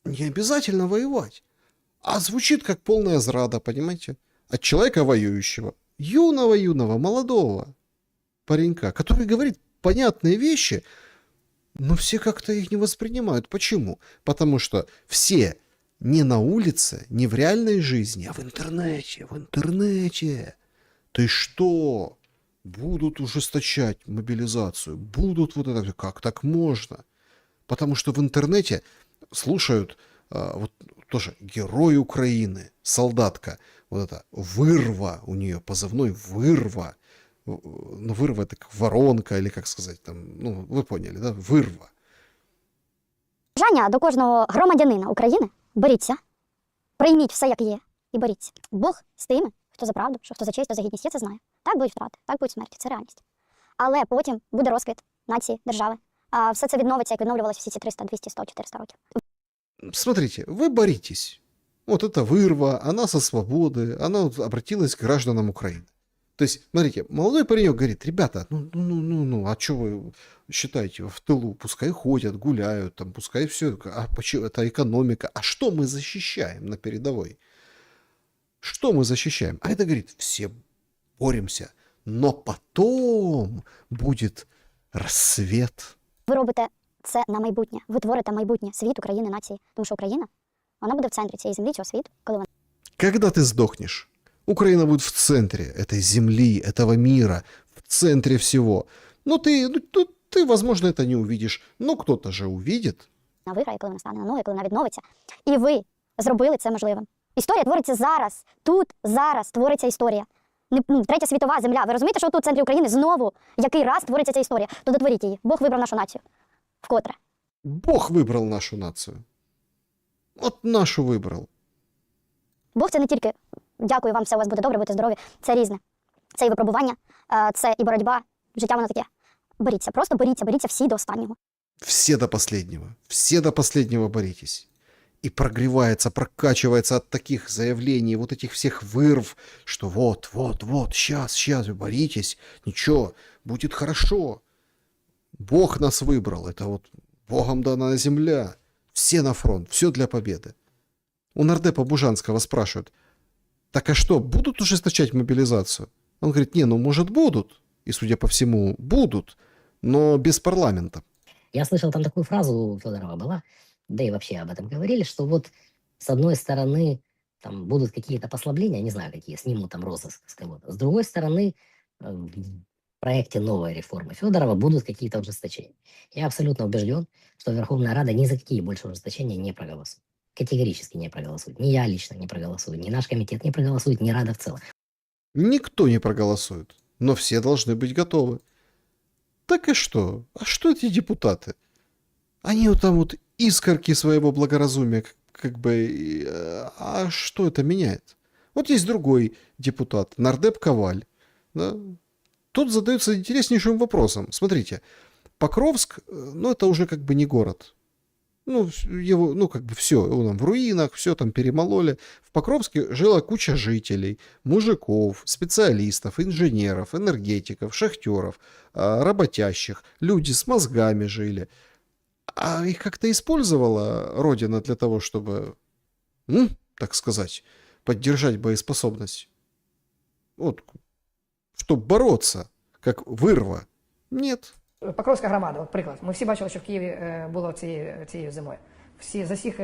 Не обязательно воевать. А звучит как полная зрада, понимаете? От человека воюющего. Юного, молодого паренька, который говорит понятные вещи, но все как-то их не воспринимают. Почему? Потому что все не на улице, не в реальной жизни, а в интернете. В интернете. Ты что? Будут ужесточать мобилизацию. Будут вот это. Как так можно? Потому что в интернете слушают вот тоже герой Украины, солдатка. Вот это Вырва у нее, позывной Вырва. Ну, Вырва это как воронка, или как сказати, там, ну, ви поняли, да? Вирва. Бажання до кожного громадянина України: боріться, прийміть все, як є, і боріться. Бог з тими, хто за правду, що хто за честь, хто за гідність. Я це знаю. Так будуть втрати, так будуть смерті, це реальність. Але потім буде розквіт нації, держави. А все це відновиться, як відновлювалося всі ці 300, 200, 100, 400 років. Смотрите, вы боритесь. Вот это Вырва, она со свободы, она вот обратилась к гражданам Украины. То есть, смотрите, молодой паренек говорит, ребята, а что вы считаете, в тылу, пускай ходят, гуляют, там, пускай все, а почему это экономика, а что мы защищаем на передовой? Что мы защищаем? А это говорит, все боремся, но потом будет рассвет. Ви робите це на майбутнє. Ви творите майбутнє, світ України, нації. Тому що Україна, вона буде в центрі цієї землі, цього світу, коли вона... Когда ты сдохнешь, Украина будет в центре этой земли, этого мира, в центре всего. Ну, ты, возможно, это не увидишь, но кто-то же увидит. Вона виграє, коли вона стане на ноги, коли вона відновиться. І ви зробили це можливим. Історія твориться зараз. Тут, зараз твориться історія. Третя світова земля. Ви розумієте, що тут в центрі України знову який раз твориться ця історія? То дотворіть її. Бог вибрав нашу націю. Вкотре. Бог выбрал нашу нацию. Вот нашу выбрал. Бог це не тільки дякую вам, все у вас буде добре, будьте здорові. Це різне. Це і випробування, це і боротьба. Життя воно таке. Боріться, просто боріться всі до останнього. Все до последнего боритесь. И прогревается, прокачивается от таких заявлений, вот этих всех вырв, что вот, сейчас, боритесь, ничего, будет хорошо. Бог нас выбрал, это вот Богом дана земля. Все на фронт, все для победы. У нардепа Бужанского спрашивают, так а что, будут ужесточать мобилизацию? Он говорит, может будут, и судя по всему будут, но без парламента. Я слышал там такую фразу у Федорова была, да и вообще об этом говорили, что вот с одной стороны там будут какие-то послабления, не знаю какие, снимут там розыск с кого-то. С другой стороны, в проекте новой реформы Федорова будут какие-то ужесточения. Я абсолютно убежден, что Верховная Рада ни за какие больше ужесточения не проголосует. Категорически не проголосует. Ни я лично не проголосую, ни наш комитет не проголосует, ни Рада в целом. Никто не проголосует, но все должны быть готовы. Так и что? А что эти депутаты? Они вот там вот искорки своего благоразумия, как бы, а что это меняет? Вот есть другой депутат, нардеп Коваль, да? Тот задается интереснейшим вопросом. Смотрите, Покровск, это уже как бы не город. Его, как бы все, он в руинах, все там перемололи. В Покровске жила куча жителей, мужиков, специалистов, инженеров, энергетиков, шахтеров, работящих. Люди с мозгами жили. А их как-то использовала Родина для того, чтобы, так сказать, поддержать боеспособность. Вот, чтобы бороться, как Вырва. Нет. Покровська громада, от приклад. Ми всі бачили, що в Києві було цією зимою. Всі, з усіх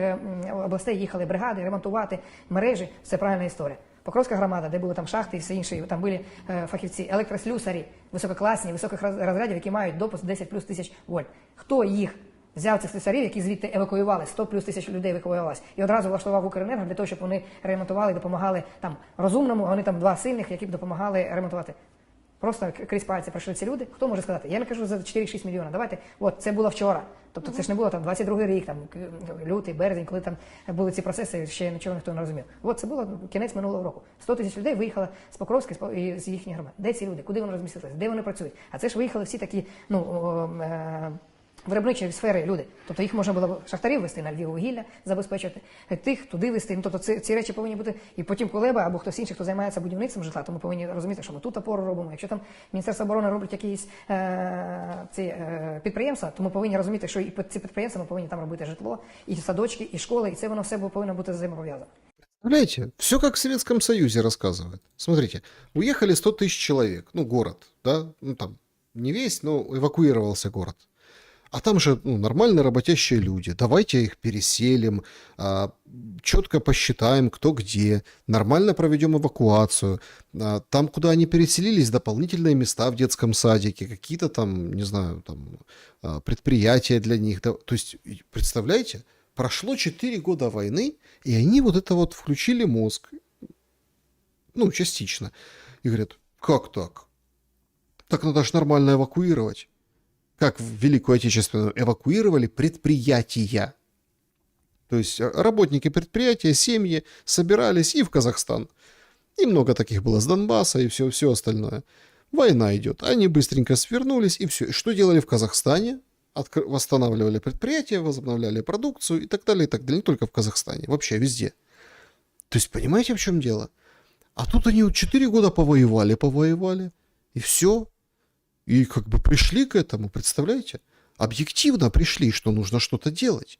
областей їхали бригади, ремонтувати мережі, це правильна історія. Покровська громада, де були там шахти і все інше, там були фахівці, електрослюсарі, висококласні, високих розрядів, які мають допуск 10 плюс тисяч вольт. Хто їх взяв, цих слюсарів, які звідти евакуювали, 100 плюс тисяч людей евакуювалось, і одразу влаштував Укренерго для того, щоб вони ремонтували і допомагали там розумному, а вони там два сильних, які б допомагали ремонтувати. Просто крізь пальці пройшли ці люди. Хто може сказати? Я не кажу за 4-6 мільйона. Давайте, от, це було вчора. Тобто це ж не було там 22-й рік, там, лютий, березень, коли там були ці процеси, ще нічого ніхто не розумів. От це було кінець минулого року. 100 тисяч людей виїхало з Покровська і з їхніх громад. Де ці люди? Куди вони розмістилися? Де вони працюють? А це ж виїхали всі такі, виробничі сфери люди. Тобто їх можна було шахтарів вести на Львіввугілля, забезпечити, тих туди вести. Тобто ці речі повинні бути. І потім Кулеба або хтось інший, хто займається будівництвом житла, то ми повинні розуміти, що ми тут опору робимо. Якщо там Міністерство оборони робить якісь підприємства, то ми повинні розуміти, що і ці підприємства ми повинні там робити житло, і садочки, і школи, і це воно все повинно бути взаємопов'язано. Представляете, все как в Советском Союзе рассказывают. Смотрите, уехали 100 тысяч человек, ну, город, да, ну, там, не весь, но эвакуировался город. А там же нормально работящие люди. Давайте их переселим, четко посчитаем, кто где, нормально проведем эвакуацию. Там, куда они переселились, дополнительные места в детском садике, какие-то там, не знаю, там, предприятия для них. То есть, представляете, прошло 4 года войны, и они вот это вот включили мозг. Ну, частично. И говорят, как так? Так надо же нормально эвакуировать. Как в Великую Отечественную эвакуировали предприятия. То есть работники предприятия, семьи собирались и в Казахстан. И много таких было с Донбасса и все остальное. Война идет. Они быстренько свернулись и все. И что делали в Казахстане? Восстанавливали предприятия, возобновляли продукцию и так далее, и так далее. Не только в Казахстане, вообще везде. То есть понимаете, в чем дело? А тут они 4 года повоевали, и все. И как бы пришли к этому, представляете? Объективно пришли, что нужно что-то делать.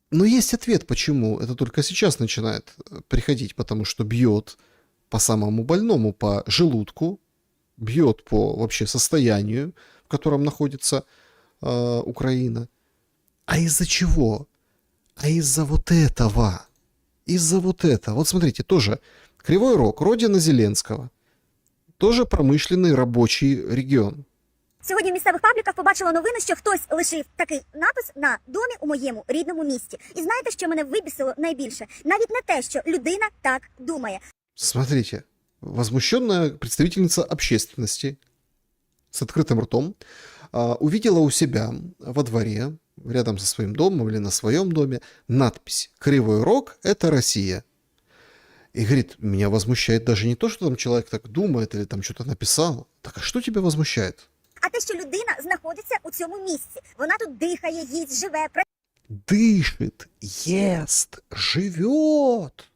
Но есть ответ, почему это только сейчас начинает приходить, потому что бьет по самому больному, по желудку, бьет по вообще состоянию, в котором находится Украина. А из-за чего? А из-за вот этого. Из-за вот этого. Вот смотрите, тоже Кривой Рог, родина Зеленского. Тоже промишлений робочий регіон. Сьогодні в місцевих пабліках побачила новину, що хтось лишив такий напис на домі у моєму рідному місті. І знаєте, що мене вибісило найбільше? Навіть не те, що людина так думає. Смотрите, возмущенная представительница общественности с открытым ртом увидела у себя во дворе, рядом со своим домом или на своем доме, надпись «Кривой Рог – это Россия». И говорит, меня возмущает даже не то, что там человек так думает или там что-то написал. Так а что тебя возмущает? А те, що людина знаходиться у цьому місці. Вона тут дихає, їсть, живе, Дышит, ест, живет.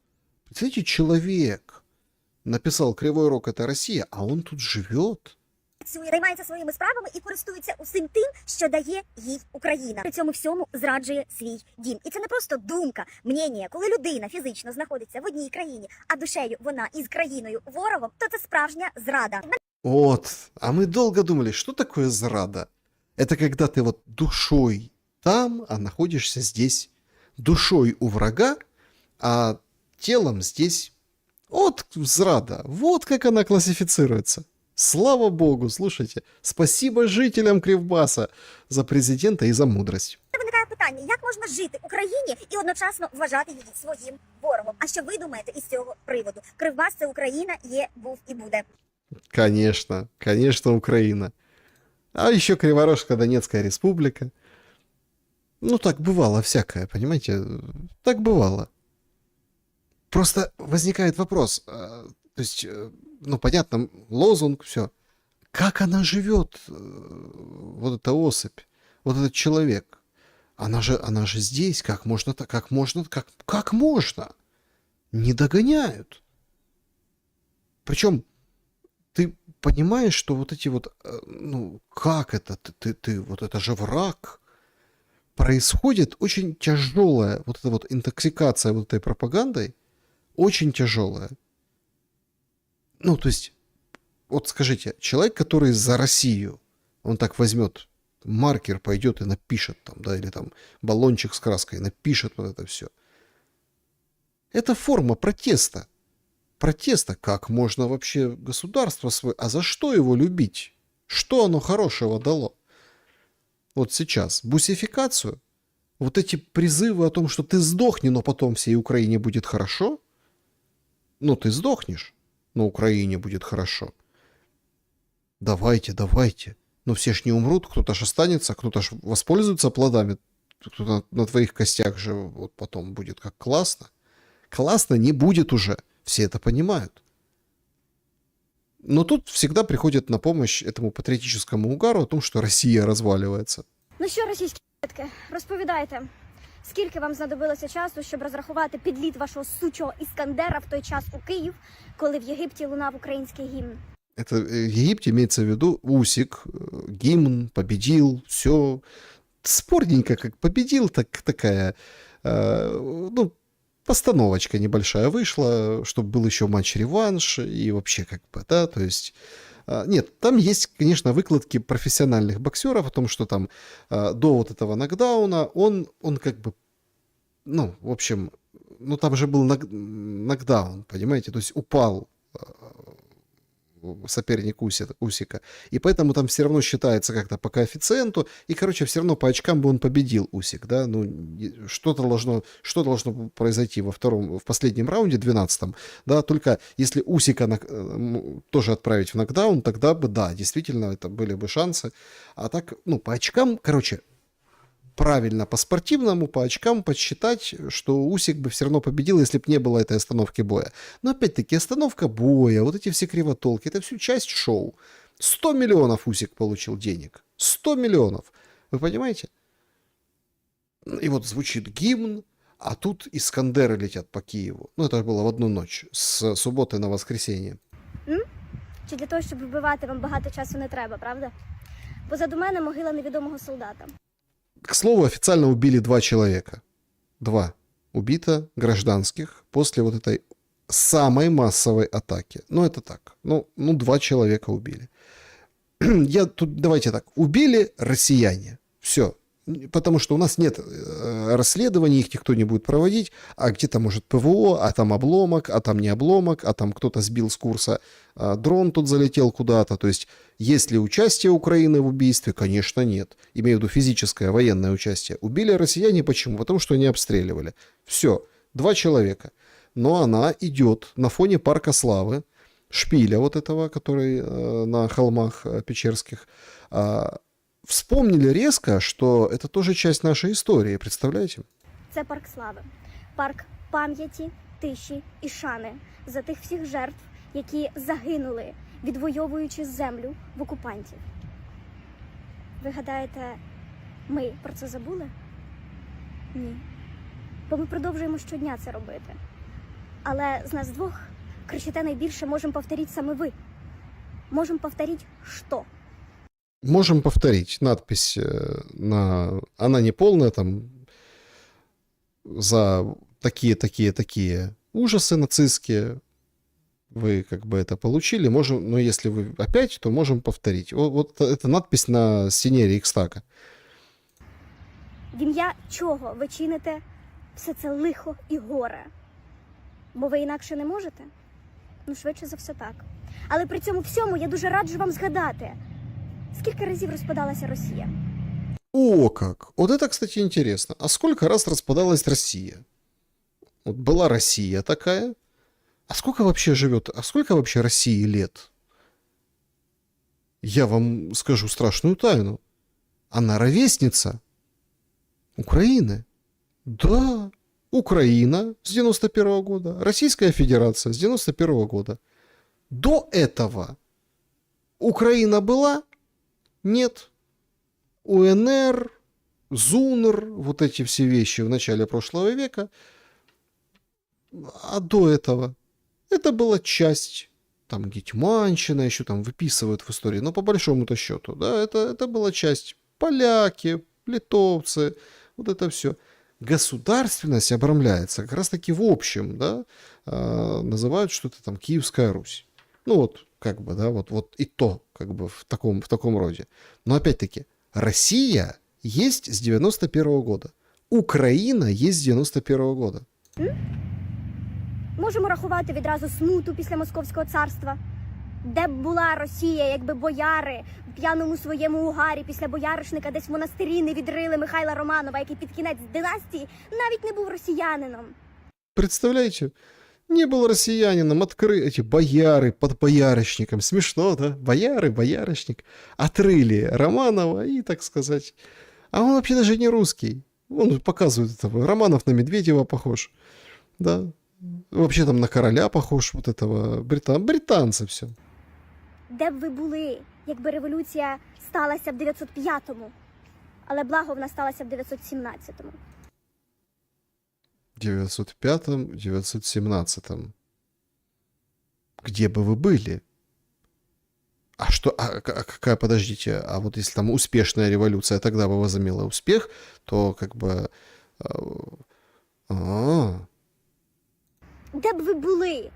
Представляете, человек написал «Кривой Рог – это Россия», а он тут живет. займається своїми справами і користується усім тим, що дає їй Україна. При цьому всьому зраджує свій дім. І це не просто думка, мнення. Коли людина фізично знаходиться в одній країні, а душею вона із країною ворогом, то це справжня зрада. Вот. А мы долго думали, что такое зрада? Это когда ты вот душой там, а находишься здесь. Душой у врага, а телом здесь. Вот зрада. Вот как она классифицируется. Слава богу, слушайте. Спасибо жителям Кривбаса за президента і за мудрость. Виникає питання, як можна жити в Україні і одночасно вважати її своїм ворогом? А що ви думаєте із цього приводу? Кривбас – це Україна, є, був і буде. Конечно, конечно, Украина. А еще Криворожская Донецкая республика. Ну, так бывало всякое, понимаете? Так бывало. Просто возникает вопрос. То есть, ну, понятно, лозунг, все. Как она живет, вот эта особь, вот этот человек? Она же здесь, как можно? Как можно? Не догоняют. Причем ты понимаешь, что вот эти вот, ну, как это, ты вот это же враг. Происходит очень тяжелая вот эта вот интоксикация вот этой пропагандой, очень тяжелая. Ну, то есть, вот скажите, человек, который за Россию, он так возьмет маркер пойдет и напишет там, да, или там баллончик с краской напишет вот это все. Это форма протеста. Протеста, как можно вообще государство свое, а за что его любить? Что оно хорошего дало? Вот сейчас бусификацию, вот эти призывы о том, что ты сдохни, но потом всей Украине будет хорошо. Ну, ты сдохнешь, но Украине будет хорошо. Давайте, давайте. Но все ж не умрут, кто-то ж останется, кто-то ж воспользуется плодами. Кто-то на твоих костях же вот потом будет как классно. Классно не будет уже. Все это понимают. Но тут всегда приходит на помощь этому патриотическому угару о том, что Россия разваливается. Ну що, російські дітки, розповідайте, скільки вам знадобилося часу, щоб розрахувати підліт вашого сучого Іскандера в той час у Київ, коли в Єгипті лунав український гімн? Это в Египте имеется в виду Усик, гимн, победил, все. Спорненько как победил, так такая, ну, постановочка небольшая вышла, чтобы был еще матч-реванш, и вообще как бы, да, то есть... Нет, там есть, конечно, выкладки профессиональных боксеров о том, что там до вот этого нокдауна он как бы, ну, в общем, ну, там же был нокдаун, понимаете, то есть упал соперник Усика, и поэтому там все равно считается как-то по коэффициенту, и, короче, все равно по очкам бы он победил Усик, да, ну, что должно произойти в последнем раунде, 12-м, да, только если Усика тоже отправить в нокдаун, тогда бы, да, действительно, это были бы шансы, а так, ну, по очкам, короче, правильно по-спортивному, по очкам подсчитать, что Усик бы все равно победил, если бы не было этой остановки боя. Но опять-таки остановка боя, вот эти все кривотолки, это всю часть шоу. 100 миллионов Усик получил денег. 100 миллионов. Вы понимаете? И вот звучит гимн, а тут Искандеры летят по Киеву. Ну, это было в одну ночь, с субботы на воскресенье. Чи для того, щоб вбивати, вам багато часу не треба, правда? Позаду мене могила невідомого солдата. К слову, официально убили 2 человека. 2 убито гражданских после вот этой самой массовой атаки. Ну, это так. Ну 2 человека убили. Давайте так. Убили россияне. Все. Потому что у нас нет расследований, их никто не будет проводить, а где-то может ПВО, а там обломок, а там не обломок, а там кто-то сбил с курса, дрон тут залетел куда-то. То есть, есть ли участие Украины в убийстве? Конечно, нет. Имею в виду физическое, военное участие. Убили россияне почему? Потому что они обстреливали. Все. 2 человека. Но она идет на фоне Парка Славы, шпиля вот этого, который на холмах Печерских, вспомнили резко, что это тоже часть нашей истории, представляете? Це парк слави. Парк пам'яті, тиші і шани за тих всіх жертв, які загинули, відвоюючи землю в окупантів. Ви гадаєте, ми про це забули? Ні. Бо ми продовжуємо щодня це робити. Але з нас двох кричите найбільше «можем повторить саме ви». Можем повторить що? Можем повторить. Надпись она не полная, там за такие ужасы нацистские. Вы как бы это получили. Можем, но если вы опять, то можем повторить. Вот это надпись на стене Рейхстага. В ім'я чого ви чините все це лихо і горе? Бо ви інакше не можете? Ну, швидше за все так. Але при цьому всьому я дуже раджу вам згадати, скільки разів розпадалася Росія. О, как! Вот это, кстати, интересно. А сколько раз распадалась Россия? Вот была Россия такая. А сколько вообще России лет? Я вам скажу страшную тайну. Она ровесница Украины. Да, Украина с 91 года, Российская Федерация с 91 года. До этого Украина была? Нет. УНР, ЗУНР, вот эти все вещи в начале прошлого века. А до этого это была часть, там Гетьманщина еще там выписывают в истории, но по большому-то счету, да, это была часть поляки, литовцы, вот это все. Государственность обрамляется как раз-таки в общем, да, называют что-то там Киевская Русь. Ну вот, как бы, да, вот и то, как бы в таком роде. Но опять-таки, Россия есть с 91 года. Украина есть с 91 года. Можемо рахувати відразу смуту після Московського царства. Де б була Росія, якби бояри в п'яному своєму угарі після бояришника десь в монастирі не відрили Михайла Романова, який під кінець династії навіть не був росіянином. Представляете? Не был россиянином, эти бояры под боярышником. Смешно, да? Бояры, боярышник. Отрыли Романова и, так сказать... А он вообще даже не русский. Он показывает этого. Романов на Медведева похож. Да. Вообще там на короля похож. Вот этого британца все. Де б ви були, якби революція сталася в 905-му, але благо вона сталася в 917-му? 905-м, 917-м. Где бы вы были? А что, какая, подождите, а вот если там успешная революция тогда бы возымела успех, то как бы... Де б ви були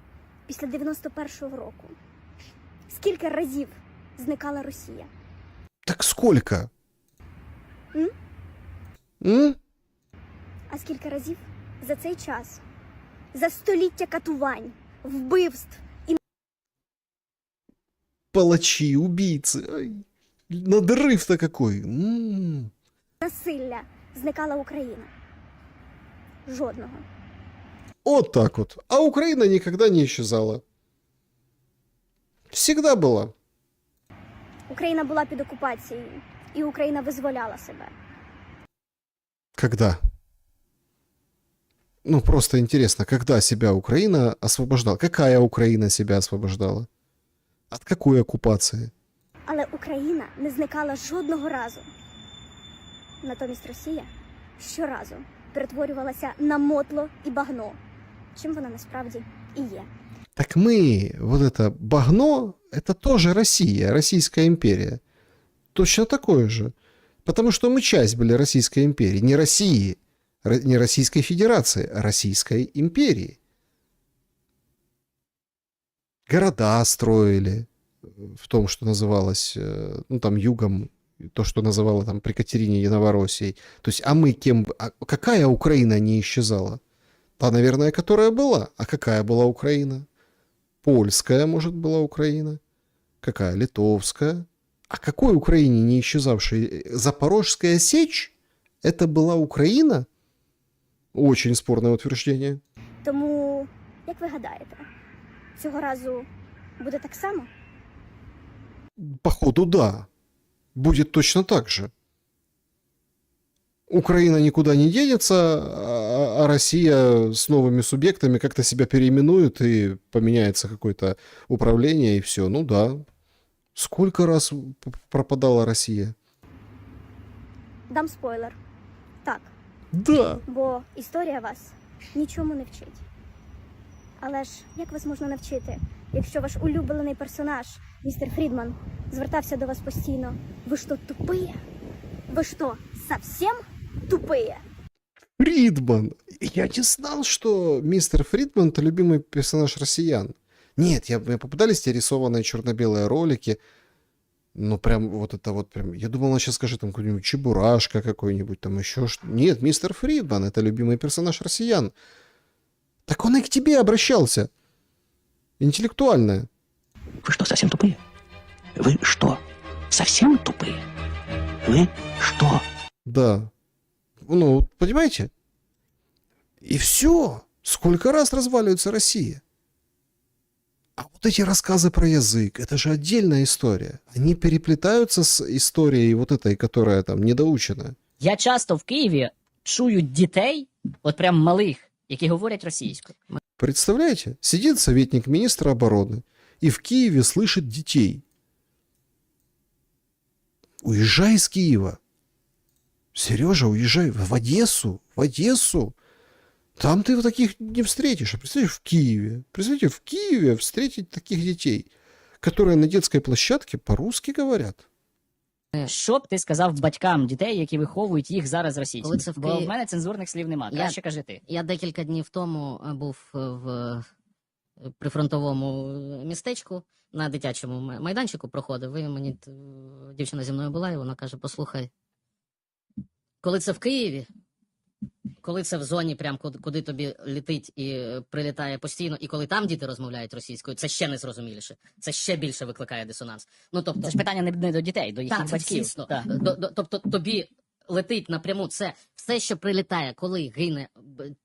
після 91-го року? Скільки разів зникала Росія? Так сколько? А скільки разів за цей час? За століття катувань, вбивств і Палачи, убийцы. Ай, надрыв-то какой. насилля зникала Україна? Жодного. Вот так вот. А Украина никогда не исчезала. Всегда была. Україна була під окупацією, і Україна визволяла себе. Когда? Ну, просто интересно, когда себя Украина освобождала? Какая Украина себя освобождала? От какой оккупации? Але Україна не зникала жодного разу. Натомість Росія щоразу перетворювалася на мотло і багно, чим вона насправді і є. Так мы, вот это багно, это тоже Россия, Российская империя. Точно такое же. Потому что мы часть были Российской империи. Не России, не Российской Федерации, а Российской империи. Города строили в том, что называлось, ну, там, югом, то, что называло там при Катерине и Новороссией. То есть, а мы кем... А какая Украина не исчезала? Та, наверное, которая была. А какая была Украина? Польская, может, была Украина. Какая? Литовская. А какой Украине не исчезавшей? Запорожская сечь? Это была Украина? Очень спорное утверждение. Тому, як ви гадаєте, цього разу буде так само? Походу, да. Будет точно так же. Украина никуда не денется, а Россия с новыми субъектами как-то себя переименует и поменяется какое-то управление, и все. Ну да. Сколько раз пропадала Россия? Дам спойлер. Так. Да. Бо історія вас нічому не вчить. Але ж як вас можна навчити, якщо ваш улюблений персонаж, містер Фрідман, звертався до вас постійно? Ви що, тупые? Ви що, совсем тупые? Фридман. Я не знал, что мистер Фридман — это любимый персонаж россиян. Нет, мне попадались те рисованные черно-белые ролики. Ну, прям вот это вот прям... Я думал, он сейчас скажет там какой-нибудь Чебурашка какой-нибудь, там еще что. Нет, мистер Фридман — это любимый персонаж россиян. Так он и к тебе обращался. Интеллектуальное. Вы что, совсем тупые? Вы что, совсем тупые? Вы что? Да. Ну, понимаете? И все. Сколько раз разваливается Россия? А вот эти рассказы про язык, это же отдельная история. Они переплетаются с историей вот этой, которая там недоучена. Я часто в Києві чую дітей, от прям малих, які говорять російською. Представляете? Сидит советник министра обороны и в Киеве слышит детей. Уезжай из Киева. Сережа, уезжай в Одессу. В Одессу. Там ты таких не встретишь. А представляешь, в Киеве. Представляете, в Киеве встретить таких детей, которые на детской площадке по-русски говорят. Що б ти сказав батькам дітей, які виховують їх зараз російською? Коли це в Бо в мене цензурних слів нема. Краще кажи ти. Я декілька днів тому був в прифронтовому містечку на дитячому майданчику проходив. І мені дівчина зі мною була, і вона каже: послухай, коли це в Києві, коли це в зоні, прям куди тобі летить і прилітає постійно, і коли там діти розмовляють російською, це ще незрозуміліше, це ще більше викликає дисонанс. Ну, тобто, Це ж питання не до дітей, до їхніх так, це батьків. звісно. Так. Тобто тобі летить напряму це все, що прилітає, коли гине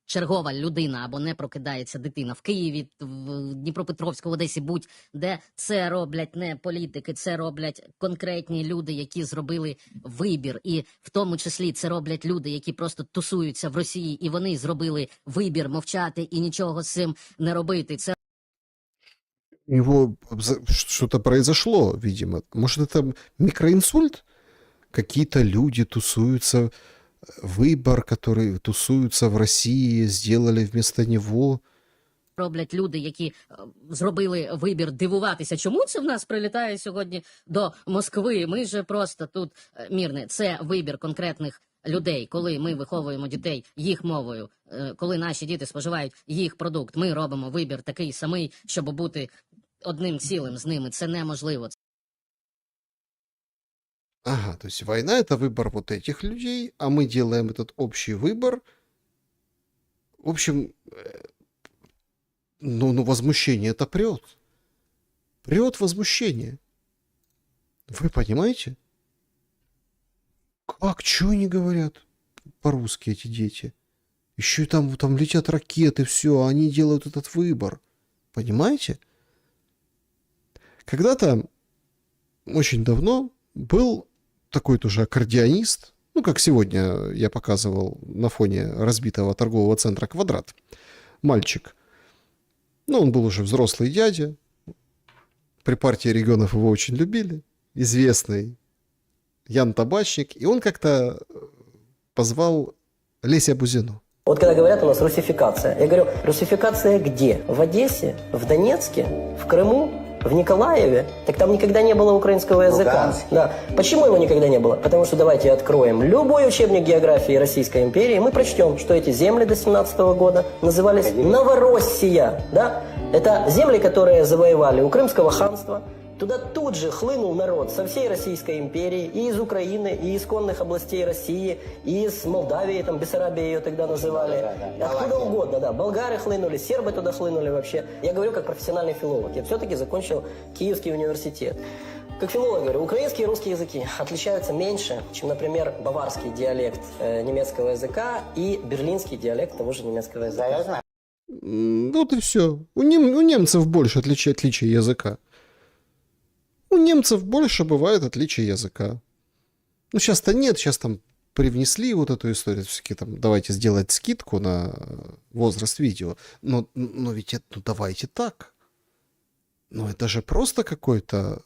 чергова людина або не прокидається дитина в Києві, в Дніпропетровську, в Одесі, будь-де, це роблять не політики, це роблять конкретні люди, які зробили вибір. І в тому числі це роблять люди, які просто тусуються в Росії, і вони зробили вибір мовчати і нічого з цим не робити. Це У него что-то произошло, видимо. Может, это микроинсульт? Какие-то люди тусуются, выбор, который тусуются в России, сделали вместо него. роблять люди, які зробили вибір дивуватися, чому це в нас прилітає сьогодні до Москви. Ми же просто тут мирне. Це вибір конкретних людей, коли ми виховуємо дітей їх мовою, коли наші діти споживають їх продукт. Ми робимо вибір такий самий, щоб бути одним цілим з ними. Це неможливо. Ага, то есть война — это выбор вот этих людей, а мы делаем этот общий выбор. В общем, ну возмущение это прет. Прет возмущение. Вы понимаете? Как? Чего они говорят по-русски, эти дети? Еще и там летят ракеты, все, а они делают этот выбор. Понимаете? Когда-то, очень давно, был такой тоже аккордеонист, ну, как сегодня я показывал на фоне разбитого торгового центра «Квадрат». Мальчик. Ну, он был уже взрослый дядя. При партии регионов его очень любили. Известный Ян Табачник. И он как-то позвал Леся Бузину. Вот когда говорят у нас русификация, я говорю, русификация где? В Одессе, в Донецке, в Крыму, в Николаеве? Так там никогда не было украинского языка. Да. Почему его никогда не было? Потому что давайте откроем любой учебник географии Российской империи, и мы прочтем, что эти земли до 17 года назывались Новороссия. Да? Это земли, которые завоевали у Крымского ханства. Туда тут же хлынул народ со всей Российской империи, и из Украины, и из исконных областей России, и из Молдавии, там Бессарабия ее тогда называли. Откуда угодно, да. Болгары хлынули, сербы туда хлынули вообще. Я говорю как профессиональный филолог. Я все-таки закончил Киевский университет. Как филолог говорю, украинский и русский языки отличаются меньше, чем, например, баварский диалект немецкого языка и берлинский диалект того же немецкого языка. Да, я знаю. Вот и все. У немцев больше отличий языка. У немцев больше бывает отличий языка. Ну, сейчас-то нет, сейчас там привнесли вот эту историю, все-таки там давайте сделать скидку на возраст видео. Но ведь это, ну, давайте так. Ну, это же просто какой-то...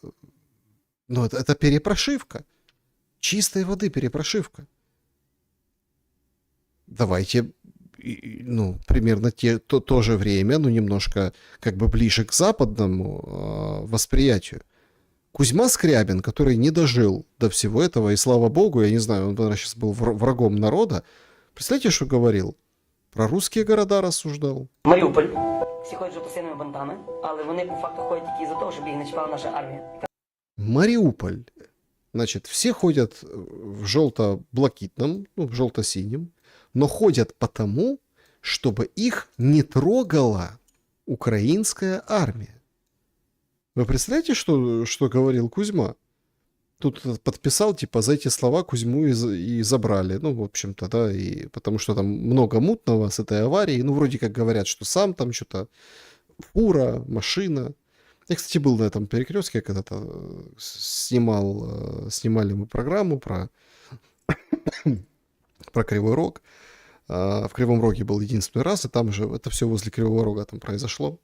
Ну, это перепрошивка. Чистой воды перепрошивка. Давайте, ну, примерно то же время, ну, немножко как бы ближе к западному восприятию. Кузьма Скрябин, который не дожил до всего этого, и слава богу, я не знаю, он, наверное, сейчас был врагом народа. Представляете, что говорил? Про русские города рассуждал. Маріуполь. Всі ходять жовто-синими бантами, але вони по факту ходять тільки із-за того, щоб їх не чіпала наша армія. Мариуполь. Значит, все ходят в желто-блакитном, ну, в желто-синем, но ходят потому, чтобы их не трогала украинская армия. Вы представляете, что говорил Кузьма? Тут подписал, типа, за эти слова Кузьму и забрали. Ну, в общем-то, да, и потому что там много мутного с этой аварией. Ну, вроде как говорят, что сам там что-то фура, машина. Я, кстати, был на этом перекрестке, когда-то снимали мы программу про Кривой Рог. В Кривом Роге был единственный раз, и там же это все возле Кривого Рога там произошло.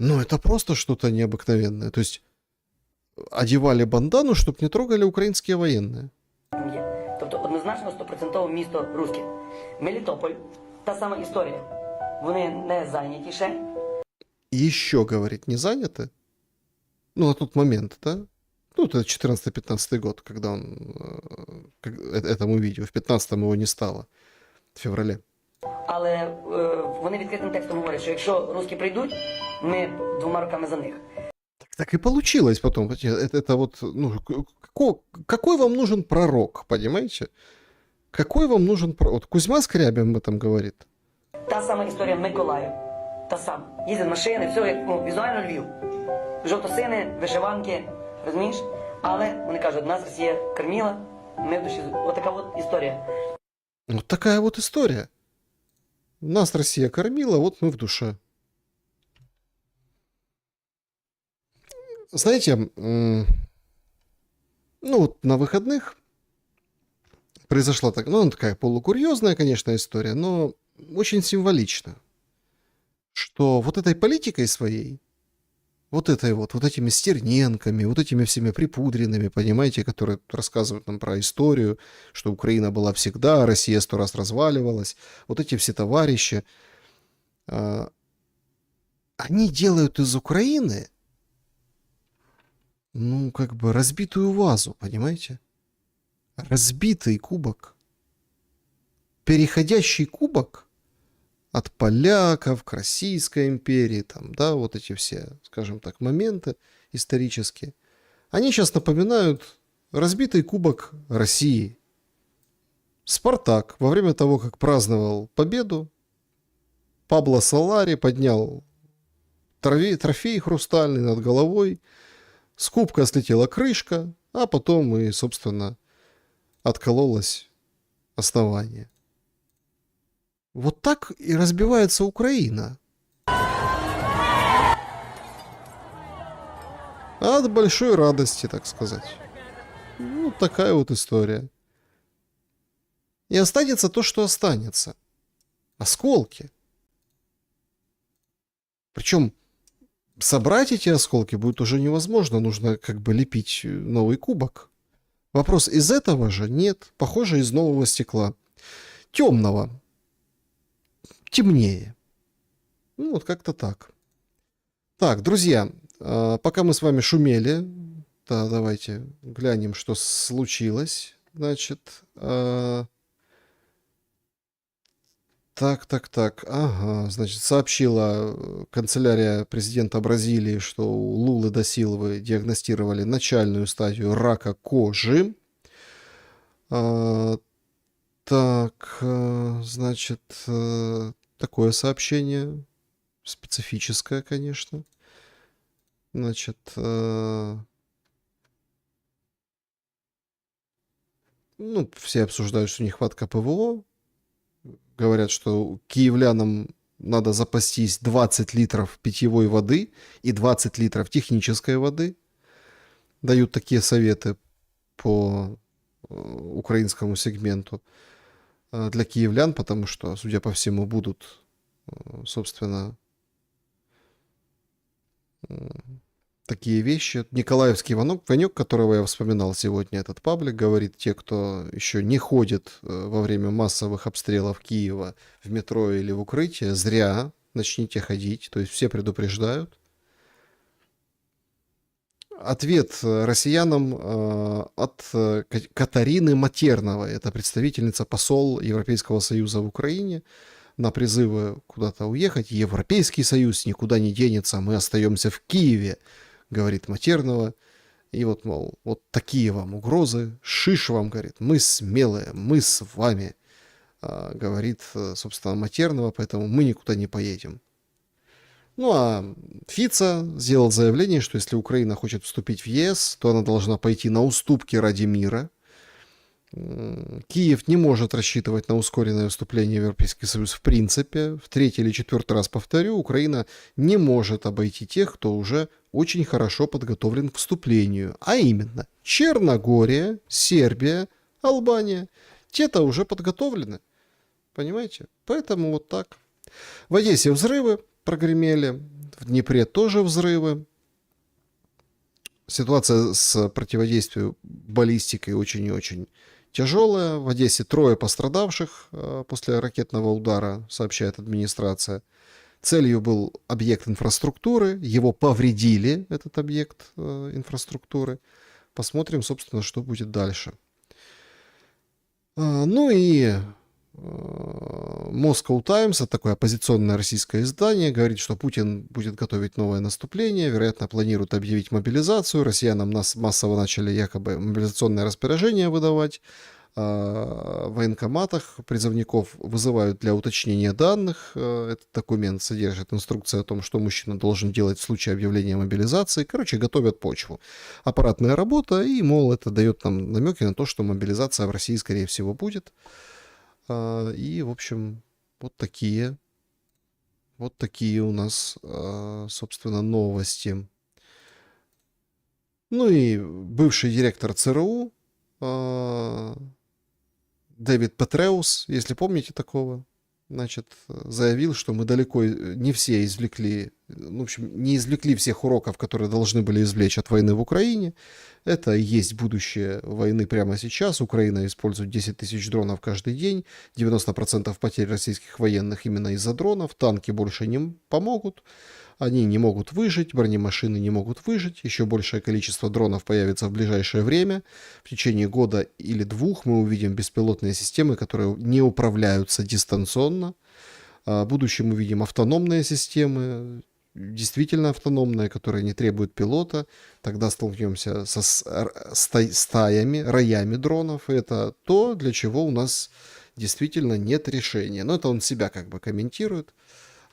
Ну, это просто что-то необыкновенное. То есть одевали бандану, чтобы не трогали украинские военные. Тобто однозначно 100% місто русське. Мелітополь, та сама історія. Вони не зайняті ще. И еще, говорит, не заняты? Ну, на тот момент, да? Ну, это 14-15 год, когда он этому видео. В 15-м его не стало. В феврале. але вони відкритим текстом говорять, що якщо русські прийдуть, ми 2 руками за них. Так и получилось потом. Это вот, ну, какой вам нужен пророк, понимаете? Какой вам нужен пророк? Вот Кузьма Скрябин об этом говорит. Та сама історія Миколаїв. Та сама. Їздять машини, все як візуально Львів. Жовтосини, вишиванки, розумієш? Але вони кажуть, нас Росія кормила, ми в душі. Отака от історія. Вот такая вот история. Нас Россия кормила, вот мы в душе. Знаете, ну вот на выходных произошла она такая полукурьезная, конечно, история, но очень символично, что вот этой политикой своей, вот этими Стерненками, вот этими всеми припудренными, понимаете, которые рассказывают нам про историю, что Украина была всегда, Россия 100 раз разваливалась, вот эти все товарищи, они делают из Украины, ну, как бы разбитую вазу, понимаете? Разбитый кубок. Переходящий кубок от поляков к Российской империи, там, да, вот эти все, скажем так, моменты исторические, они сейчас напоминают разбитый кубок России. Спартак во время того, как праздновал победу, Пабло Солари поднял трофей хрустальный над головой, с кубка слетела крышка, а потом и, собственно, откололось основание. Вот так и разбивается Украина. От большой радости, так сказать. Ну, такая вот история. И останется то, что останется. Осколки. Причем собрать эти осколки будет уже невозможно. Нужно как бы лепить новый кубок. Вопрос, из этого же? Нет. Похоже, из нового стекла. Темного. Темнее. Ну, вот как-то так. Так, друзья, пока мы с вами шумели, да, давайте глянем, что случилось. Значит, так. Ага, значит, сообщила канцелярия президента Бразилии, что у Лулы да Силвы диагностировали начальную стадию рака кожи. Так, значит, такое сообщение. Специфическое, конечно. Значит, ну, все обсуждают, что нехватка ПВО. Говорят, что киевлянам надо запастись 20 литров питьевой воды и 20 литров технической воды. Дают такие советы по украинскому сегменту для киевлян, потому что, судя по всему, будут, собственно, такие вещи. Николаевский Ванек, которого я вспоминал сегодня, этот паблик, говорит, те, кто еще не ходит во время массовых обстрелов Киева в метро или в укрытие, зря начните ходить, то есть все предупреждают. Ответ россиянам от Катарины Матерновой, это представительница, посол Европейского Союза в Украине, на призывы куда-то уехать. Европейский Союз никуда не денется, мы остаемся в Киеве, говорит Матернова. И вот, мол, вот такие вам угрозы, шиш вам, говорит, мы смелые, мы с вами, говорит, собственно, Матернова, поэтому мы никуда не поедем. Ну, а Фица сделал заявление, что если Украина хочет вступить в ЕС, то она должна пойти на уступки ради мира. Киев не может рассчитывать на ускоренное вступление в Европейский Союз в принципе. В 3-й или 4-й раз повторю, Украина не может обойти тех, кто уже очень хорошо подготовлен к вступлению. А именно, Черногория, Сербия, Албания. Те-то уже подготовлены. Понимаете? Поэтому вот так. В Одессе взрывы прогремели, в Днепре тоже взрывы. Ситуация с противодействием баллистикой очень и очень тяжелая. В Одессе 3 пострадавших после ракетного удара, сообщает администрация. Целью был объект инфраструктуры, его повредили, этот объект инфраструктуры. Посмотрим, собственно, что будет дальше. Ну и Moscow Times, это такое оппозиционное российское издание, говорит, что Путин будет готовить новое наступление, вероятно, планирует объявить мобилизацию, россиянам массово начали якобы мобилизационное распоряжение выдавать, в военкоматах призывников вызывают для уточнения данных. Этот документ содержит инструкцию о том, что мужчина должен делать в случае объявления мобилизации. Короче, готовят почву. Аппаратная работа, и, мол, это дает нам намеки на то, что мобилизация в России, скорее всего, будет. И, в общем, вот такие у нас, собственно, новости. Ну и бывший директор ЦРУ Дэвид Петреус, если помните такого, значит, заявил, что мы далеко не все извлекли, в общем, не извлекли всех уроков, которые должны были извлечь от войны в Украине. Это и есть будущее войны прямо сейчас. Украина использует 10 тысяч дронов каждый день. 90% потерь российских военных именно из-за дронов. Танки больше не помогут. Они не могут выжить, бронемашины не могут выжить. Еще большее количество дронов появится в ближайшее время. В течение года или двух мы увидим беспилотные системы, которые не управляются дистанционно. В будущем мы увидим автономные системы, действительно автономные, которые не требуют пилота. Тогда столкнемся со стаями, роями дронов. И это то, для чего у нас действительно нет решения. Но это он себя как бы комментирует.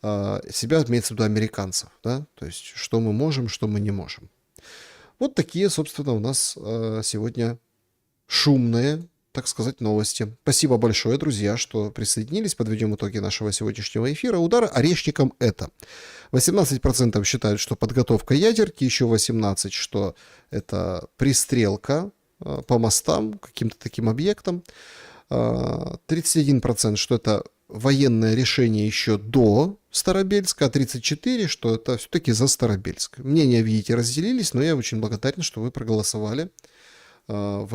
Себя имеется в виду американцев, да, то есть что мы можем, что мы не можем. Вот такие, собственно, у нас сегодня шумные, так сказать, новости. Спасибо большое, друзья, что присоединились. Подведем итоги нашего сегодняшнего эфира. Удар орешником это. 18% считают, что подготовка ядерки, еще 18%, что это пристрелка по мостам, каким-то таким объектам. 31%, что это военное решение еще до Старобельска, а 34%, что это все-таки за Старобельск. Мнения, видите, разделились, но я очень благодарен, что вы проголосовали в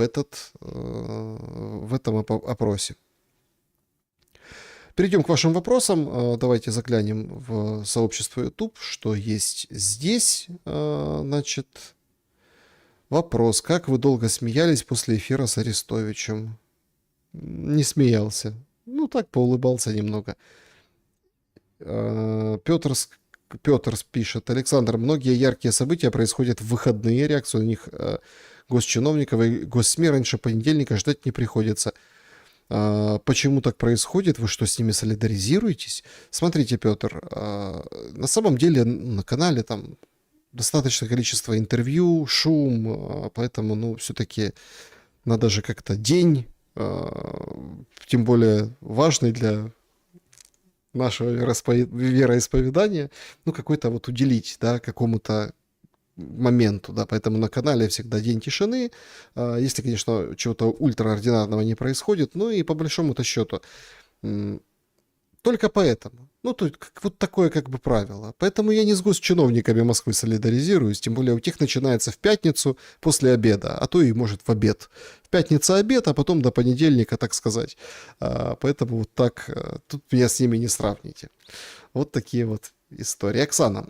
этом опросе. Перейдем к вашим вопросам. Давайте заглянем в сообщество YouTube, что есть здесь. Значит, вопрос. Как вы долго смеялись после эфира с Арестовичем? Не смеялся. Ну, так, поулыбался немного. Петр пишет. Александр, многие яркие события происходят в выходные. Реакцию на них госчиновников и госсми раньше понедельника ждать не приходится. Почему так происходит? Вы что, с ними солидаризируетесь? Смотрите, Петр, на самом деле на канале там достаточное количество интервью, шум, поэтому, ну, все-таки надо же как-то день, тем более важный для нашего вероисповедания, ну, какой-то вот уделить, да, какому-то моменту, да, поэтому на канале всегда день тишины, если, конечно, чего-то ультраординарного не происходит, ну, и по большому-то счету, только поэтому. Ну, тут вот такое как бы правило. Поэтому я не с госчиновниками Москвы солидаризируюсь, тем более у тех начинается в пятницу после обеда, а то и, может, в обед. В пятницу обед, а потом до понедельника, так сказать. Поэтому вот так, тут меня с ними не сравните. Вот такие вот истории. Оксана,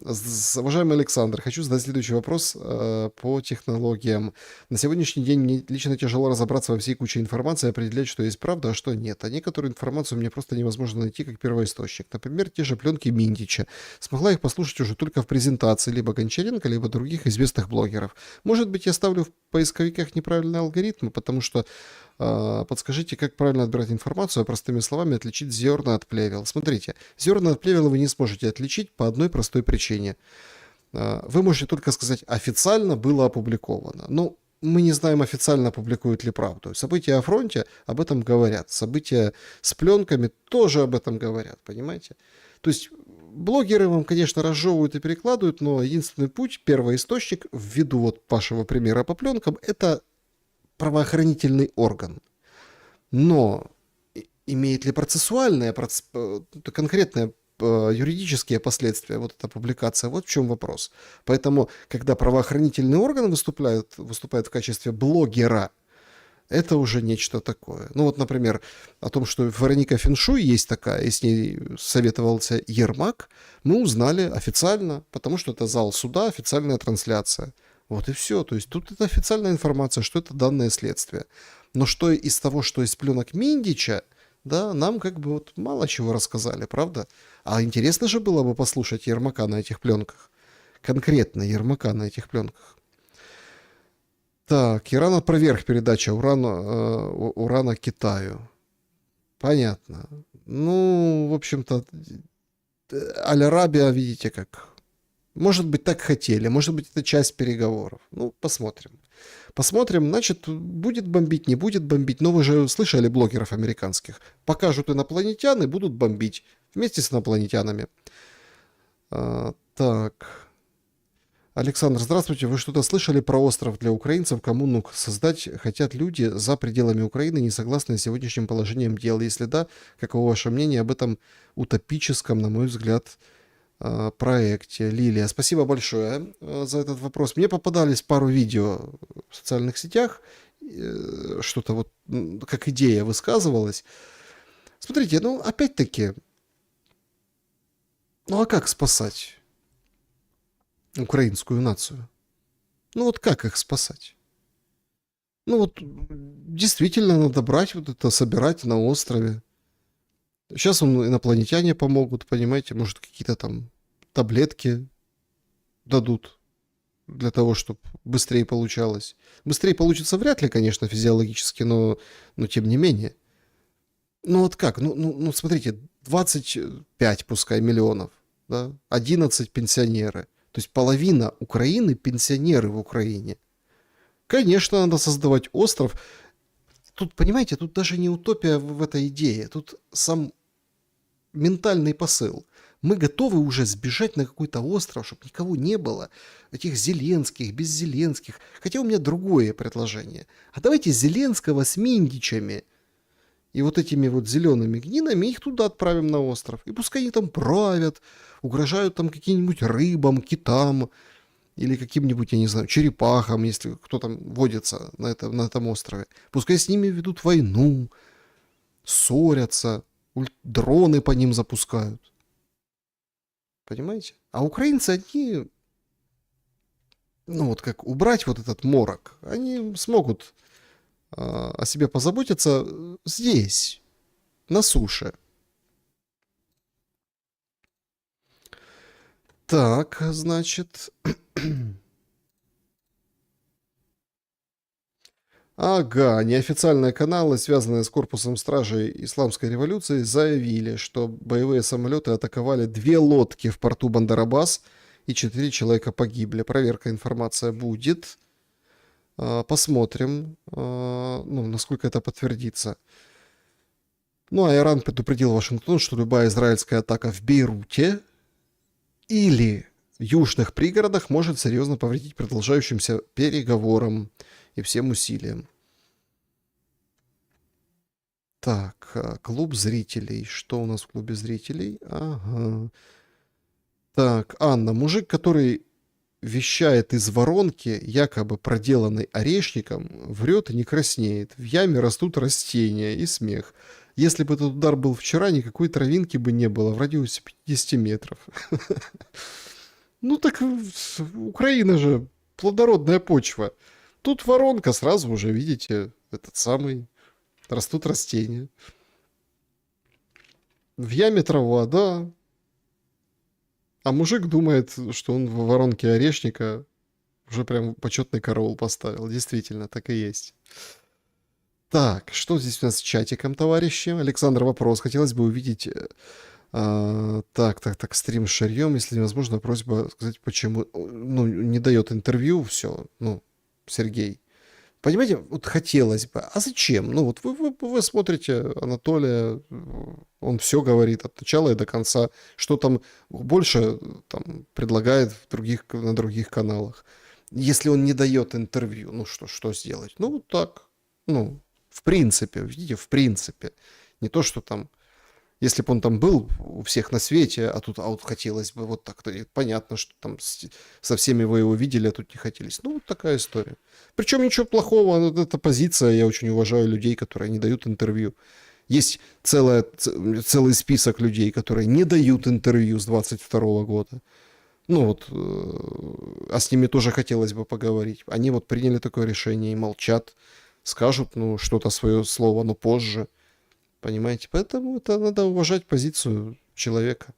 уважаемый Александр, хочу задать следующий вопрос по технологиям. На сегодняшний день мне лично тяжело разобраться во всей куче информации и определять, что есть правда, а что нет. А некоторую информацию мне просто невозможно найти как первоисточник. Например, те же пленки Минтича. Смогла их послушать уже только в презентации либо Гончаренко, либо других известных блогеров. Может быть, я ставлю в поисковиках неправильные алгоритмы, потому что подскажите, как правильно отбирать информацию, а простыми словами отличить зерна от плевел. Смотрите, зерна от плевела вы не сможете отличить по одной простой причине. Вы можете только сказать, официально было опубликовано. Но мы не знаем, официально публикуют ли правду. События о фронте об этом говорят. События с пленками тоже об этом говорят, понимаете? То есть блогеры вам, конечно, разжевывают и перекладывают, но единственный путь, первоисточник, ввиду вот вашего примера по пленкам, это правоохранительный орган. Но имеет ли процессуальное, конкретное юридические последствия вот эта публикация? Вот в чем вопрос. Поэтому, когда правоохранительный орган выступает в качестве блогера, это уже нечто такое. Ну вот, например, о том, что Вероника Феншуй есть такая, и с ней советовался Ермак, мы узнали официально, потому что это зал суда, официальная трансляция. Вот и все. То есть тут это официальная информация, что это данное следствие. Но что из того, что из пленок Минтича, Да, нам как бы вот мало чего рассказали, правда? А интересно же было бы послушать Ермака на этих пленках. Конкретно Ермака на этих пленках. Так, Иран опроверг передача урана Китаю. Понятно. Ну, в общем-то, Аль-Арабия, видите как. Может быть, так хотели, может быть, это часть переговоров. Ну, посмотрим. Посмотрим, значит, будет бомбить, не будет бомбить. Но вы же слышали блогеров американских. Покажут инопланетян и будут бомбить вместе с инопланетянами. Так. Александр, здравствуйте. Вы что-то слышали про остров для украинцев? Коммуну создать хотят люди за пределами Украины, не согласные с сегодняшним положением дел? Если да, каково ваше мнение об этом утопическом, на мой взгляд, проекте? Лилия, спасибо большое за этот вопрос. Мне попадались пару видео в социальных сетях, что-то вот как идея высказывалась. Смотрите, ну опять-таки, ну а как спасать украинскую нацию? Ну вот как их спасать? Ну вот действительно надо брать вот это, собирать на острове. Сейчас инопланетяне помогут, понимаете, может какие-то там таблетки дадут для того, чтобы быстрее получалось. Быстрее получится вряд ли, конечно, физиологически, но тем не менее. Ну вот как? Ну смотрите, 25 пускай миллионов, да? 11 пенсионеры. То есть половина Украины пенсионеры в Украине. Конечно, надо создавать остров. Тут, понимаете, тут даже не утопия в этой идее. Тут сам ментальный посыл. Мы готовы уже сбежать на какой-то остров, чтобы никого не было. Этих Зеленских, без Зеленских. Хотя у меня другое предложение. А давайте Зеленского с Миндичами и вот этими вот зелеными гнинами их туда отправим на остров. И пускай они там правят, угрожают там каким-нибудь рыбам, китам или каким-нибудь, я не знаю, черепахам, если кто там водится на этом острове. Пускай с ними ведут войну, ссорятся, дроны по ним запускают. Понимаете? А украинцы, они, ну вот как убрать вот этот морок, они смогут о себе позаботиться здесь, на суше. Так, значит... Ага, неофициальные каналы, связанные с корпусом стражей Исламской революции, заявили, что боевые самолеты атаковали 2 лодки в порту Бандарабас, и 4 человека погибли. Проверка, информация будет. Посмотрим, ну, насколько это подтвердится. Ну, а Иран предупредил Вашингтон, что любая израильская атака в Бейруте или в южных пригородах может серьезно повредить продолжающимся переговорам и всем усилиям. Так, клуб зрителей. Что у нас в клубе зрителей? Ага. Так, Анна, мужик, который вещает из воронки, якобы проделанной орешником, врет и не краснеет. В яме растут растения и смех. Если бы этот удар был вчера, никакой травинки бы не было в радиусе 50 метров. Ну так Украина же плодородная почва. Тут воронка, сразу уже, видите, этот самый, растут растения. В яме трава, да. А мужик думает, что он в воронке орешника уже прям почетный караул поставил. Действительно, так и есть. Так, что здесь у нас с чатиком, товарищи? Александр, вопрос. Хотелось бы увидеть... Так, стрим с Шарьем. Если невозможно, просьба сказать, почему... Ну, не дает интервью, все. Ну, Сергей. Понимаете, вот хотелось бы. А зачем? Ну, вот вы смотрите Анатолия, он все говорит от начала и до конца. Что там больше там, предлагает на других каналах. Если он не дает интервью, ну, что сделать? Ну, вот так. Ну, в принципе, видите, в принципе. Не то, что там... Если бы он там был у всех на свете, а вот хотелось бы вот так, то понятно, что там со всеми вы его видели, а тут не хотелось. Ну, вот такая история. Причем ничего плохого, это позиция, я очень уважаю людей, которые не дают интервью. Есть целый список людей, которые не дают интервью с 22 года. Ну вот, а с ними тоже хотелось бы поговорить. Они вот приняли такое решение и молчат, скажут, ну, что-то свое слово, но позже. Понимаете? Поэтому это надо уважать позицию человека.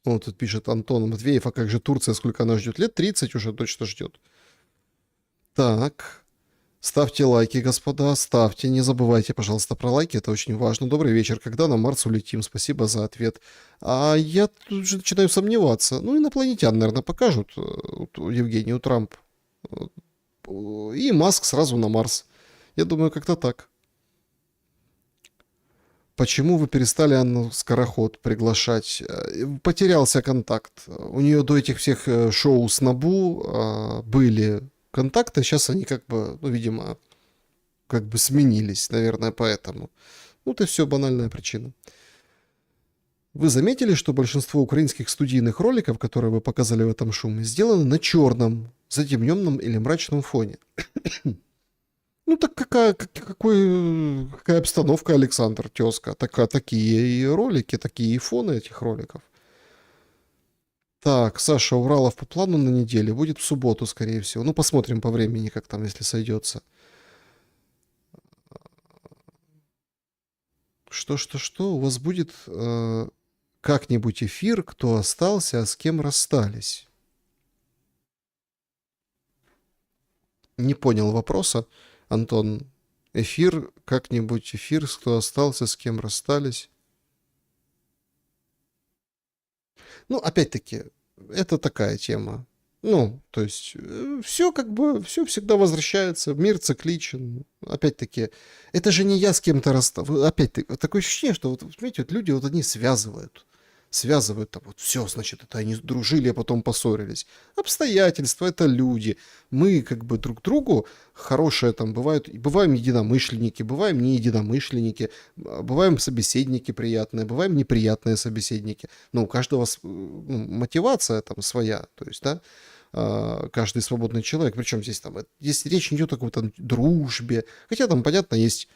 Вот тут пишет Антон Матвеев, а как же Турция, сколько она ждет? Лет 30 уже точно ждет. Так, ставьте лайки, господа, ставьте. Не забывайте, пожалуйста, про лайки, это очень важно. Добрый вечер, когда на Марс улетим? Спасибо за ответ. А я тут уже начинаю сомневаться. Ну, инопланетян, наверное, покажут. Вот Евгению Трамп. И Маск сразу на Марс. Я думаю, как-то так. Почему вы перестали Анну Скороход приглашать? Потерялся контакт. У нее до этих всех шоу с Набу были контакты, сейчас они как бы, ну, видимо, как бы сменились, наверное, поэтому. Вот и все, банальная причина. Вы заметили, что большинство украинских студийных роликов, которые вы показали в этом шуме, сделаны на черном, затемненном или мрачном фоне? Ну так какая обстановка, Александр, тезка? Такие и ролики, такие и фоны этих роликов. Так, Саша, Уралов по плану на неделе будет в субботу, скорее всего. Ну, посмотрим по времени, как там, если сойдется. Что? У вас будет как-нибудь эфир, кто остался, а с кем расстались? Не понял вопроса. Антон, как-нибудь эфир, кто остался, с кем расстались. Ну, опять-таки, это такая тема. Ну, то есть, все как бы, все всегда возвращается, мир цикличен. Опять-таки, это же не я с кем-то расстался. Опять-таки, такое ощущение, что, вот, понимаете, вот люди, вот они связывают там, вот все, значит, это они дружили, а потом поссорились. Обстоятельства, это люди. Мы как бы друг другу хорошие там бываем единомышленники, бываем не единомышленники, бываем собеседники приятные, бываем неприятные собеседники. Но у каждого мотивация там своя, то есть, да, каждый свободный человек. Причем здесь там, здесь речь не идет о какой-то дружбе, хотя там, понятно, есть,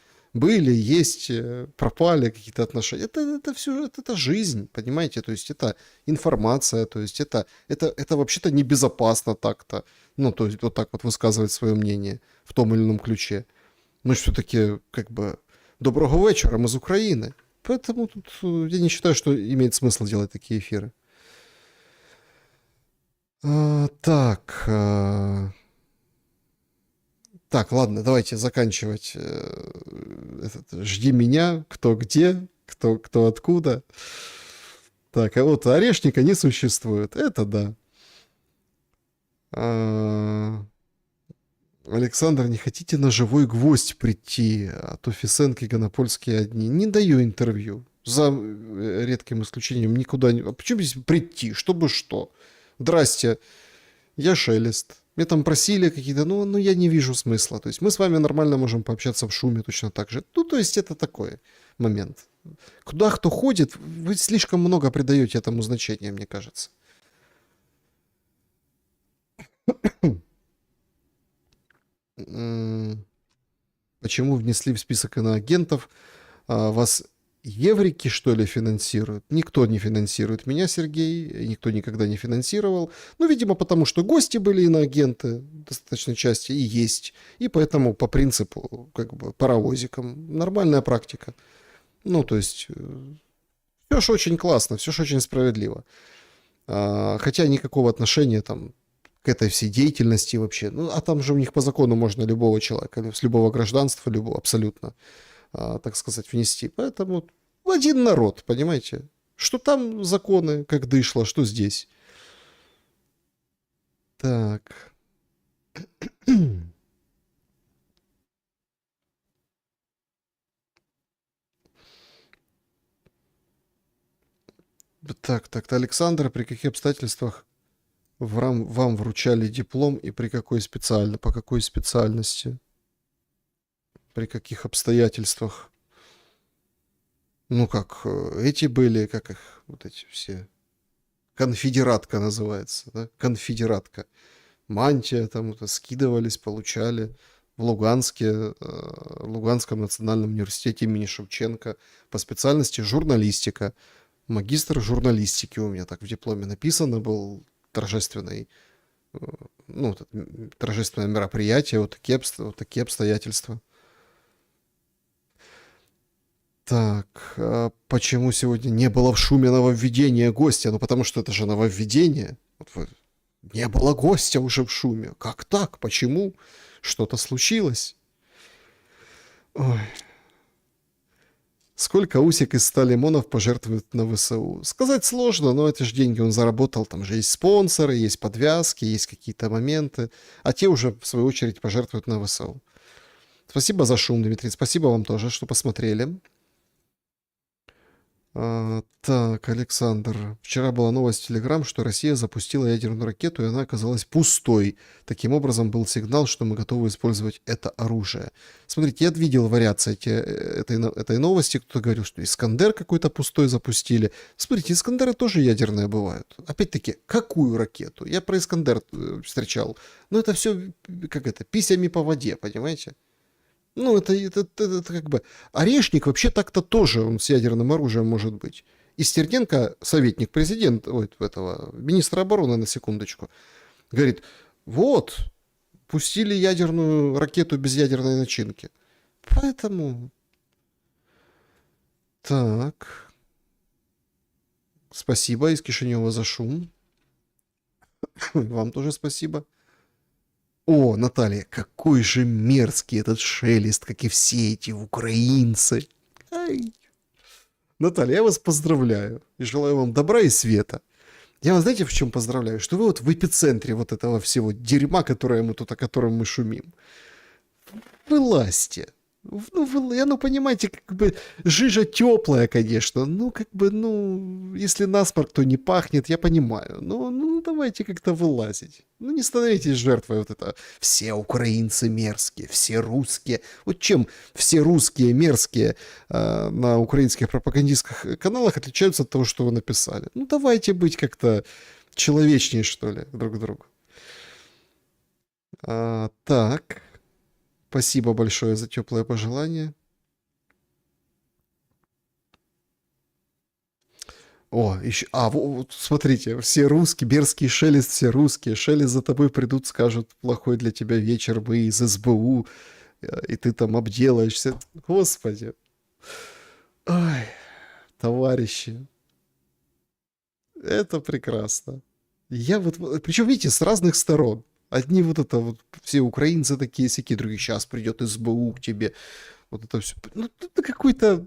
пропали какие-то отношения. Это все, это жизнь, понимаете? То есть это информация, то есть это вообще-то небезопасно так-то. Ну, то есть вот так вот высказывать свое мнение в том или ином ключе. Мы же все-таки как бы доброго вечера, мы из Украины. Поэтому тут я не считаю, что имеет смысл делать такие эфиры. Так, ладно, давайте заканчивать. Жди меня, кто где, кто откуда. Так, а вот орешника не существует. Это да. Александр, не хотите на живой гвоздь прийти? А то Фисенко и Гонопольские одни. Не даю интервью. За редким исключением никуда не... А почему здесь прийти? Чтобы что? Здрасте, я Шелест. Меня там просили какие-то, ну я не вижу смысла. То есть мы с вами нормально можем пообщаться в шуме точно так же. Ну, то есть это такой момент. Куда кто ходит, вы слишком много придаете этому значения, мне кажется. Почему внесли в список иноагентов? Вас еврики, что ли, финансируют? Никто не финансирует меня, Сергей, никто никогда не финансировал. Ну, видимо, потому что гости были иноагенты в достаточной части и есть. И поэтому по принципу, как бы, паровозиком. Нормальная практика. Ну, то есть, все же очень классно, все же очень справедливо. Хотя никакого отношения там к этой всей деятельности вообще. Ну, а там же у них по закону можно любого человека, с любого гражданства, любого, абсолютно, так сказать, внести. Поэтому один народ, понимаете? Что там законы, как дышло, что здесь. Так. Так, Александр, при каких обстоятельствах вам вручали диплом и по какой специальности? При каких обстоятельствах? Ну как, эти были, как их, вот эти все, конфедератка называется, да? Конфедератка. Мантия там это скидывались, получали в Луганском национальном университете имени Шевченко по специальности журналистика. Магистр журналистики у меня так в дипломе написано, был торжественное мероприятие, вот такие обстоятельства. Так, а почему сегодня не было в шуме нововведения гостя? Ну, потому что это же нововведение. Не было гостя уже в шуме. Как так? Почему? Что-то случилось? Ой. Сколько Усик из 100 лимонов пожертвует на ВСУ? Сказать сложно, но это же деньги он заработал. Там же есть спонсоры, есть подвязки, есть какие-то моменты. А те уже, в свою очередь, пожертвуют на ВСУ. Спасибо за шум, Дмитрий. Спасибо вам тоже, что посмотрели. Так, Александр. Вчера была новость в Телеграм, что Россия запустила ядерную ракету, и она оказалась пустой. Таким образом, был сигнал, что мы готовы использовать это оружие. Смотрите, я видел вариации этой новости. Кто-то говорил, что Искандер какой-то пустой запустили. Смотрите, Искандеры тоже ядерные бывают. Опять-таки, какую ракету? Я про Искандер встречал. Но это все, как это, писями по воде, понимаете? Ну, это как бы... Орешник вообще так-то тоже он с ядерным оружием может быть. И Стерненко, советник президента, министра обороны, на секундочку, говорит, вот, пустили ядерную ракету без ядерной начинки. Поэтому... Так. Спасибо из Кишинева за шум. Вам тоже спасибо. О, Наталья, какой же мерзкий этот шелест, как и все эти украинцы. Ай. Наталья, я вас поздравляю и желаю вам добра и света. Я вас, знаете, в чем поздравляю? Что вы вот в эпицентре вот этого всего дерьма, которое мы тут, о котором мы шумим. Вылазьте. Ну, понимаете, как бы жижа теплая, конечно. Ну, как бы, если насморк, то не пахнет, я понимаю. Ну, давайте как-то вылазить. Ну, не становитесь жертвой вот это. Все украинцы мерзкие, все русские. Вот чем все русские мерзкие на украинских пропагандистских каналах отличаются от того, что вы написали? Ну, давайте быть как-то человечнее, что ли, друг к другу. Так. Спасибо большое за теплое пожелание. О, еще... вот смотрите, все русские, Берский шелест, все русские. Шелест за тобой придут, скажут, плохой для тебя вечер, мы из СБУ, и ты там обделаешься. Господи. Ой, товарищи. Это прекрасно. Я причем, видите, с разных сторон. Одни все украинцы такие сяки, другие, сейчас придет СБУ к тебе. Вот это все. Ну, это какой-то...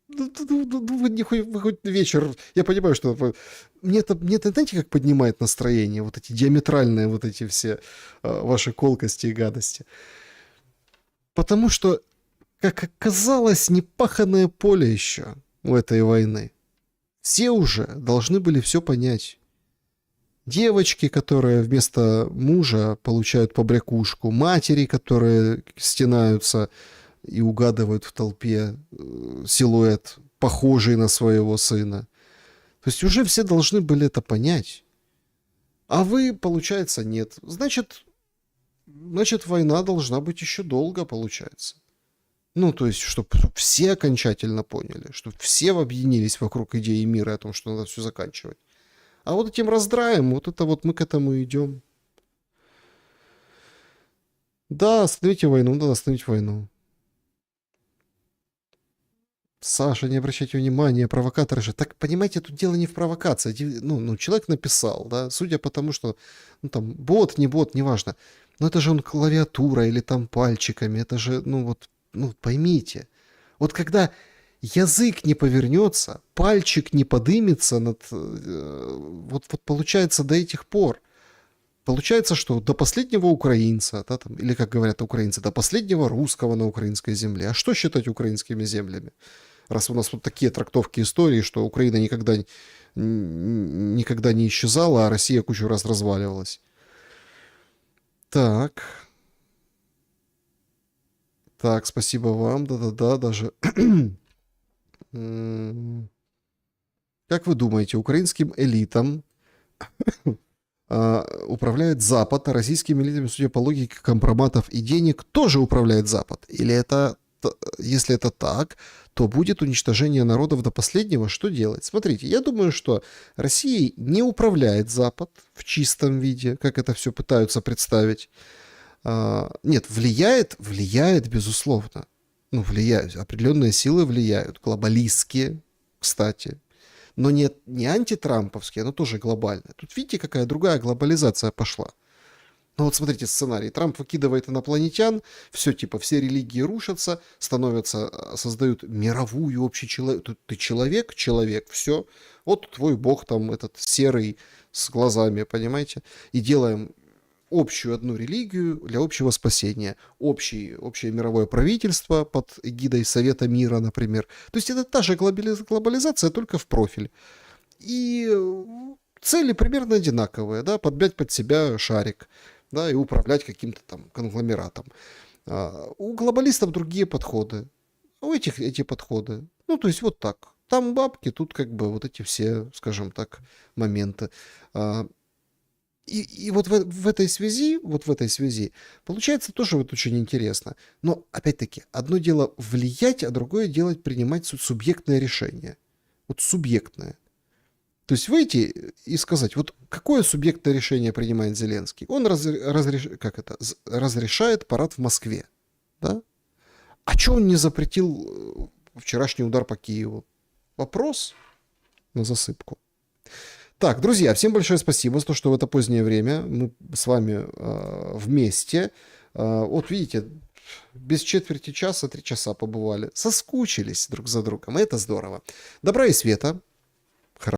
вы хоть вечер... Я понимаю, что... Мне это, знаете, как поднимает настроение? Вот эти диаметральные вот эти все ваши колкости и гадости. Потому что, как оказалось, непаханное поле еще у этой войны. Все уже должны были все понять. Девочки, которые вместо мужа получают побрякушку, матери, которые стенаются и угадывают в толпе силуэт, похожий на своего сына. То есть уже все должны были это понять. А вы, получается, нет. Значит, война должна быть еще долго, получается. Ну, то есть, чтобы все окончательно поняли, чтобы все объединились вокруг идеи мира о том, что надо все заканчивать. А вот этим раздраем, вот это вот мы к этому идем. Да, остановите войну, надо остановить войну. Саша, не обращайте внимания, провокаторы же. Так, понимаете, тут дело не в провокации. Ну, человек написал, да, судя по тому, что, там, бот, неважно. Но это же он клавиатурой или там пальчиками, это же, поймите. Вот когда... язык не повернется, пальчик не подымется вот получается до этих пор. Получается, что до последнего украинца, да, там, или, как говорят украинцы, до последнего русского на украинской земле. А что считать украинскими землями? Раз у нас вот такие трактовки истории, что Украина никогда не исчезала, а Россия кучу раз разваливалась. Так, спасибо вам. Да-да-да, даже... Как вы думаете, украинским элитам управляет Запад, а российскими элитами, судя по логике компроматов и денег, тоже управляет Запад? Или если это так, то будет уничтожение народов до последнего? Что делать? Смотрите, я думаю, что Россией не управляет Запад в чистом виде, как это все пытаются представить. Нет, влияет, безусловно. Ну, влияют. Определенные силы влияют. Глобалистские, кстати. Но не антитрамповские, но тоже глобальные. Тут видите, какая другая глобализация пошла. Ну вот смотрите сценарий. Трамп выкидывает инопланетян, все типа, все религии рушатся, создают мировую общечеловеческую... Ты человек, все. Вот твой бог там этот серый с глазами, понимаете? И делаем общую одну религию для общего спасения. Общее мировое правительство под эгидой Совета мира, например. То есть это та же глобализация, только в профиль. И цели примерно одинаковые, да, подмять под себя шарик, да, и управлять каким-то там конгломератом. У глобалистов другие подходы. У этих эти подходы. Ну, то есть вот так. Там бабки, тут как бы вот эти все, скажем так, моменты. И вот в этой связи, получается тоже вот очень интересно. Но, опять-таки, одно дело влиять, а другое дело принимать субъектное решение. Вот субъектное. То есть выйти и сказать, вот какое субъектное решение принимает Зеленский? Он разрешает парад в Москве. Да? А что он не запретил вчерашний удар по Киеву? Вопрос на засыпку. Так, друзья, всем большое спасибо за то, что в это позднее время мы с вами вместе. Вот видите, без четверти часа 3 часа побывали. Соскучились друг за другом, и это здорово. Добра и света.